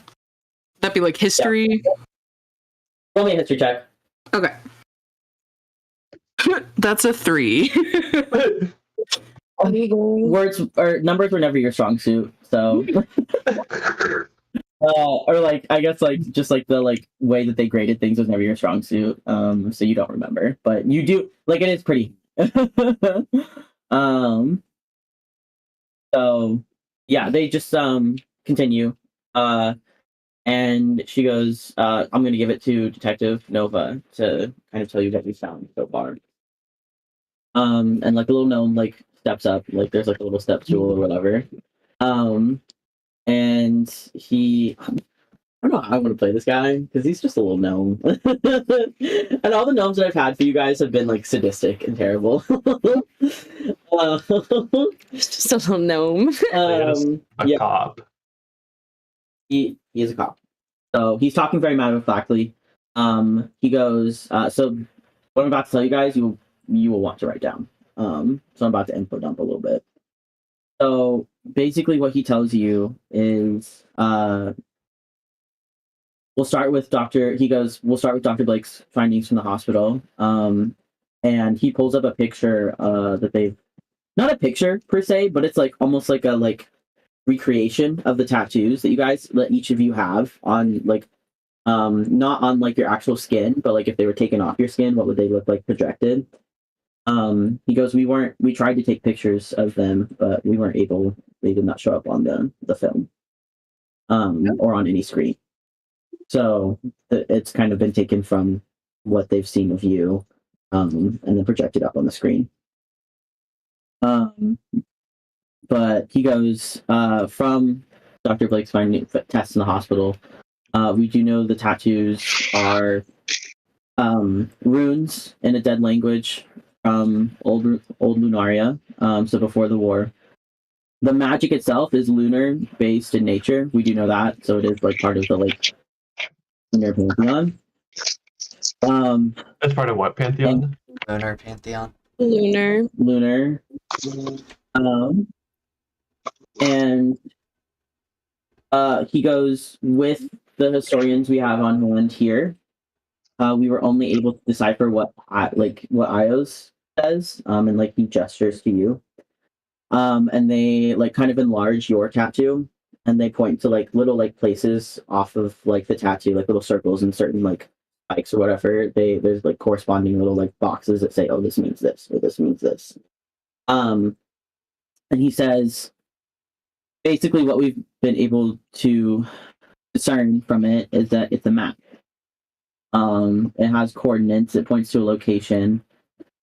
that'd be like history. Yeah. Roll me a history check. Okay. That's a 3. Words or numbers were never your strong suit, so or like I guess like just like the like way that they graded things was never your strong suit. So you don't remember, but you do like it is pretty. So yeah, they just continue. And she goes, I'm gonna give it to Detective Nova to kind of tell you what we found so far. And like a little gnome like steps up, like there's like a little step stool or whatever. And he don't know how I want to play this guy because he's just a little gnome. And all the gnomes that I've had for you guys have been like sadistic and terrible. It's just a little gnome. A yeah, cop. he is a cop. So he's talking very matter of factly. He goes, so what I'm about to tell you guys, you will want to write down. So I'm about to info dump a little bit. So basically what he tells you is we'll start with Dr. Blake's findings from the hospital. And he pulls up a picture that they've, not a picture per se, but it's like almost like a recreation of the tattoos that each of you have on like not on like your actual skin, but like if they were taken off your skin, what would they look like projected? He goes, we tried to take pictures of them, but we weren't able. They did not show up on the film, or on any screen. So it's kind of been taken from what they've seen of you, and then projected up on the screen. But he goes, from Dr. Blake's finding tests in the hospital, we do know the tattoos are runes in a dead language from old Lunaria, so before the war. The magic itself is lunar based in nature. We do know that, so it is like part of the like lunar pantheon. As part of what pantheon? Lunar pantheon. Lunar. And he goes, with the historians we have on hand here, we were only able to decipher what Ios says, and like he gestures to you, and they like kind of enlarge your tattoo, and they point to like little like places off of like the tattoo, like little circles and certain like spikes or whatever. There's like corresponding little like boxes that say, oh, this means this or this means this. And he says, basically what we've been able to discern from it is that it's a map. It has coordinates, it points to a location,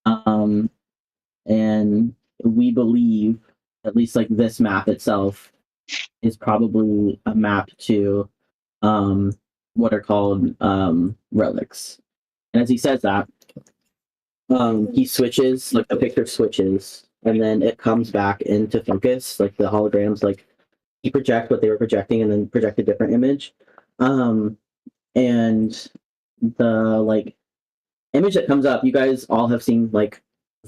and we believe, at least like this map itself, is probably a map to what are called relics. And as he says that, he switches, like the picture switches, and then it comes back into focus, like the holograms, like he project what they were projecting and then project a different image. And the like image that comes up, you guys all have seen like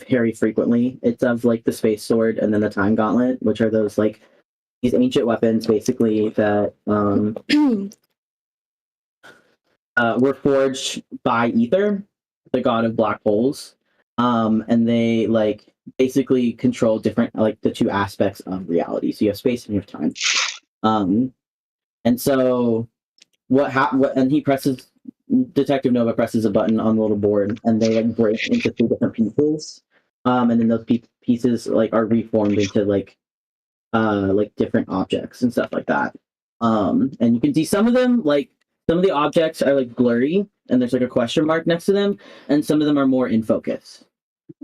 very frequently. It's of like the space sword and then the time gauntlet, which are those like these ancient weapons basically that were forged by Ether, the god of black holes. And they like basically control different like the two aspects of reality. So you have space and you have time. And so and he presses, Detective Nova presses a button on the little board, and they like break into two different pieces, and then those pieces like are reformed into like different objects and stuff like that. And you can see some of them, like some of the objects are like blurry, and there's like a question mark next to them, and some of them are more in focus.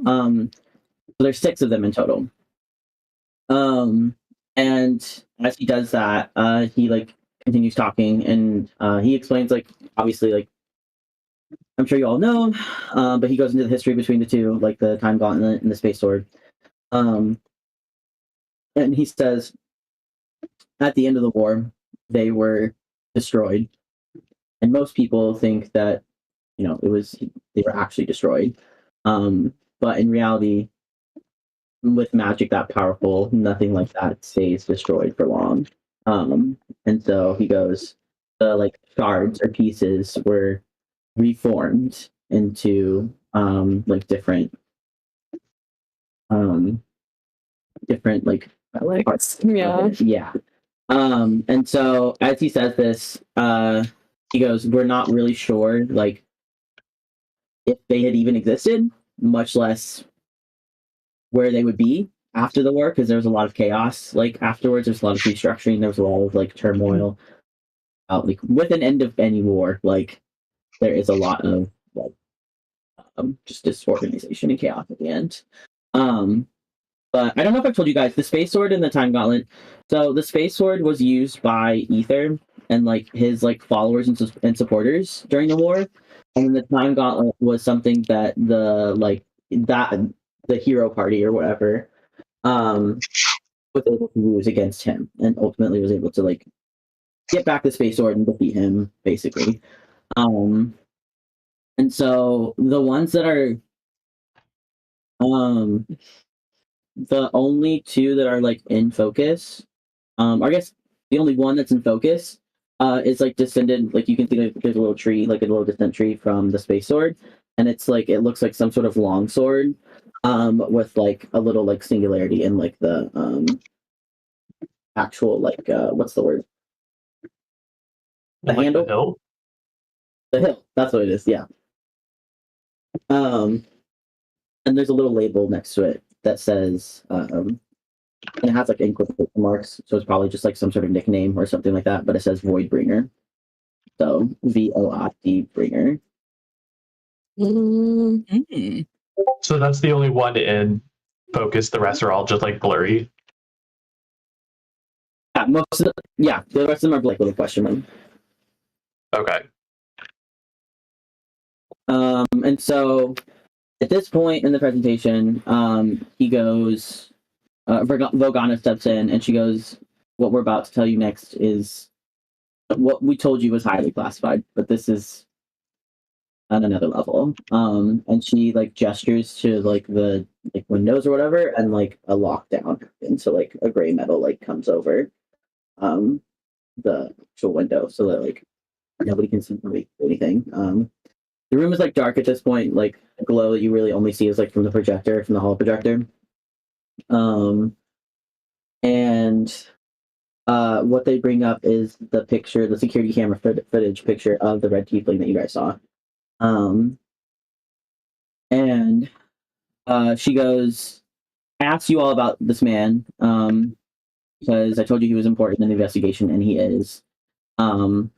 So there's 6 of them in total. And as he does that, he like continues talking, and he explains like obviously like I'm sure you all know, but he goes into the history between the two, like the time gauntlet and the space sword. And he says at the end of the war they were destroyed, and most people think that they were actually destroyed, but in reality, with magic that powerful, nothing like that stays destroyed for long. And so he goes, the like shards or pieces were reformed into like different like Relics. Yeah. And so as he says this, he goes, we're not really sure like if they had even existed, much less where they would be after the war, because there was a lot of chaos like afterwards. There's a lot of restructuring, there was a lot of like turmoil like with an end of any war, like there is a lot of like just disorganization and chaos at the end. But I don't know if I've told you guys the space sword and the time gauntlet. So the space sword was used by Ether, and like his like followers and supporters during the war. And then the Time Gauntlet was something that the hero party or whatever was able to use against him, and ultimately was able to like get back the space sword and defeat him, basically. And so the ones that are the only two that are like in focus, I guess the only one that's in focus is like descended, like you can see like, there's a little tree, like a little distant tree from the space sword, and it's like it looks like some sort of long sword with like a little like singularity in like the actual like what's the word, the Like handle, the hill? the hill, that's what it is, yeah. And there's a little label next to it that says and it has like in quotation marks, so it's probably just like some sort of nickname or something like that, but it says Voidbringer, so VOID bringer. Mm. So that's the only one in focus. The rest are all just like blurry. Yeah, the rest of them are like little question mark. Okay. And so at this point in the presentation, he goes, Vogana steps in and she goes, "What we're about to tell you next is what we told you was highly classified, but this is on another level." And she like gestures to like the like windows or whatever, and like a lockdown happens. So like a gray metal like comes over the actual window so that like nobody can see anything. The room is like dark at this point, like the glow that you really only see is like from the projector, from the hall projector. And what they bring up is the picture, the security camera footage picture of the red tiefling that you guys saw. And she goes, asks you all about this man, because I told you he was important in the investigation, and he is. And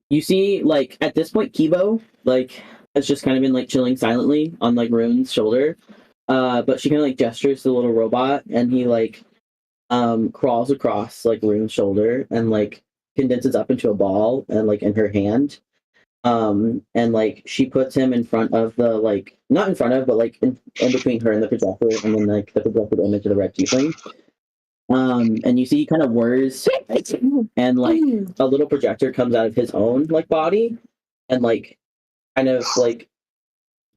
you see, like, at this point, Kibo, like, has just kind of been, like, chilling silently on, like, Rune's shoulder. But she kind of, like, gestures to the little robot, and he, like, crawls across, like, Rune's shoulder and, like, condenses up into a ball and, like, in her hand. And, like, she puts him in front of the, like, not in front of, but, like, in between her and the projector, and then, like, the projected image of the red tiefling. And you see he kind of whirs, and like a little projector comes out of his own like body, and like kind of like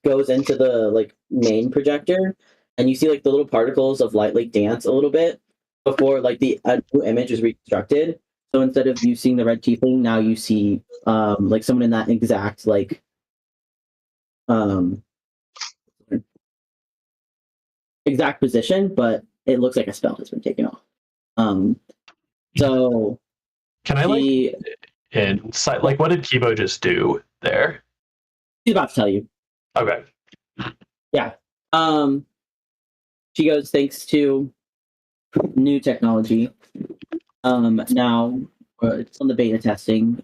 goes into the like main projector, and you see like the little particles of light like dance a little bit before like the new image is reconstructed. So instead of you seeing the red tiefling, now you see like someone in that exact like exact position, but it looks like a spell has been taken off. So Can I like insight? Like, what did Kibo just do there? She's about to tell you. Okay. Yeah. She goes, thanks to new technology. Now it's on the beta testing,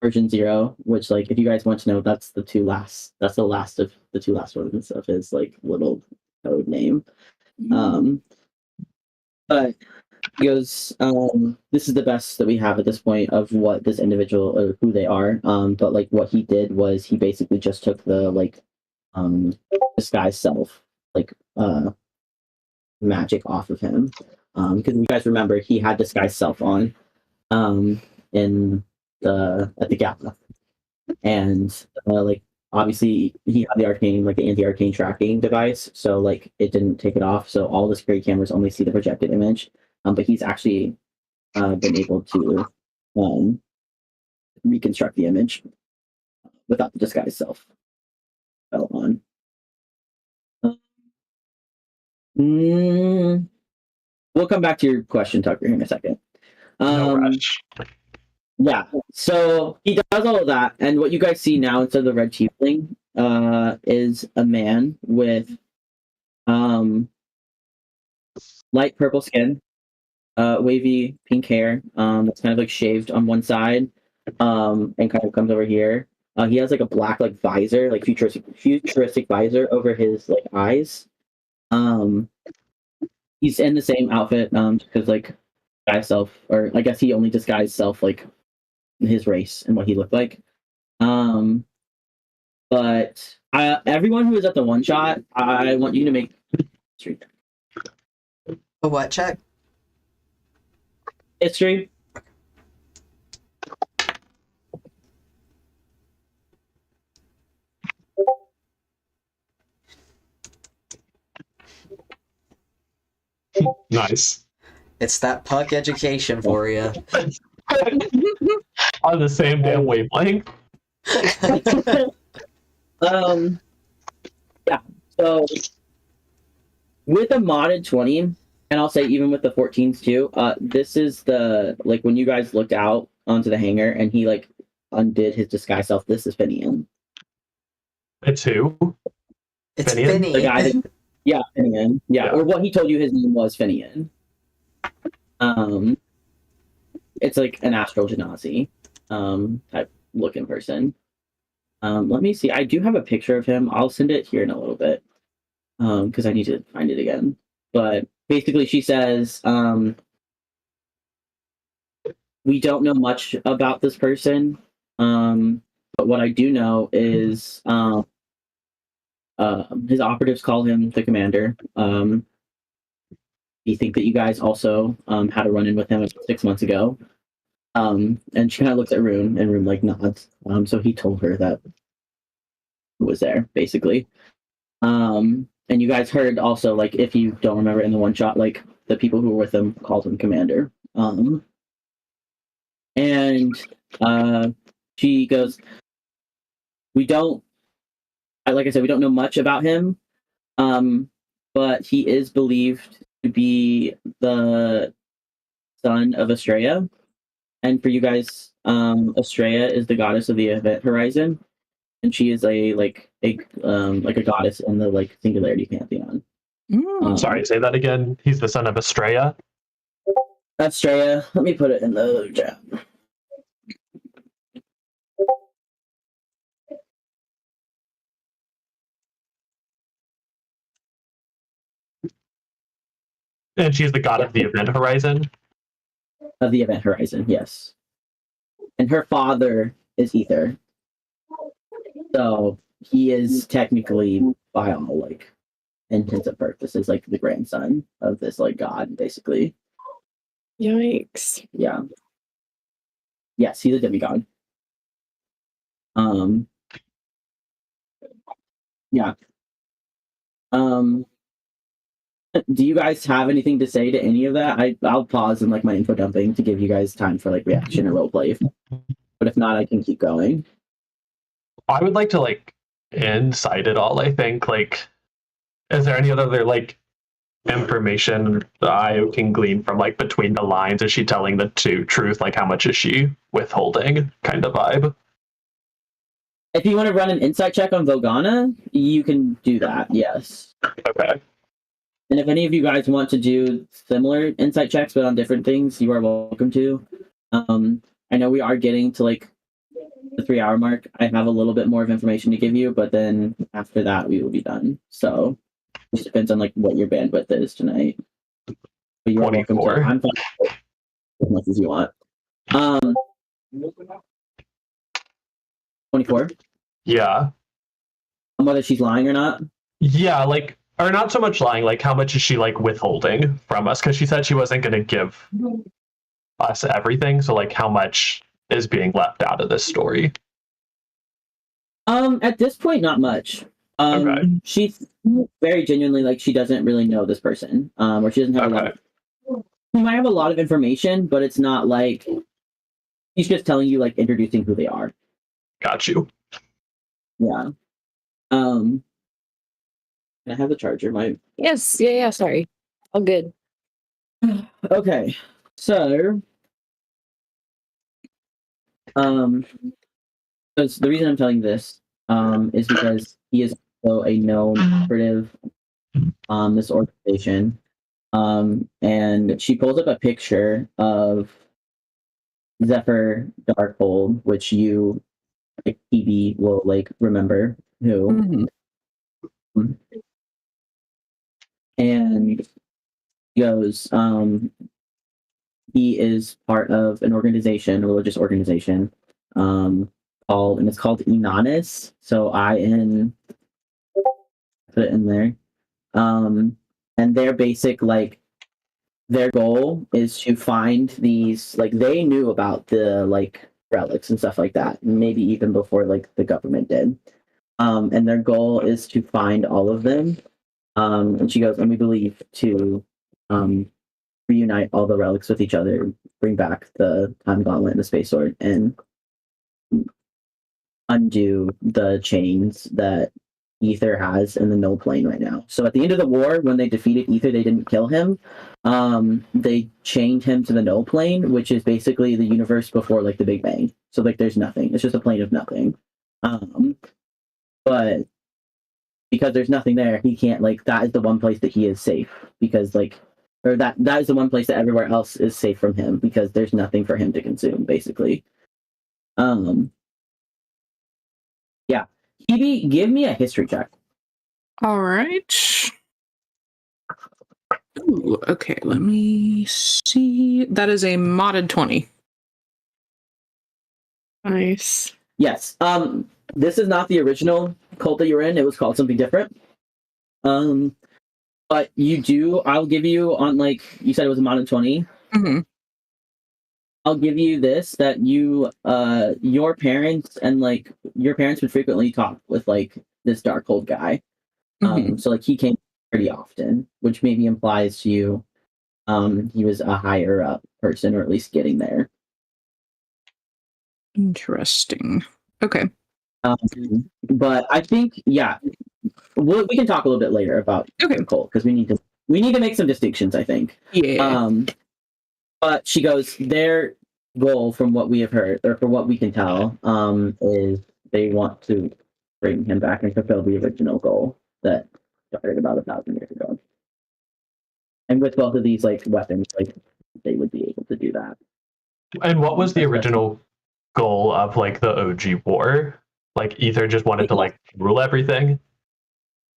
version 0, which like if you guys want to know, that's the last of the two last ones of his like little code name. But he goes, this is the best that we have at this point of what this individual or who they are. But like what he did was he basically just took the like disguise self like magic off of him. Because you guys remember he had disguise self on in the at the gala. And like obviously he had the arcane, like the anti-arcane tracking device, so like it didn't take it off, so all the security cameras only see the projected image. But he's actually been able to reconstruct the image without the disguise self spell on. We'll come back to your question, Tucker, in a second. No rush. Yeah, so he does all of that, and what you guys see now instead of the red tiefling is a man with light purple skin, wavy pink hair that's kind of like shaved on one side, and kind of comes over here. He has like a black like visor, like futuristic visor over his like eyes, He's in the same outfit, because like guy self, or I guess he only disguised self like his race and what he looked like. But everyone who is at the one shot, I want you to make history. A what check? History. Nice. It's that puck education for you. On the same damn wavelength. Yeah. So with a modded 20, and I'll say even with the 14s too, this is the like when you guys looked out onto the hangar and he like undid his disguise self. This is Finian. It's who? It's Finian? Finny. The guy that, yeah, Finian. Yeah, or what he told you his name was Finian. It's like an astral genasi type looking person. Let me see. I do have a picture of him. I'll send it here in a little bit because I need to find it again. But basically, she says we don't know much about this person, but what I do know is his operatives call him the commander. We think that you guys also had a run-in with him 6 months ago. And she kind of looks at Rune, and Rune like nods. So he told her that who was there, basically. And you guys heard also, like, if you don't remember in the one shot, like the people who were with him called him commander. And she goes, we don't, like I said, we don't know much about him, but he is believed to be the son of Estrella. And for you guys, Estrella is the goddess of the event horizon, and she is a goddess in the like singularity pantheon. Sorry, say that again. He's the son of Estrella. That's Estrella. Let me put it in the chat. And she's the god of the event horizon. Of the event horizon, yes. And her father is Ether. So he is technically, by all like intents and purposes, like the grandson of this like god, basically. Yikes. Yeah. Yes, he's a demigod. Yeah. Do you guys have anything to say to any of that? I'll pause in like my info dumping to give you guys time for like reaction or roleplay. But if not, I can keep going. I would like to like incite it all, I think. Like, is there any other like information that I can glean from like between the lines? Is she telling the truth? Like, how much is she withholding kind of vibe? If you want to run an insight check on Vogana, you can do that, yes. Okay. And if any of you guys want to do similar insight checks but on different things, you are welcome to. I know we are getting to like the 3-hour mark. I have a little bit more of information to give you, but then after that we will be done. So it just depends on like what your bandwidth is tonight. But you are welcome to. 24. I'm fine as much as you want. 24. Yeah. Whether she's lying or not. Yeah, like, or not so much lying, like how much is she like withholding from us? Because she said she wasn't going to give us everything. So like how much is being left out of this story? At this point, not much. Okay. She's very genuinely like she doesn't really know this person. Or she doesn't have a lot of, she might have a lot of information, but it's not like she's just telling you like introducing who they are. Got you. Yeah. Can I have the charger? Yes. Yeah. Sorry. All good. Okay. So because the reason I'm telling you this is because he is also a known operative this organization. And she pulls up a picture of Zephyr Darkhold, which you like PB will like remember who. and he goes, he is part of an organization, a religious organization, called, and it's called Inanis. So put it in there. And their basic, like, their goal is to find these, like, they knew about the, like, relics and stuff like that, maybe even before, like, the government did. And their goal is to find all of them. And she goes, and we believe to reunite all the relics with each other, bring back the time gauntlet and the space sword, and undo the chains that Ether has in the null plane right now. So at the end of the war, when they defeated Ether, they didn't kill him. They chained him to the null plane, which is basically the universe before, like, the Big Bang. So, like, there's nothing. It's just a plane of nothing. But because there's nothing there, he can't, like, that is the one place that he is safe, because, like, or that is the one place that everywhere else is safe from him, because there's nothing for him to consume, basically. Yeah. Hebe, give me a history check. All right. Ooh, okay, let me see. That is a modded 20. Nice. Yes. This is not the original cult that you're in. It was called something different. But I'll give you, on, like, you said it was a modded 20. Mm-hmm. I'll give you this, that your parents would frequently talk with, like, this Darkhold guy. Mm-hmm. So, like, he came pretty often, which maybe implies to you he was a higher up person, or at least getting there. Interesting. Okay. But I think, yeah, we can talk a little bit later about the cult, because we need to make some distinctions, I think. Yeah. But she goes, their goal, from what we have heard, or from what we can tell, is they want to bring him back and fulfill the original goal that started about 1,000 years ago. And with both of these, like, weapons, like, they would be able to do that. And what was the original goal of, like, the OG war? Like, Ether just wanted to, like, rule everything?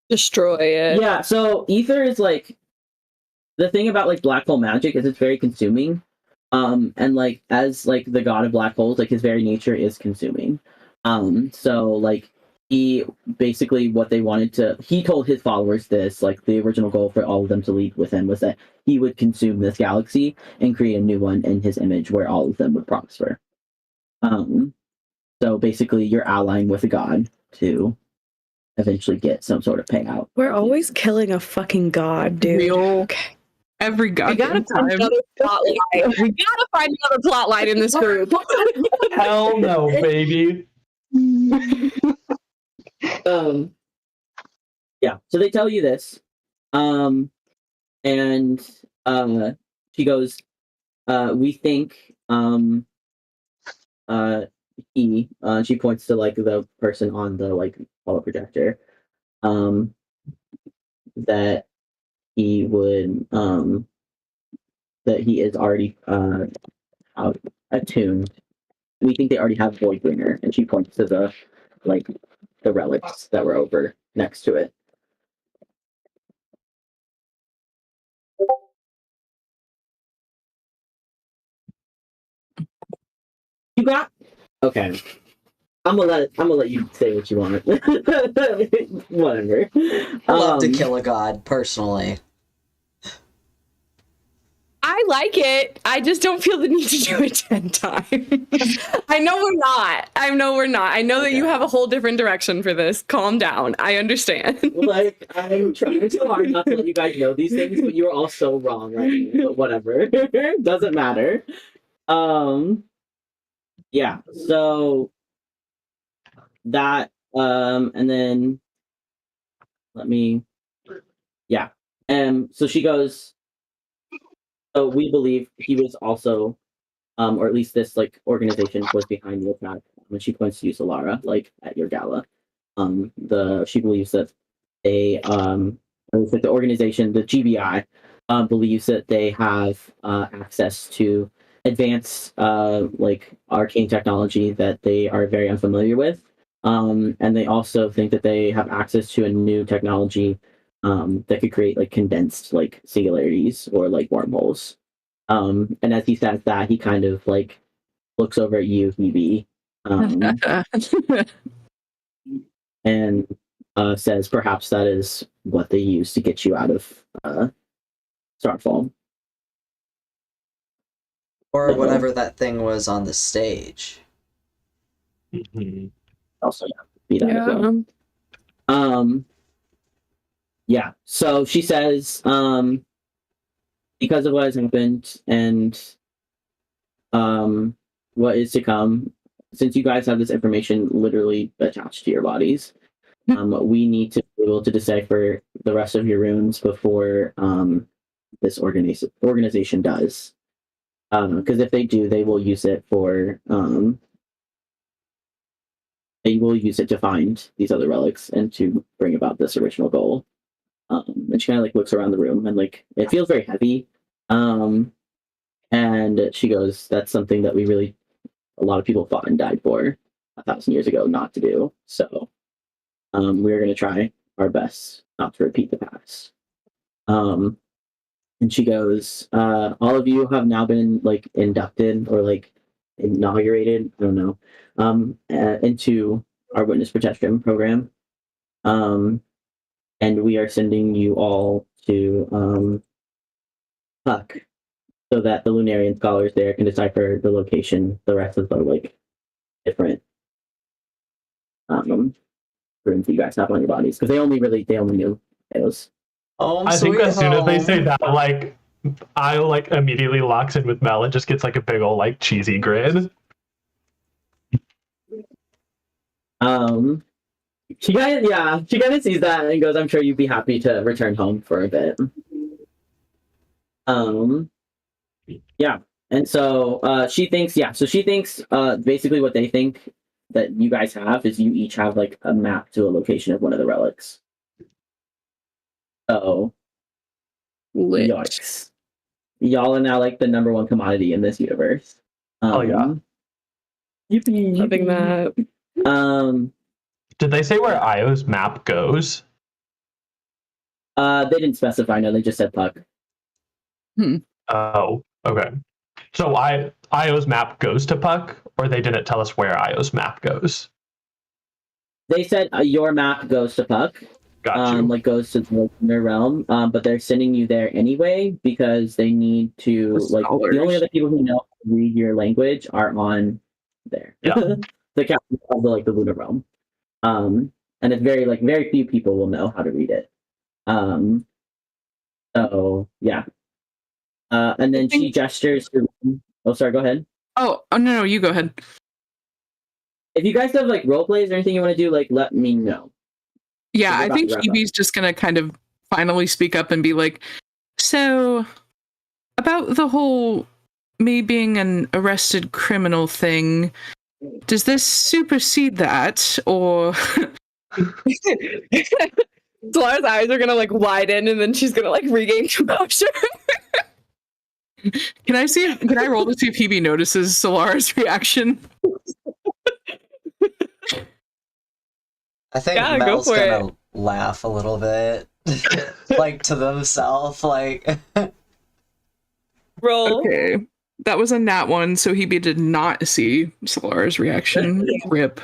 Destroy it. Yeah, so Ether is, like, the thing about, like, black hole magic is it's very consuming. And, like, as, like, the god of black holes, like, his very nature is consuming. So, like, he basically, what they wanted to, he told his followers this, like, the original goal for all of them to lead with him was that he would consume this galaxy and create a new one in his image where all of them would prosper. So basically you're allying with a god to eventually get some sort of payout. We're always killing a fucking god, dude. Real. Okay. Every We gotta goddamn find time. another plot line. We gotta find another plot line in this group. Hell no, baby. Yeah, so they tell you this. And she goes, we think she points to, like, the person on the, like, holo projector, that he would that he is already attuned. We think they already have Voidbringer, and she points to the, like, the relics that were over next to it. You got okay. I'm gonna let you say what you want. Whatever. I love to kill a god, personally. I like it. I just don't feel the need to do it 10 times. I know we're not. I know that you have a whole different direction for this. Calm down. I understand. Like, I'm trying so hard not to let you guys know these things, but you're all so wrong right now. But whatever. Doesn't matter. Yeah, so that, and then so she goes, so we believe he was also, or at least this, like, organization was behind the attack. When she points to you, Solara, like, at your gala, she believes that they, that the organization, the GBI, believes that they have access to advanced, like, arcane technology that they are very unfamiliar with. And they also think that they have access to a new technology that could create like condensed like singularities or like wormholes. And as he says that, he kind of like looks over at you, Hebe, and says perhaps that is what they use to get you out of Starfall. Or whatever that thing was on the stage. Mhm. Also, yeah, be that as well. Yeah. So she says, because of what has happened and what is to come, since you guys have this information literally attached to your bodies, we need to be able to decipher the rest of your runes before this organization does. Because if they do, they will use it for they will use it to find these other relics and to bring about this original goal. And she kind of like looks around the room and like it feels very heavy. And she goes, "That's something that a lot of people fought and died for 1,000 years ago not to do. So we're going to try our best not to repeat the past." And she goes, "All of you have now been like inducted or like inaugurated, I don't know, into our witness protection program. And we are sending you all to Puck so that the Lunarian scholars there can decipher the location, the rest of the like different runes that you guys have on your bodies, because they only knew those." I think as soon as they say that, like, I like immediately locks in with Mel and just gets like a big old like cheesy grin. She kind of sees that and goes, "I'm sure you'd be happy to return home for a bit." Yeah. And so she thinks basically what they think that you guys have is you each have like a map to a location of one of the relics. So Lit. yikes. Y'all are now like the number one commodity in this universe. Oh yeah. Yippee, Loving yippee. that. Did they say where Io's map goes? They didn't specify, no, they just said Puck. Oh, okay. So Io's map goes to Puck, or they didn't tell us where Io's map goes? They said your map goes to Puck. Got you. Like goes to their realm, but they're sending you there anyway because they need to like the only other people who know how to read your language are on there. Yeah. The captain of the lunar realm. And it's very few people will know how to read it. So yeah. And then she gestures to, oh sorry, go ahead. Oh no, you go ahead. If you guys have like role plays or anything you want to do, like let me know. Yeah, We're I about think to wrap Phoebe's just gonna kind of finally speak up and be like, "So, about the whole me being an arrested criminal thing, does this supersede that, or?" Solara's eyes are gonna like widen, and then she's gonna like regain composure. Can I roll to see if Phoebe notices Solara's reaction? I think Yeah, go Mel's for gonna laugh a little bit, like to themselves, like. Roll. Okay, that was a nat one, so Hebe did not see Solara's reaction. Rip.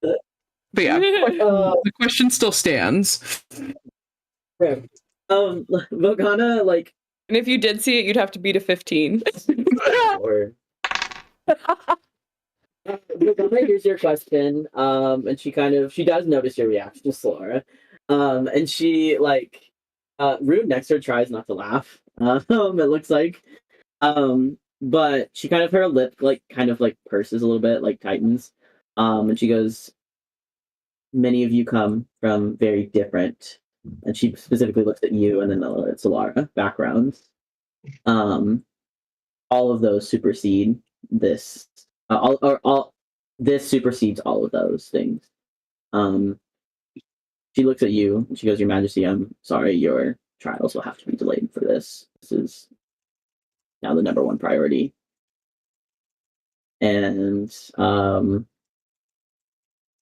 But yeah, the question still stands. Vogana, like, And if you did see it, you'd have to beat a 15. or Vogana hears your question, and she does notice your reaction to Solara, and she like, Rude next to her tries not to laugh. It looks like, but she kind of her lip like kind of like purses a little bit, like tightens, and she goes, "Many of you come from very different," and she specifically looks at you and then at Solara backgrounds. All of those supersede this. All this supersedes all of those things. She looks at you and she goes, "Your Majesty, I'm sorry, your trials will have to be delayed for this. This is now the number one priority." And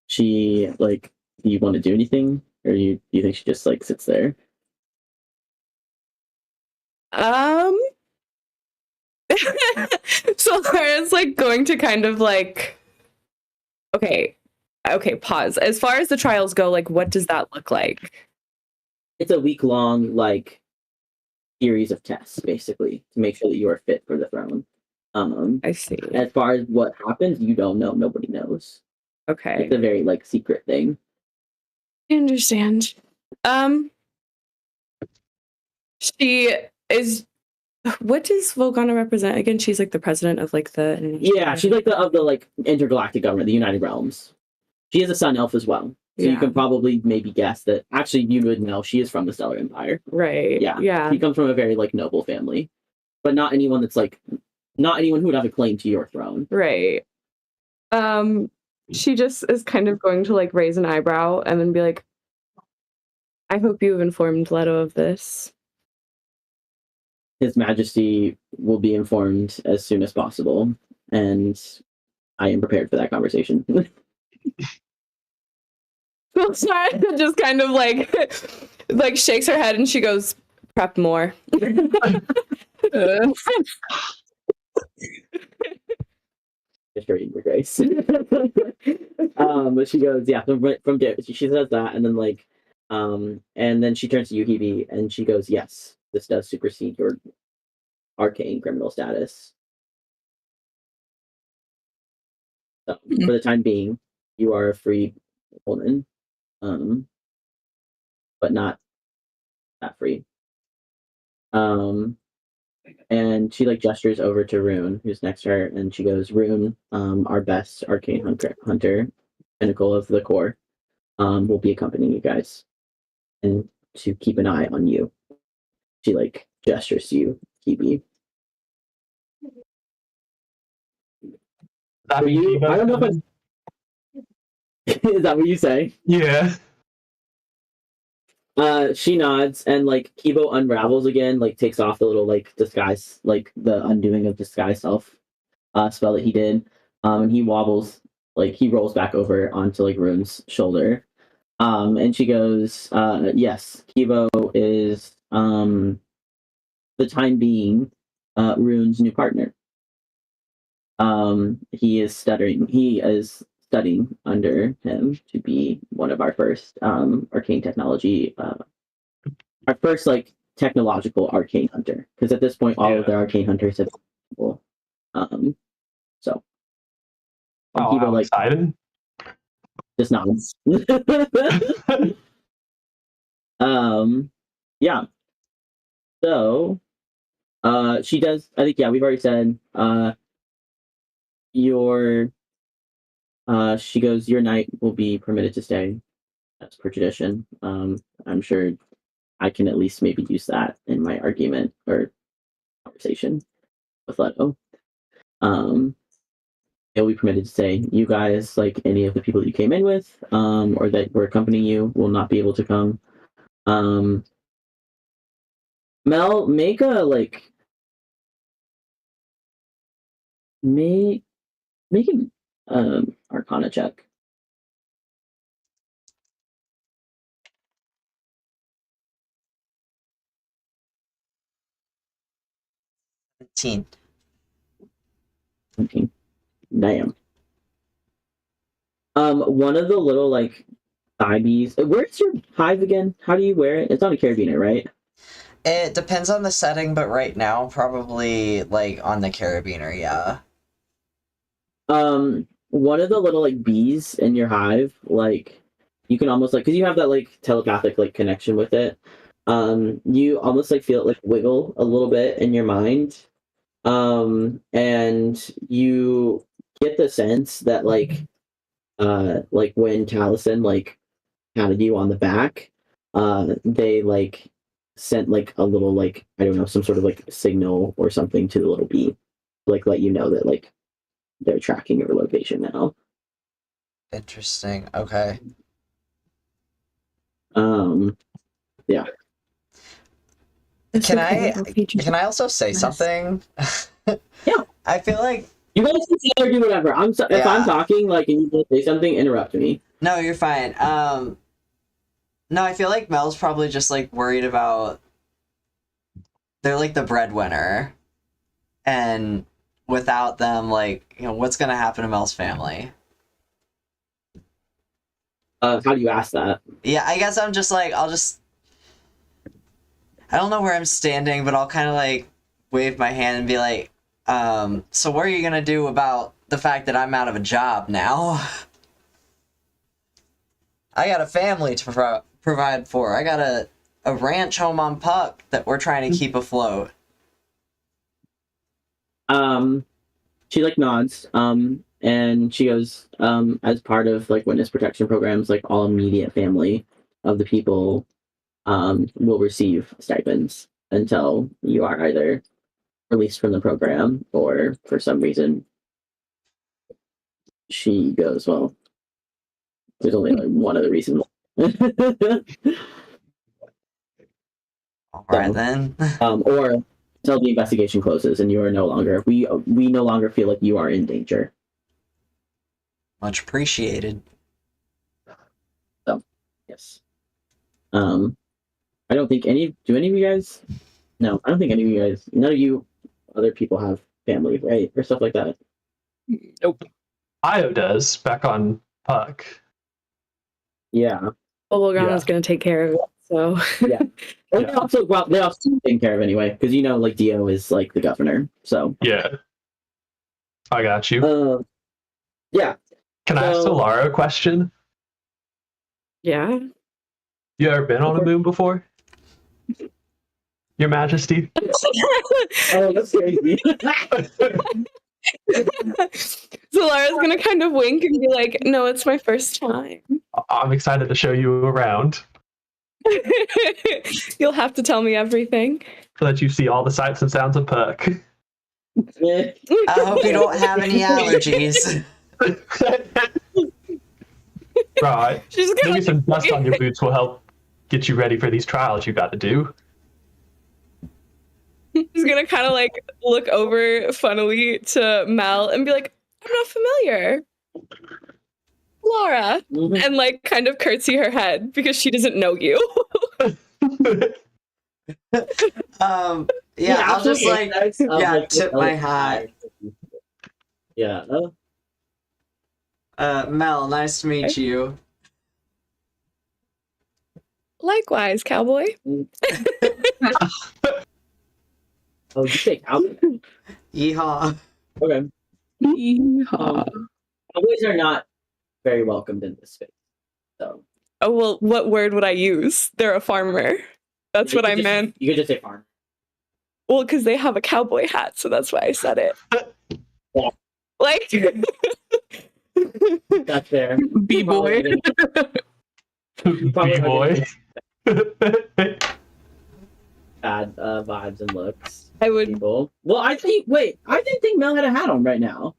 she like, "Do you want to do anything, or do you think she just like sits there?" Um. So Laura's like going to kind of like, okay, pause. As far as the trials go, like, what does that look like? It's a week-long like series of tests, basically, to make sure that you are fit for the throne. I see. As far as what happens, you don't know. Nobody knows. Okay, It's a very like secret thing. I understand. She is. What does Volgana represent again? She's like the president of like the. Yeah, she's like of the like intergalactic government, the United Realms. She is a sun elf as well, so you Yeah. can probably maybe guess that. Actually, you would know she is from the Stellar Empire. Right. Yeah, Yeah. She comes from a very like noble family, but not anyone that's like, not anyone who would have a claim to your throne. Right. She just is kind of going to like raise an eyebrow and then be like, I hope you have informed Leto of this. His Majesty will be informed as soon as possible, and I am prepared for that conversation. Sarah just kind of like shakes her head and she goes, prep more. Assuring your grace. But she goes, yeah, from there. She says that, and then like, and then she turns to Yuhibi and she goes, yes, this does supersede your arcane criminal status. So for the time being, you are a free woman, but not that free. And she like gestures over to Rune, who's next to her, and she goes, Rune, our best arcane hunter, pinnacle of the core, will be accompanying you guys, and to keep an eye on you. She like gestures to you, Kibi. That mean You, Kibo's I don't know coming? if is that what you say? Yeah. She nods, and like Kibo unravels again, like takes off the little like disguise, like the undoing of disguise self spell that he did. And he wobbles, like he rolls back over onto like Rune's shoulder. And she goes, yes, Kibo is the time being Rune's new partner. He is studying under him to be one of our first arcane technology, our first like technological arcane hunter. Because at this point, all of the arcane hunters have been so. And Oh, Kibo I'm like excited. just nods. Yeah. So, she does. I think yeah, we've already said. Your she goes, your knight will be permitted to stay. That's per tradition. I'm sure I can at least maybe use that in my argument or conversation with Leto. It'll be permitted to stay. You guys, like any of the people that you came in with, or that were accompanying you, will not be able to come. Mel, make a like make an Arcana check. 17. Okay. Damn. One of the little like thigh bees. Where's your hive again? How do you wear it? It's on a carabiner, right? It depends on the setting, but right now, probably like on the carabiner, yeah. One of the little like bees in your hive, like you can almost like because you have that like telepathic like connection with it. You almost like feel it like wiggle a little bit in your mind. And you get the sense that like when Taliesin like patted you on the back, they like sent like a little like I don't know some sort of like signal or something to the little bee, like let you know that like they're tracking your location now. Interesting. Okay. Yeah. Can I also say something? Yeah. I feel like You guys can say or do whatever. If I'm talking like and you want to say something, interrupt me. no, you're fine. No, I feel like Mel's probably just like worried about they're like the breadwinner, and without them, like, you know, what's gonna happen to Mel's family? How do you ask that? Yeah, I guess I'm just like, I don't know where I'm standing, but I'll kind of like wave my hand and be like, so what are you gonna do about the fact that I'm out of a job now? I got a family to provide for. I got a ranch home on Puck that we're trying to keep afloat. She like nods, and she goes, as part of like witness protection programs, like all immediate family of the people, will receive stipends until you are either released from the program or for some reason she goes, well, there's only like one other reason. All right, then. Or until the investigation closes and you are no longer, we no longer feel like you are in danger. Much appreciated. So, yes. I don't think do any of you guys, no, I don't think any of you guys, none of you other people have family, right? Or stuff like that. Nope. Io does, back on Puck. Yeah. Well, Yeah. Logana's gonna take care of it, so. Yeah. And Yeah. they also taken care of anyway, because you know, like Dio is like the governor, so. Yeah. I got you. Yeah. Can I ask so- Solara a question? Yeah. You ever been on a moon before? Your Majesty? Oh, that's crazy. So Lara's gonna kind of wink and be like, "No, it's my first time." I'm excited to show you around You'll have to tell me everything. so that you see all the sights and sounds of Puck. I hope you don't have any allergies. Right. She's gonna Maybe some dust on your boots will help get you ready for these trials you got to do. She's gonna kind of like look over funnily to Mel and be like, "I'm not familiar, Laura," Mhm. and like kind of curtsy her head because she doesn't know you. Yeah, I'll just like, yeah, tip my hat. Yeah. Mel, nice to meet you. Likewise, cowboy. Oh, you say cowboy? Yeehaw. Okay. Yeehaw. Cowboys are not very welcomed in this space. So. Oh well, what word would I use? They're a farmer. That's You what could I just- meant. You could just say farm. Well, because they have a cowboy hat, so that's why I said it. Yeah. Like, That's fair. B-boy. B-boy. Bad vibes and looks. I would. People. Well, I didn't think Mel had a hat on right now.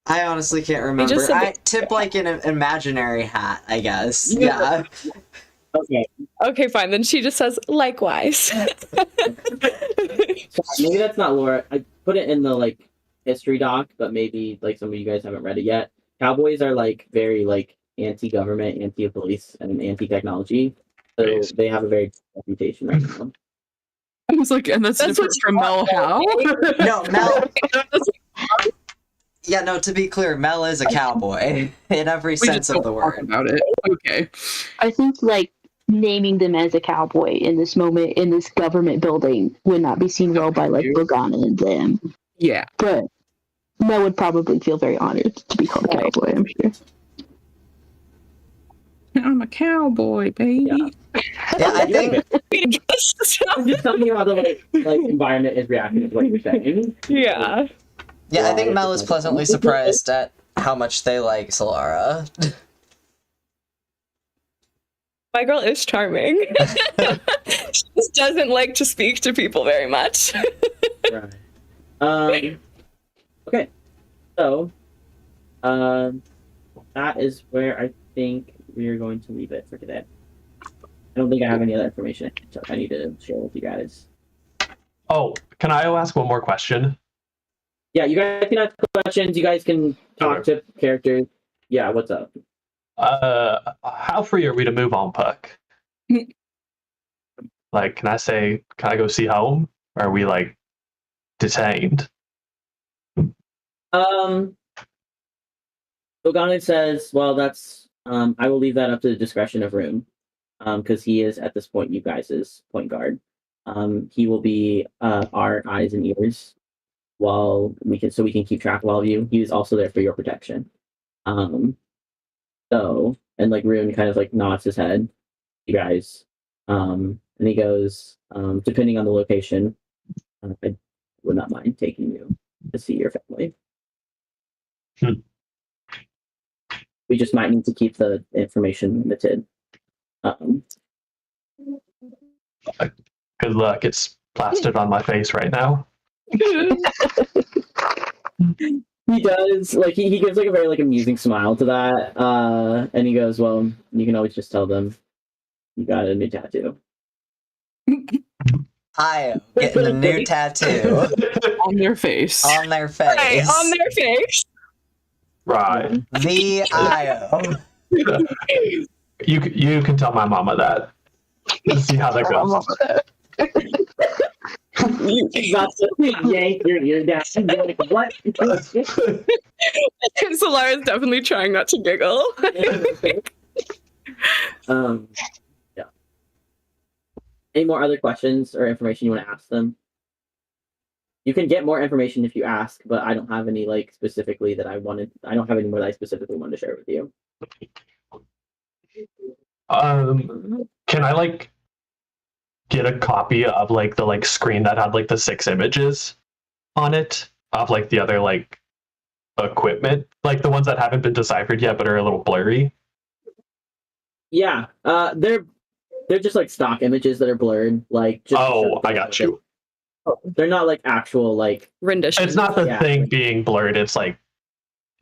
I honestly can't remember. just said I that- tip like an imaginary hat, I guess. Yeah. Okay. Okay, fine. Then she just says likewise. Sorry, maybe that's not Laura. I put it in the like history doc, but maybe like some of you guys haven't read it yet. Cowboys are like very like anti-government, anti-police, and anti-technology. So Nice. they have a very good reputation right now. I was like, and that's different from Mel how? No, Mel. Yeah, no, to be clear, Mel is a cowboy in every We sense just of don't the talk word. about it. Okay. I think like naming them as a cowboy in this moment in this government building would not be seen well by like Logana and them. Yeah. But Mel would probably feel very honored to be called cowboy, I'm sure. I'm a cowboy, baby. Yeah. Yeah, I think I'm just telling you how the like environment is reacting to what you're saying. Yeah. I think Mel is pleasantly surprised at how much they like Solara. My girl is charming. She just doesn't like to speak to people very much. Right. Okay. So, that is where I think we are going to leave it for today. I don't think I have any other information I need to share with you guys. Oh, can I ask one more question? Yeah, you guys can ask questions. You guys can talk to characters. Yeah, what's up? How free are we to move on Puck? Like, can I go see home? Or are we like detained? Boganin says, well, that's I will leave that up to the discretion of Rune, because he is at this point you guys' point guard. He will be our eyes and ears while we can keep track of all of you. He is also there for your protection. So, and like Rune kind of like nods his head, you guys, and he goes, depending on the location, I would not mind taking you to see your family. We just might need to keep the information limited. Good luck. It's plastered on my face right now. He does, like, he gives like a very like amusing smile to that, and he goes, well, you can always just tell them you got a new tattoo. I getting a new tattoo On their face. on their face. Right, on their face. Right. The IO. You can tell my mama that. Let's see how that goes. You got to yank your ear down. You're like, what? Solara is definitely trying not to giggle. Yeah. Any more other questions or information you want to ask them? You can get more information if you ask, but I don't have any like specifically that I don't have any more that I specifically wanted to share with you. Can I like get a copy of like the like screen that had like the 6 images on it of like the other like equipment, like the ones that haven't been deciphered yet but are a little blurry? Yeah, they're just like stock images that are blurred. Like, just I got you. They're not like actual like Rendition. It's not the Yeah. thing being blurred. It's like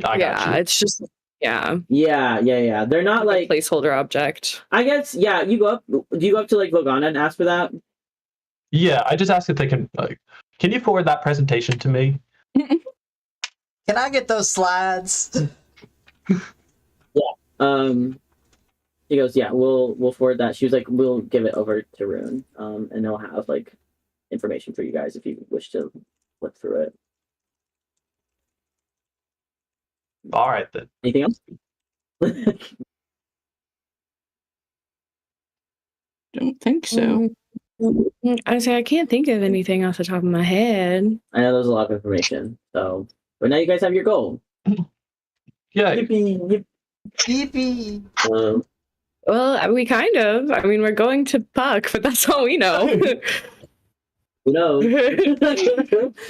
I got you. It's just yeah. They're not like like a placeholder object. I guess you go up. Do you go up to like Vogana and ask for that? Yeah, I just asked if they can like. Can you forward that presentation to me? Can I get those slides? He goes, yeah, we'll forward that. She was like, we'll give it over to Rune, and they'll have like information for you guys if you wish to look through it. All right then. Anything else? Don't think so. I say I can't think of anything off the top of my head. I know there's a lot of information, so but now you guys have your goal. Yeah. Yippee, Yippee. yippee. Well, we kind of. I mean, we're going to Puck, but that's all we know. Who knows?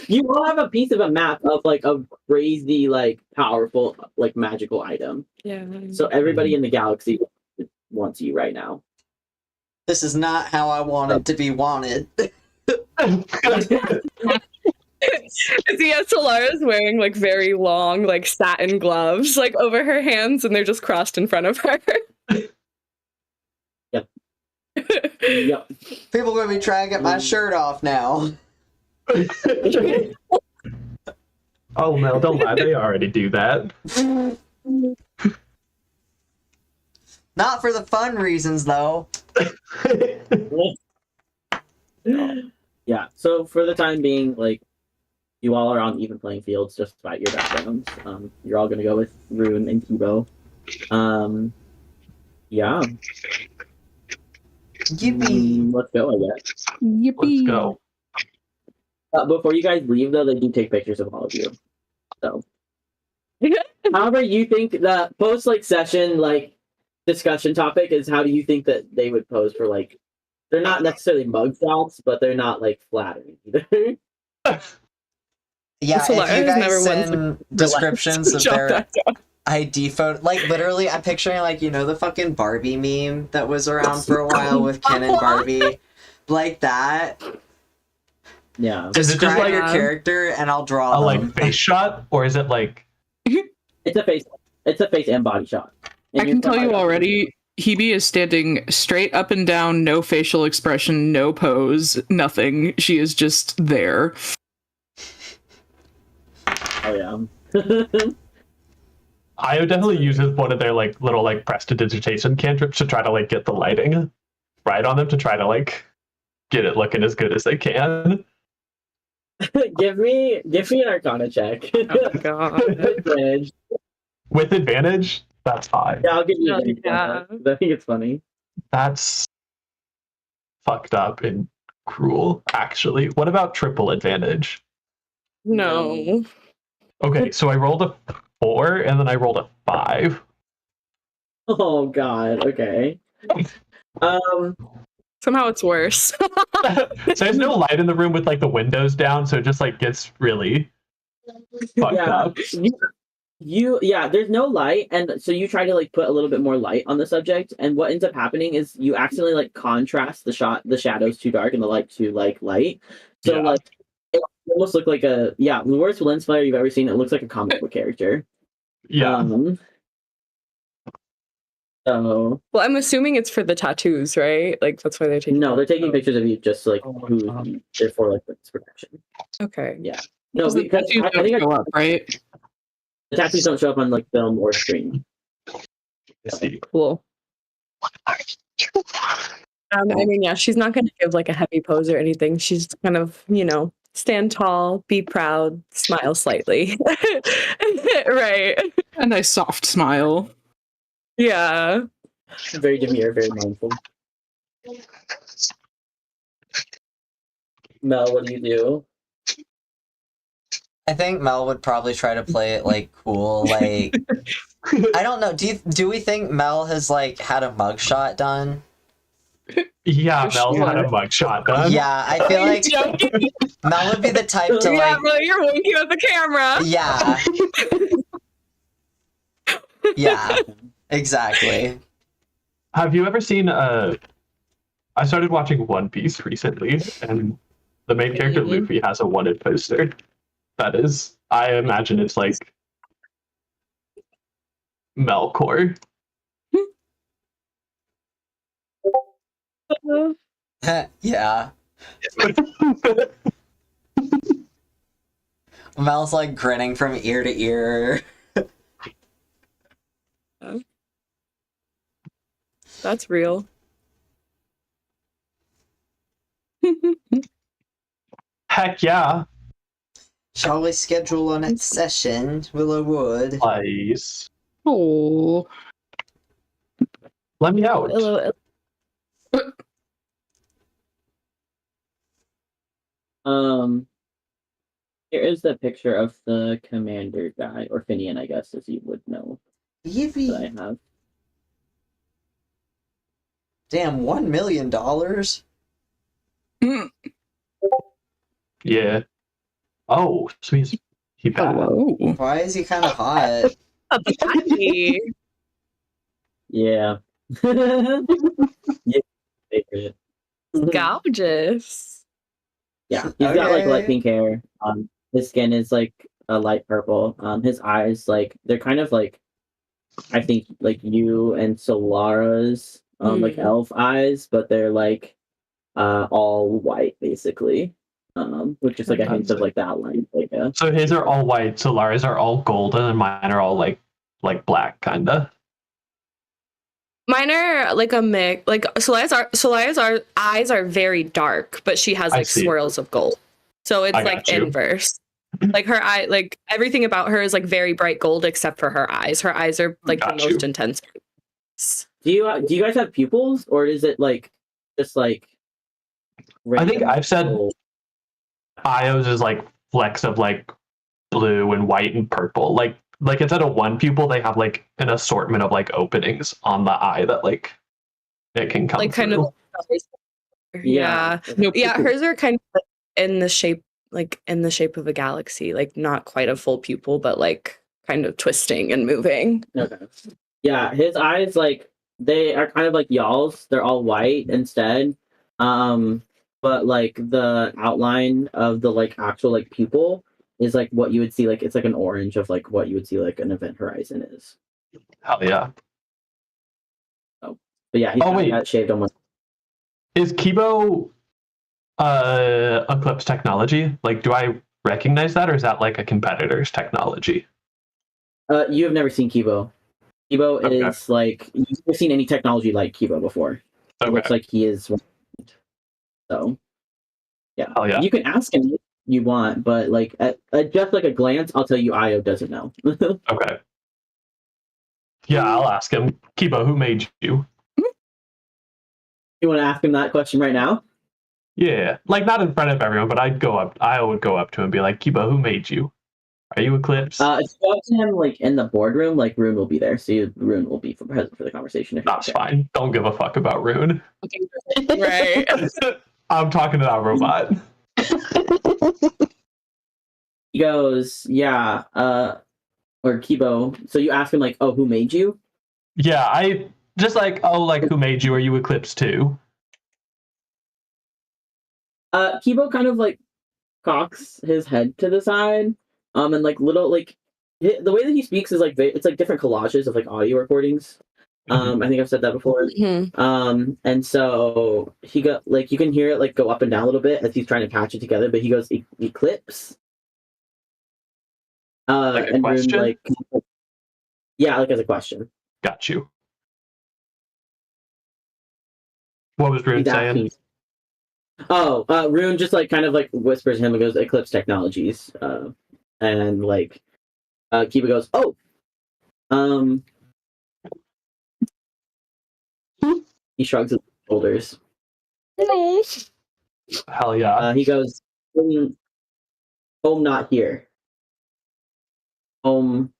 You all have a piece of a map of like a crazy, like powerful, like magical item. Yeah. So everybody in the galaxy wants you right now. This is not how I wanted to be wanted. Yeah, Solara's wearing like very long, like satin gloves, like over her hands, and they're just crossed in front of her. Yep. People are gonna be trying to get my shirt off now. Oh no, don't lie. They already do that. Not for the fun reasons, though. Yeah. So for the time being, like, you all are on even playing fields, just despite your backgrounds. You're all gonna go with Rune and Kibo. Yeah. Yippee. Let's go, I guess. Yippee. Let's go. Before you guys leave, though, they do take pictures of all of you. So, however, you think the post like session like discussion topic is how do you think that they would pose for like? They're not necessarily mug shots, but they're not like flattering either. Yeah, if Solara's you guys never once send descriptions of Jot their that down. ID photo, like literally, I'm picturing like the fucking Barbie meme that was around for a while with Ken and Barbie, like that. Yeah, Is it just Describe like your character, and I'll draw a them. like face shot, or is it like? it's a face and body shot. And I can tell you you're- already, Hebe is standing straight up and down, no facial expression, no pose, nothing. She is just there. Oh yeah. I would definitely use one of their like little like prestidigitation cantrips to try to like get the lighting right on them to try to like get it looking as good as they can. give me an Arcana check. Oh god. Advantage. With advantage, that's fine. Yeah, I'll give you Hell advantage. yeah. I think it's funny. That's fucked up and cruel, actually. What about triple advantage? No. Okay, so I rolled a 4 and then I rolled a 5. Oh god. Okay. Somehow it's worse. So there's no light in the room with like the windows down, so it just like gets really fucked Yeah. up. There's no light, and so you try to like put a little bit more light on the subject, and what ends up happening is you accidentally like contrast the shadows too dark and the light too like light. So Yeah. like it almost looked like the worst lens flare you've ever seen. It looks like a comic book character. Yeah. So Well, I'm assuming it's for the tattoos, right? Like that's why they're taking. no, they're taking pictures of you just like who they're for like witness protection. Okay. Yeah. No, Because the because tattoos I think don't show up, right? the tattoos don't show up on like film or screen. Cool. I mean, yeah, she's not going to give like a heavy pose or anything. She's kind of, stand tall, be proud, smile slightly. Right. A nice soft smile. Yeah. Very demure, very mindful. Mel, what do you do? I think Mel would probably try to play it like cool, like I don't know. Do we think Mel has like had a mugshot done? Yeah, For Mel's had a sure. mugshot done. Yeah, I feel like Joking? Mel would be the type to Yeah, like, bro, you're winking at the camera. yeah, yeah, exactly. Have you ever seen I started watching One Piece recently, and the main character Mhm. Luffy has a wanted poster. That is, I imagine it's like Melkor. Yeah, Mel's like grinning from ear to ear. That's real. Heck yeah, Shall we schedule a next session? Willow Wood. please. Oh, Let me out. Here is the picture of the commander guy, or Finian, I guess, as you would know that Yippee! I have. Damn, $1 million. Yeah. Oh, so he bad. hello. Why is he kind of hot? Patty. Yeah. Yeah. Favorite. Gorgeous. Yeah, he's got like light Okay. pink hair. His skin is like a light purple. His eyes like they're kind of like, I think like you and Solara's like elf eyes, but they're like all white basically. With just like a hint of like the outline, like So his are all white, Solara's are all golden, and mine are all like black, Mine are like a mix. Like Solaya's eyes are very dark, but she has I like see. swirls of gold. So it's I like got you. inverse. Like her eye, like everything about her is like very bright gold except for her eyes. Her eyes are like Got the you. most intense. Do you guys have pupils, or is it like just like? I think random I've said gold? Io's is like flecks of like blue and white and purple. Like instead of one pupil, they have like an assortment of like openings on the eye that like it can come Like kind through. of. Yeah. No, Yeah, hers are kind of like in the shape of a galaxy, like not quite a full pupil, but like kind of twisting and moving. Okay. Yeah, his eyes like they are kind of like y'all's. They're all white instead. But like the outline of the like actual like pupil is like what you would see, like it's like an orange of like what you would see like an event horizon is. Hell yeah. But yeah, he's Oh, wait. got shaved almost. Is Kibo Eclipse technology? Like, do I recognize that, or is that like a competitor's technology? You have never seen Kibo. Kibo Okay. is like you've never seen any technology like Kibo before. It looks Okay. like he is. So yeah, Oh yeah. you can ask him if you want, but like at just like a glance, I'll tell you Io doesn't know. Okay. Yeah, I'll ask him. Kiba, who made you? You want to ask him that question right now? Yeah, like not in front of everyone, but I would go up to him and be like, Kiba, who made you? Are you Eclipse? If you go up to him like in the boardroom, like Rune will be there, so Rune will be present for the conversation. That's fine. Don't give a fuck about Rune. Right. I'm talking to that robot. He goes, yeah, or Kibo. So you ask him like, oh, who made you? Yeah, I just like, oh, like who made you? Are you Eclipse too? Kibo kind of like cocks his head to the side, and like little like the way that he speaks is like it's like different collages of like audio recordings. I think I've said that before. And so he got like you can hear it like go up and down a little bit as he's trying to patch it together, but he goes Eclipse. Like a and question? Rune, like yeah, like as a question. Got you. What was Rune He's saying? asking, Rune just like kind of like whispers to him and goes Eclipse Technologies, and like Kiba goes, oh, he shrugs his shoulders. Hell yeah. He goes, home not here. Home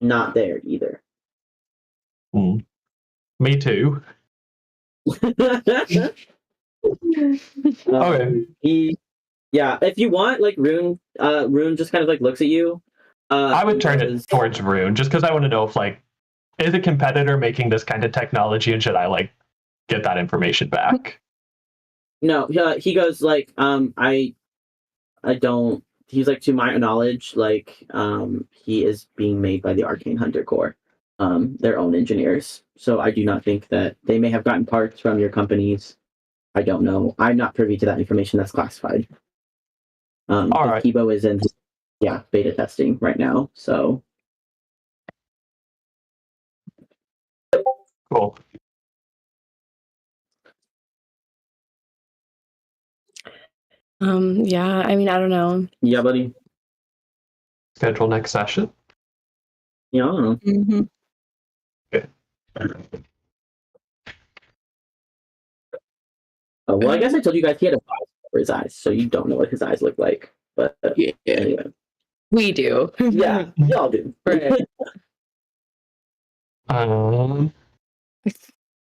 not there either. Me too. Okay. Yeah, if you want, like Rune just kind of like looks at you. I would turn it towards Rune just because I want to know if like is a competitor making this kind of technology and should I like get that information back? No, he goes like, I don't. He's like, to my knowledge, like, he is being made by the Arcane Hunter Corps, their own engineers. So I do not think that they may have gotten parts from your companies. I don't know. I'm not privy to that information. That's classified. All right. Kibo is in, beta testing right now. So Cool. Yeah, I mean, I don't know. yeah, buddy. Schedule next session. Yeah, I don't know. Mm-hmm. Oh, well, I guess I told you guys he had a visor over his eyes, so you don't know what his eyes look like. But Yeah. anyway, We do. yeah, y'all do. Right. Um, I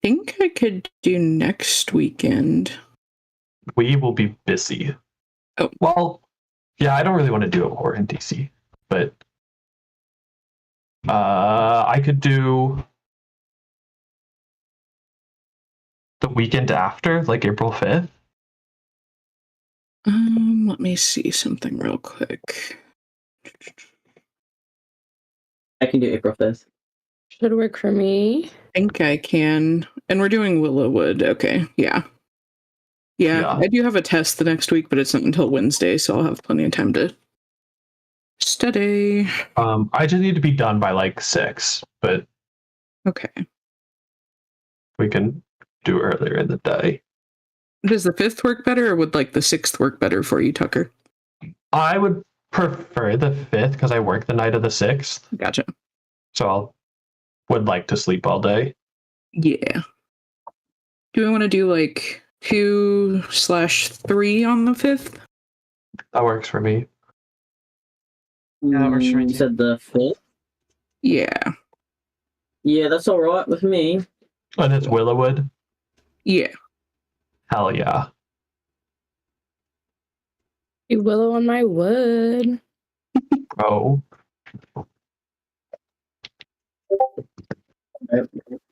think I could do next weekend. we will be busy. Oh. Well, yeah, I don't really want to do a horror in DC, but I could do the weekend after, like April 5th. Let me see something real quick. I can do April 5th. Should work for me. I think I can. And we're doing Willowwood. Okay, yeah. Yeah, I do have a test the next week, but it's not until Wednesday, so I'll have plenty of time to study. I just need to be done by like 6, but Okay. we can do earlier in the day. Does the 5th work better, or would like the 6th work better for you, Tucker? I would prefer the 5th because I work the night of the 6th, Gotcha. so would like to sleep all day. Yeah. Do we want to do like 2/3 on the 5th? That works for me. Yeah, that works for me You too. said the 5th? Yeah. Yeah, that's all right with me. And it's Willowwood. Yeah. Hell yeah. You willow on my wood. Oh.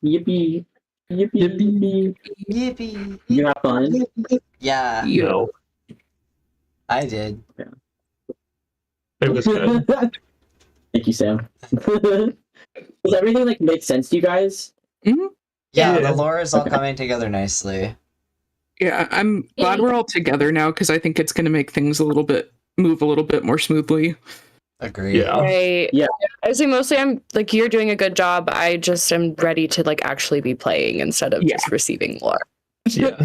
Yippee. Yippee. Yippee! You have fun? Yeah, No. I did. It was good. Thank you, Sam. Does everything like make sense to you guys? Yeah, Yeah. the lore is all coming together nicely. Yeah, I'm glad we're all together now because I think it's going to make things move a little bit more smoothly. Agreed. Yeah. Right. Yeah. I see. Mostly, I'm like, you're doing a good job. I just am ready to like actually be playing instead of just receiving lore. Yeah.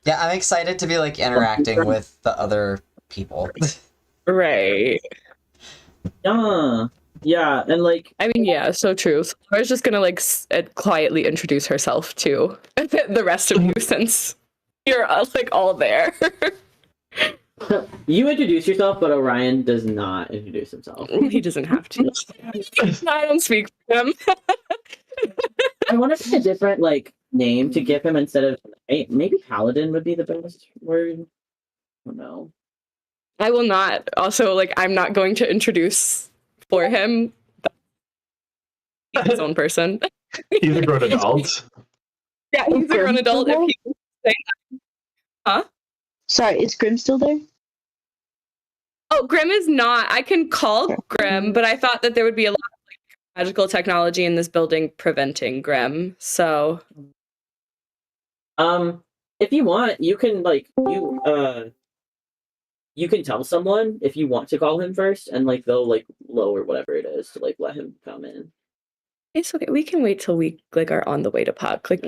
Yeah, I'm excited to be like interacting with the other people. Right. Yeah, and like I mean, yeah, so true. So I was just gonna like quietly introduce herself to the rest of you since you're like all there. you introduce yourself, but Orion does not introduce himself. He doesn't have to. I don't speak for him. I want to pick a different like name to give him instead of maybe Paladin would be the best word. I don't know. I will not. Also, like, I'm not going to introduce for him. He's his own person. He's a grown adult. Yeah, he's a grown adult. If he can say that. Huh? Sorry, is Grim still there? Oh, Grim is not. I can call Grim, but I thought that there would be a lot of like, magical technology in this building preventing Grim. So, if you want, you can like you can tell someone if you want to call him first, and like they'll like lower whatever it is to like let him come in. it's okay. We can wait till we like are on the way to Puck. Like,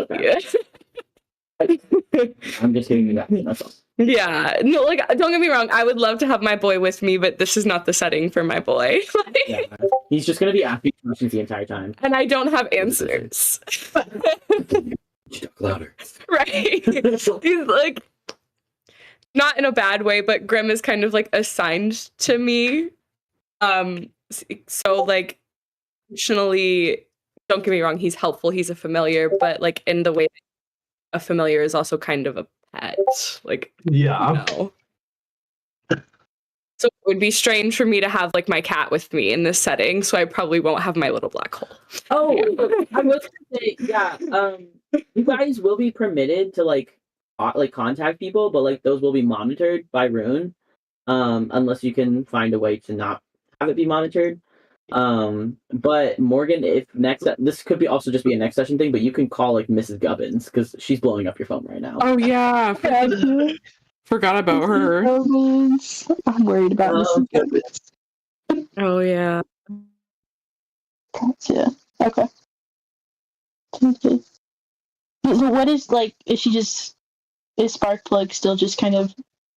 Okay. I'm just giving you that. That's all. yeah. No, like, don't get me wrong. I would love to have my boy with me, but this is not the setting for my boy. Like, Yeah, he's just gonna be asking questions the entire time. and I don't have answers. Talk louder. Right. He's like, not in a bad way, but Grim is kind of like assigned to me. So like, emotionally, don't get me wrong, he's helpful, he's a familiar, but like in the way a familiar is also kind of a pet. Like, Yeah. you know. So it would be strange for me to have like my cat with me in this setting, so I probably won't have my little black hole. Oh, I was gonna say, yeah. You guys will be permitted to like contact people, but like those will be monitored by Rune, unless you can find a way to not have it be monitored. But Morgan, if this could be also just be a next session thing, but you can call like Mrs. Gubbins because she's blowing up your phone right now. Oh yeah, forgot about her. I'm worried about Mrs. Gubbins. Oh yeah. Gotcha. Okay. Okay. So what is like? Is Sparkplug still just kind of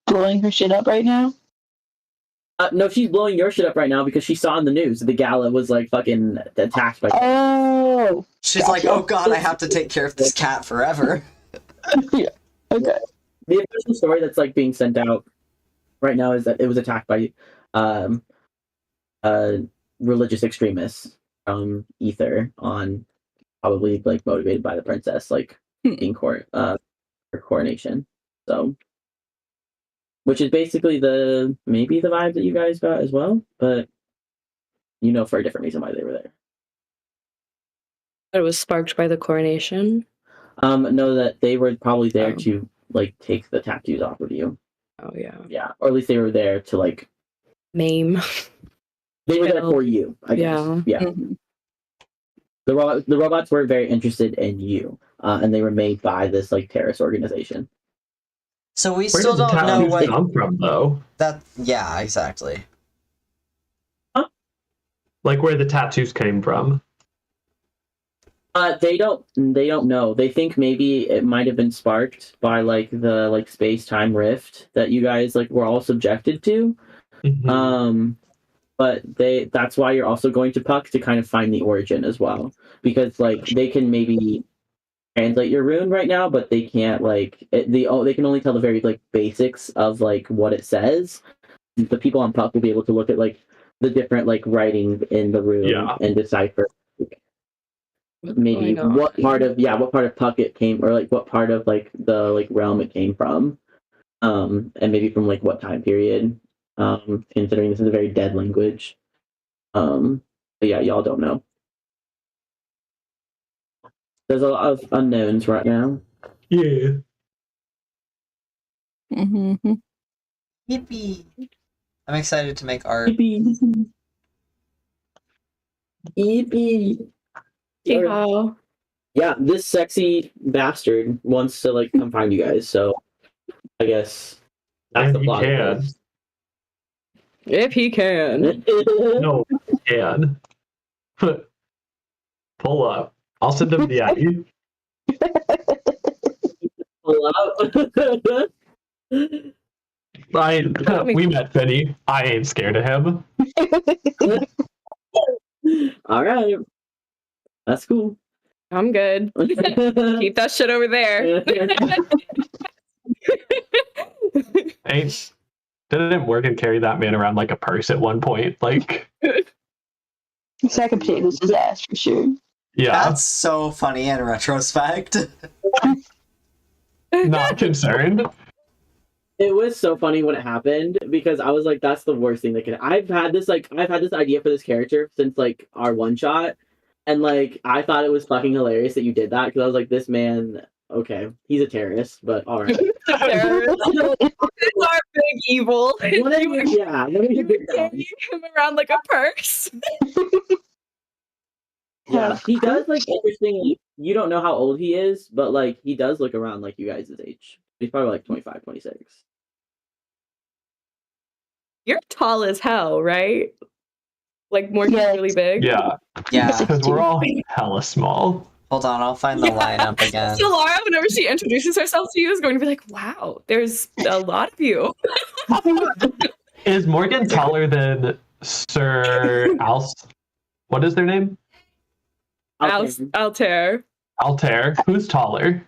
blowing her shit up right now? No, she's blowing your shit up right now because she saw in the news that the gala was like fucking attacked by. Oh. She's like, oh god, I have to take care of this cat forever. Yeah. Okay. The official story that's like being sent out right now is that it was attacked by religious extremists from Ether on probably like motivated by the princess like being her coronation. So which is basically maybe the vibe that you guys got as well, but you know for a different reason why they were there. It was sparked by the coronation. No, that they were probably there to like take the tattoos off of you. Oh yeah. Yeah, or at least they were there to like Maim. They were there for you, I guess. Yeah. Mm-hmm. The robots were very interested in you, and they were made by this like terrorist organization. So we Where still did the don't know tattoos what come from, though? that. Yeah, exactly. Like where the tattoos came from? They don't know. They think maybe it might have been sparked by like the like space-time rift that you guys like were all subjected to. Mm-hmm. But that's why you're also going to Puck to kind of find the origin as well, because like they can maybe translate your rune right now, but they can't like they can only tell the very like basics of like what it says. The people on Puck will be able to look at like the different like writing in the rune and decipher maybe what part of Puck it came, or like what part of like the like realm it came from, and maybe from like what time period. Considering this is a very dead language. But yeah, y'all don't know. There's a lot of unknowns right now. Yeah. Mm-hmm. Yippee! I'm excited to make art. Yippee! Yippee! Yeah. Yeah, this sexy bastard wants to like come find you guys, so I guess that's And the he plot. can. If he can. No, he can. Pull up. I'll send him the ID. We met Finny. I ain't scared of him. All right. That's cool. I'm good. Keep that shit over there. Ain't didn't Morgan carry that man around like a purse at one point? Like, Sack of potatoes his ass for sure. yeah, That's so funny in retrospect. not concerned. It was so funny when it happened because I was like, "That's the worst thing that could." I've had this idea for this character since like our one shot, and like I thought it was fucking hilarious that you did that because I was like, "This man, okay, he's a terrorist, but all right." It's our big evil. What are you- yeah, what are you big Carrying guys? him around like a purse. Yeah, he does like interestingly. You don't know how old he is, but like he does look around like you guys' age. He's probably like 25, 26. You're tall as hell, right? Like Morgan's Yeah. really big. Yeah, Yeah. because we're all hella small. Hold on, I'll find the lineup again. So Laura, whenever she introduces herself to you, is going to be like, "Wow, there's a lot of you." Is Morgan taller than Sir What is their name? Altair. Altair. Who's taller?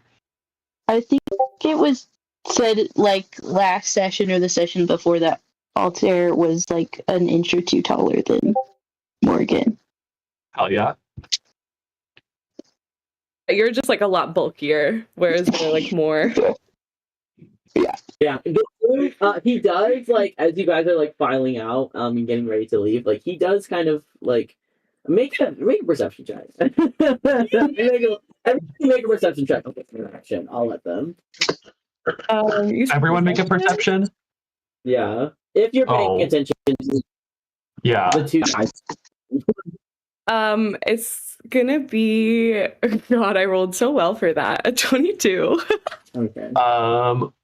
I think it was said like last session or the session before that Altair was like an inch or two taller than Morgan. Hell yeah. You're just like a lot bulkier, whereas they're like more. Yeah, he does like as you guys are like filing out and getting ready to leave. Like he does kind of like make a perception check. Make a perception check. Okay, interaction. I'll let them. Everyone make a perception. Yeah, if you're paying Oh. attention to Yeah. the two guys. It's gonna be. God, I rolled so well for that. A 22. Okay.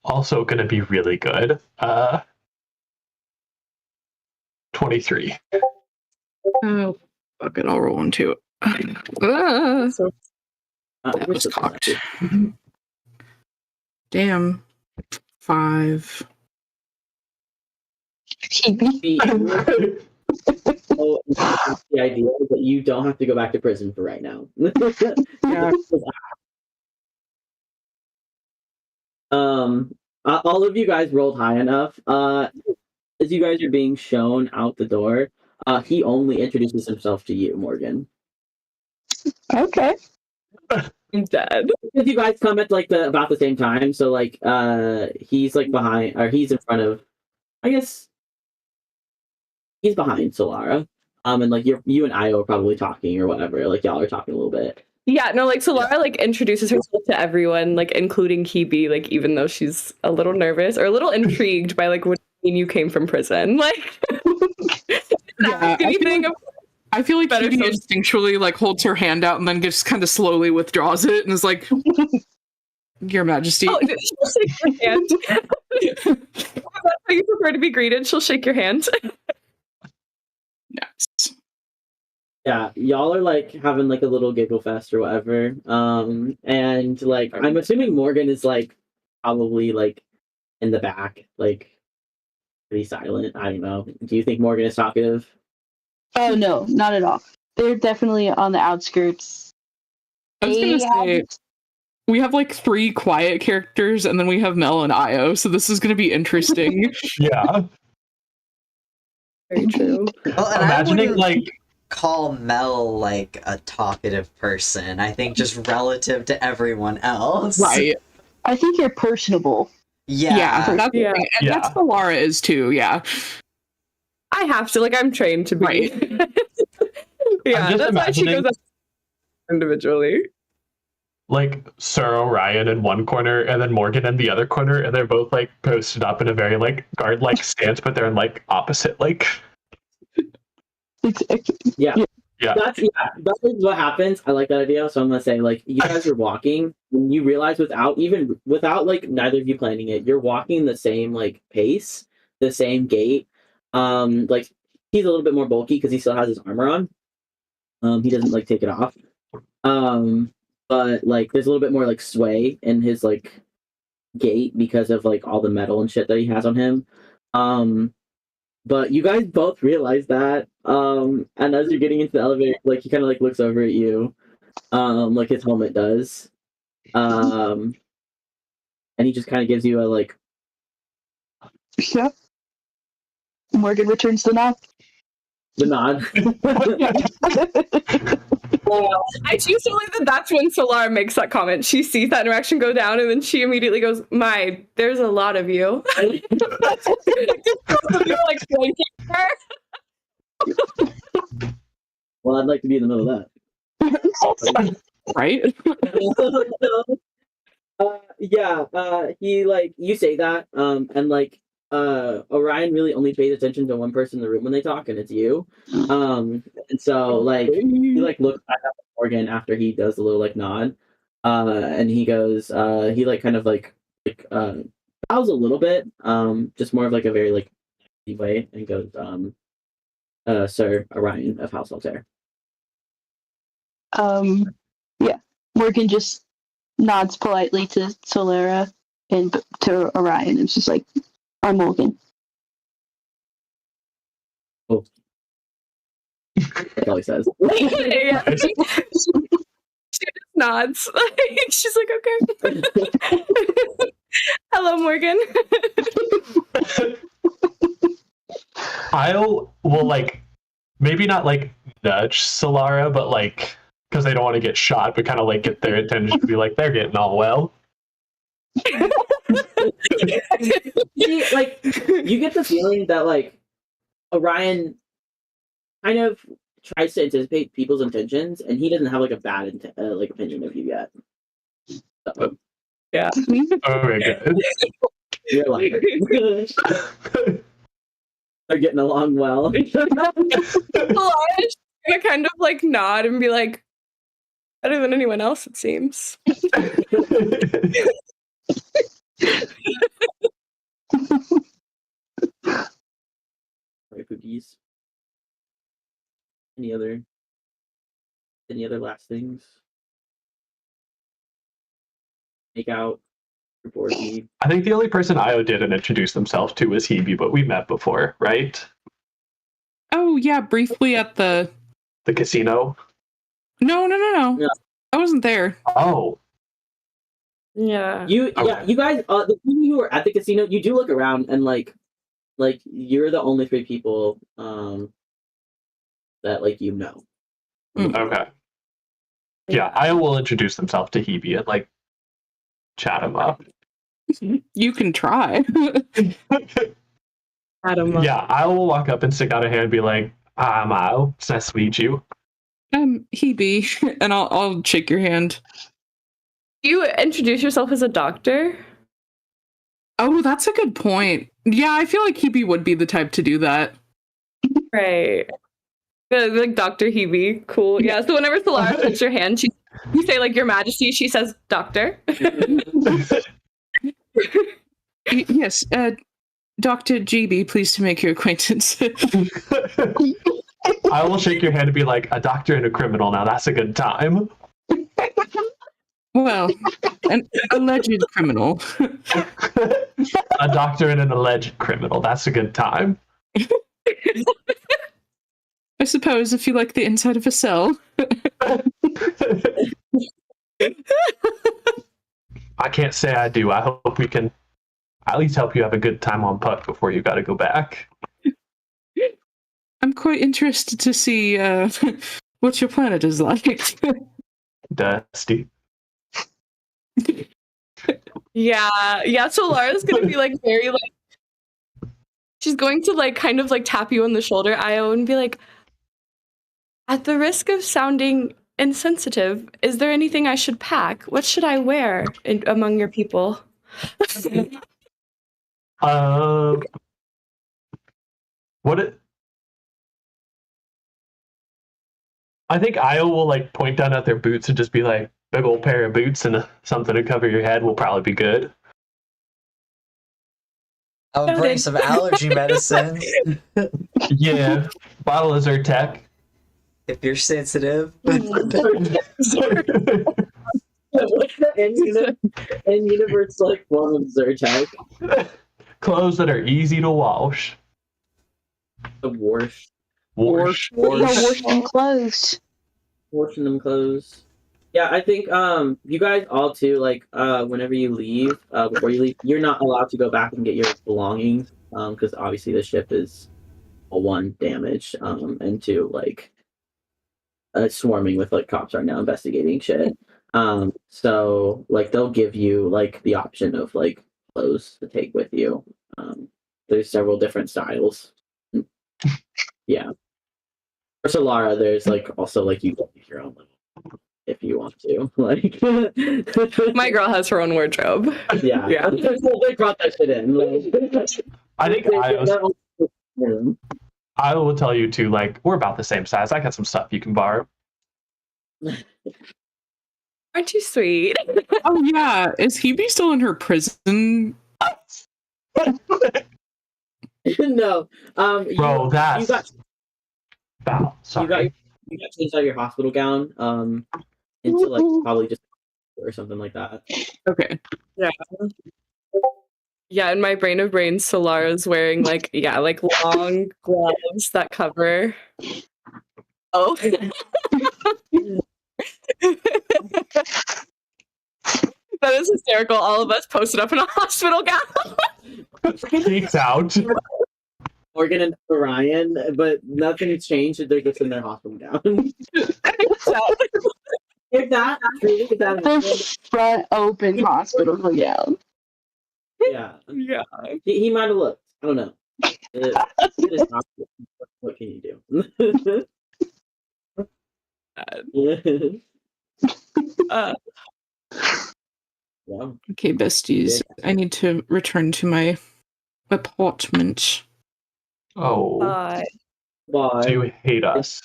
Also gonna be really good. 23. Oh, fuck it, I'll roll one too. So That was cocked. Damn. 5. The idea is that you don't have to go back to prison for right now. Yeah. All of you guys rolled high enough. As you guys are being shown out the door, he only introduces himself to you, Morgan. Okay. I'm dead. Because you guys come at like about the same time, so like he's like behind, or he's in front of, I guess he's behind Solara. And like you and Io are probably talking or whatever. Like y'all are talking a little bit. Yeah, no, like Solara like introduces herself to everyone, like including Kibi, like even though she's a little nervous or a little intrigued by like when you came from prison. Like Yeah, I feel like Better Cutie so- instinctually like holds her hand out and then just kind of slowly withdraws it and is like, "Your Majesty." Oh, she'll shake your hand. If that's how you prefer to be greeted, she'll shake your hand. Yes. Yeah, y'all are like having like a little giggle fest or whatever. And like I'm assuming Morgan is like probably like in the back, like pretty silent. I don't know. Do you think Morgan is talkative? Oh no, not at all. They're definitely on the outskirts. I was gonna say we have like 3 quiet characters and then we have Mel and Io, so this is gonna be interesting. Yeah. Very true. Well, and Imagining I wouldn't like call Mel like a talkative person. I think just relative to everyone else. Right. I think you're personable. Yeah. That's the Yeah. thing. And Yeah. that's what Lara is too, yeah. I have to, like, I'm trained to be. Right. Yeah, just that's why she imagining- goes up individually. like Sir Orion in one corner and then Morgan in the other corner, and they're both like posted up in a very like guard-like stance, but they're in like opposite like. Exactly. Yeah. Yeah. That is what happens. I like that idea. So I'm gonna say, like, you guys are walking, and you realize without like neither of you planning it, you're walking the same like pace, the same gait. Like he's a little bit more bulky because he still has his armor on. He doesn't like take it off. But like there's a little bit more like sway in his like gate because of like all the metal and shit that he has on him. But you guys both realize that. And as you're getting into the elevator, like he kind of like looks over at you, like his helmet does. And he just kind of gives you a like. Yep. Morgan returns the nod. The nod. I choose to believe that that's when Solara makes that comment. She sees that interaction go down, and then she immediately goes, "My, there's a lot of you." Like blanking her. Well, I'd like to be in the middle of that. Right? He like you say that, and like Orion really only pays attention to one person in the room when they talk, and it's you. And so like he like looks back at Morgan after he does a little like nod, and he goes, he like kind of like bows a little bit, just more of like a very like way, and goes, Sir Orion of House Altair. Yeah. Morgan just nods politely to Solara and to Orion. It's just like, I'm Morgan. Oh. That's all he says. Yeah, she just nods. She's like, okay. Hello, Morgan. I'll will like maybe not like nudge Solara, but like because they don't want to get shot, but kind of like get their attention to be like they're getting all well. Like you get the feeling that like Orion kind of tries to anticipate people's intentions, and he doesn't have like a bad like opinion of you yet. So, Yeah. Okay, good. you're like they're getting along well. Solara's gonna kind of like nod and be like, better than anyone else, it seems. Right, cookies. Any other last things? Make out, report me. I think the only person Io didn't introduce themselves to was Hebe, but we met before, right? Oh yeah, briefly at the casino. No. Yeah. I wasn't there. Oh. Yeah. You guys, the people who were at the casino, you do look around and like you're the only three people that like you know. Okay. Yeah, Io will introduce themselves to Hebe and like chat him up. You can try. Adam. Yeah, I will walk up and stick out a hand and be like, I'm Io. It's nice to meet you. Hebe, and I'll shake your hand. You introduce yourself as a doctor? Oh, that's a good point. Yeah, I feel like Hebe would be the type to do that. Right. Like Dr. Hebe. Cool. Yeah, so whenever Solara shakes your hand, you say like Your Majesty, she says doctor. Yes, Dr. GB, pleased to make your acquaintance. I will shake your hand and be like, a doctor and a criminal. Now that's a good time. Well, an alleged criminal. A doctor and an alleged criminal. That's a good time. I suppose if you like the inside of a cell. I can't say I do. I hope we can at least help you have a good time on Puck before you got to go back. I'm quite interested to see what your planet is like. Dusty. Yeah, so Lara's gonna be like very like she's going to like kind of like tap you on the shoulder, Io, and be like, at the risk of sounding insensitive, is there anything I should pack? What should I wear among your people? I think Io will like point down at their boots and just be like, big old pair of boots and something to cover your head will probably be good. I'll bring some allergy medicine. Yeah, bottle of Zyrtec. If you're sensitive. in universe like form of Zyrtec. Clothes that are easy to wash. The wash. Wash. No, washing clothes. Washing them clothes. Yeah, I think you guys all too, like whenever you leave, before you leave, you're not allowed to go back and get your belongings. Because obviously the ship is one damaged, and two, like swarming with like cops right now investigating shit. So like they'll give you like the option of like clothes to take with you. There's several different styles. Yeah. For Solara, there's like also like you can make your own little if you want to. Like My girl has her own wardrobe. yeah. Yeah. They brought that shit in. Like, I think Yeah. I will tell you too, like, we're about the same size. I got some stuff you can borrow. Aren't you sweet? Oh yeah, is Hebe still in her prison? No. Bro, that's you got Val, sorry. you got changed out of your hospital gown into like probably just or something like that. Okay. Yeah. Yeah, in my brain of brains, Solara's wearing like like long gloves that cover. Oh. That is hysterical. All of us posted up in a hospital gown. Peeks out. Morgan and Orion, but nothing's changed. They're just in their hospital gown. If that The front open hospital gown. yeah, Yeah. he might have looked. I don't know. It is hospital. What can you do? Uh, Yeah. Okay, besties. I need to return to my apartment. Oh, bye. Bye. do you hate us?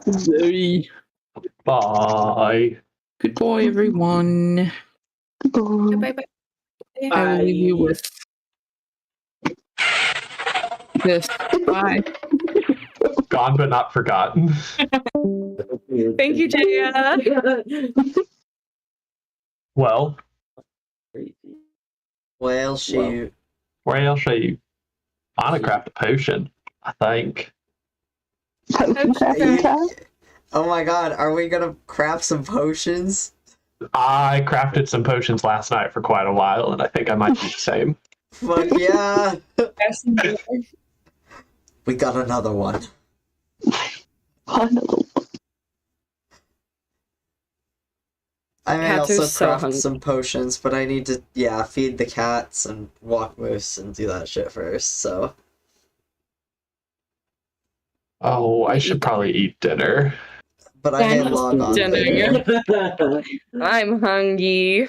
Very. Bye. Goodbye, everyone. Goodbye. Bye bye. I will leave you with this. Bye. Gone but not forgotten. Thank you, Jaya. Well, Well, shoot. where else are you? I want to craft a potion, I think. Potion crafting time? Oh my god, are we gonna craft some potions? I crafted some potions last night for quite a while, and I think I might do the same. Fuck yeah! We got another one. Another one. I may Cats are also so craft hungry. some potions, but I need to, feed the cats and walk moose and do that shit first, so. Oh, I should probably eat dinner. But I may log on Dinner. later. I'm hungry.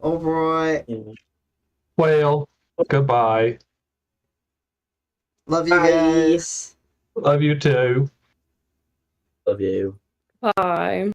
Oh boy. Well, goodbye. Love you Bye. guys. Love you too. Love you. Bye.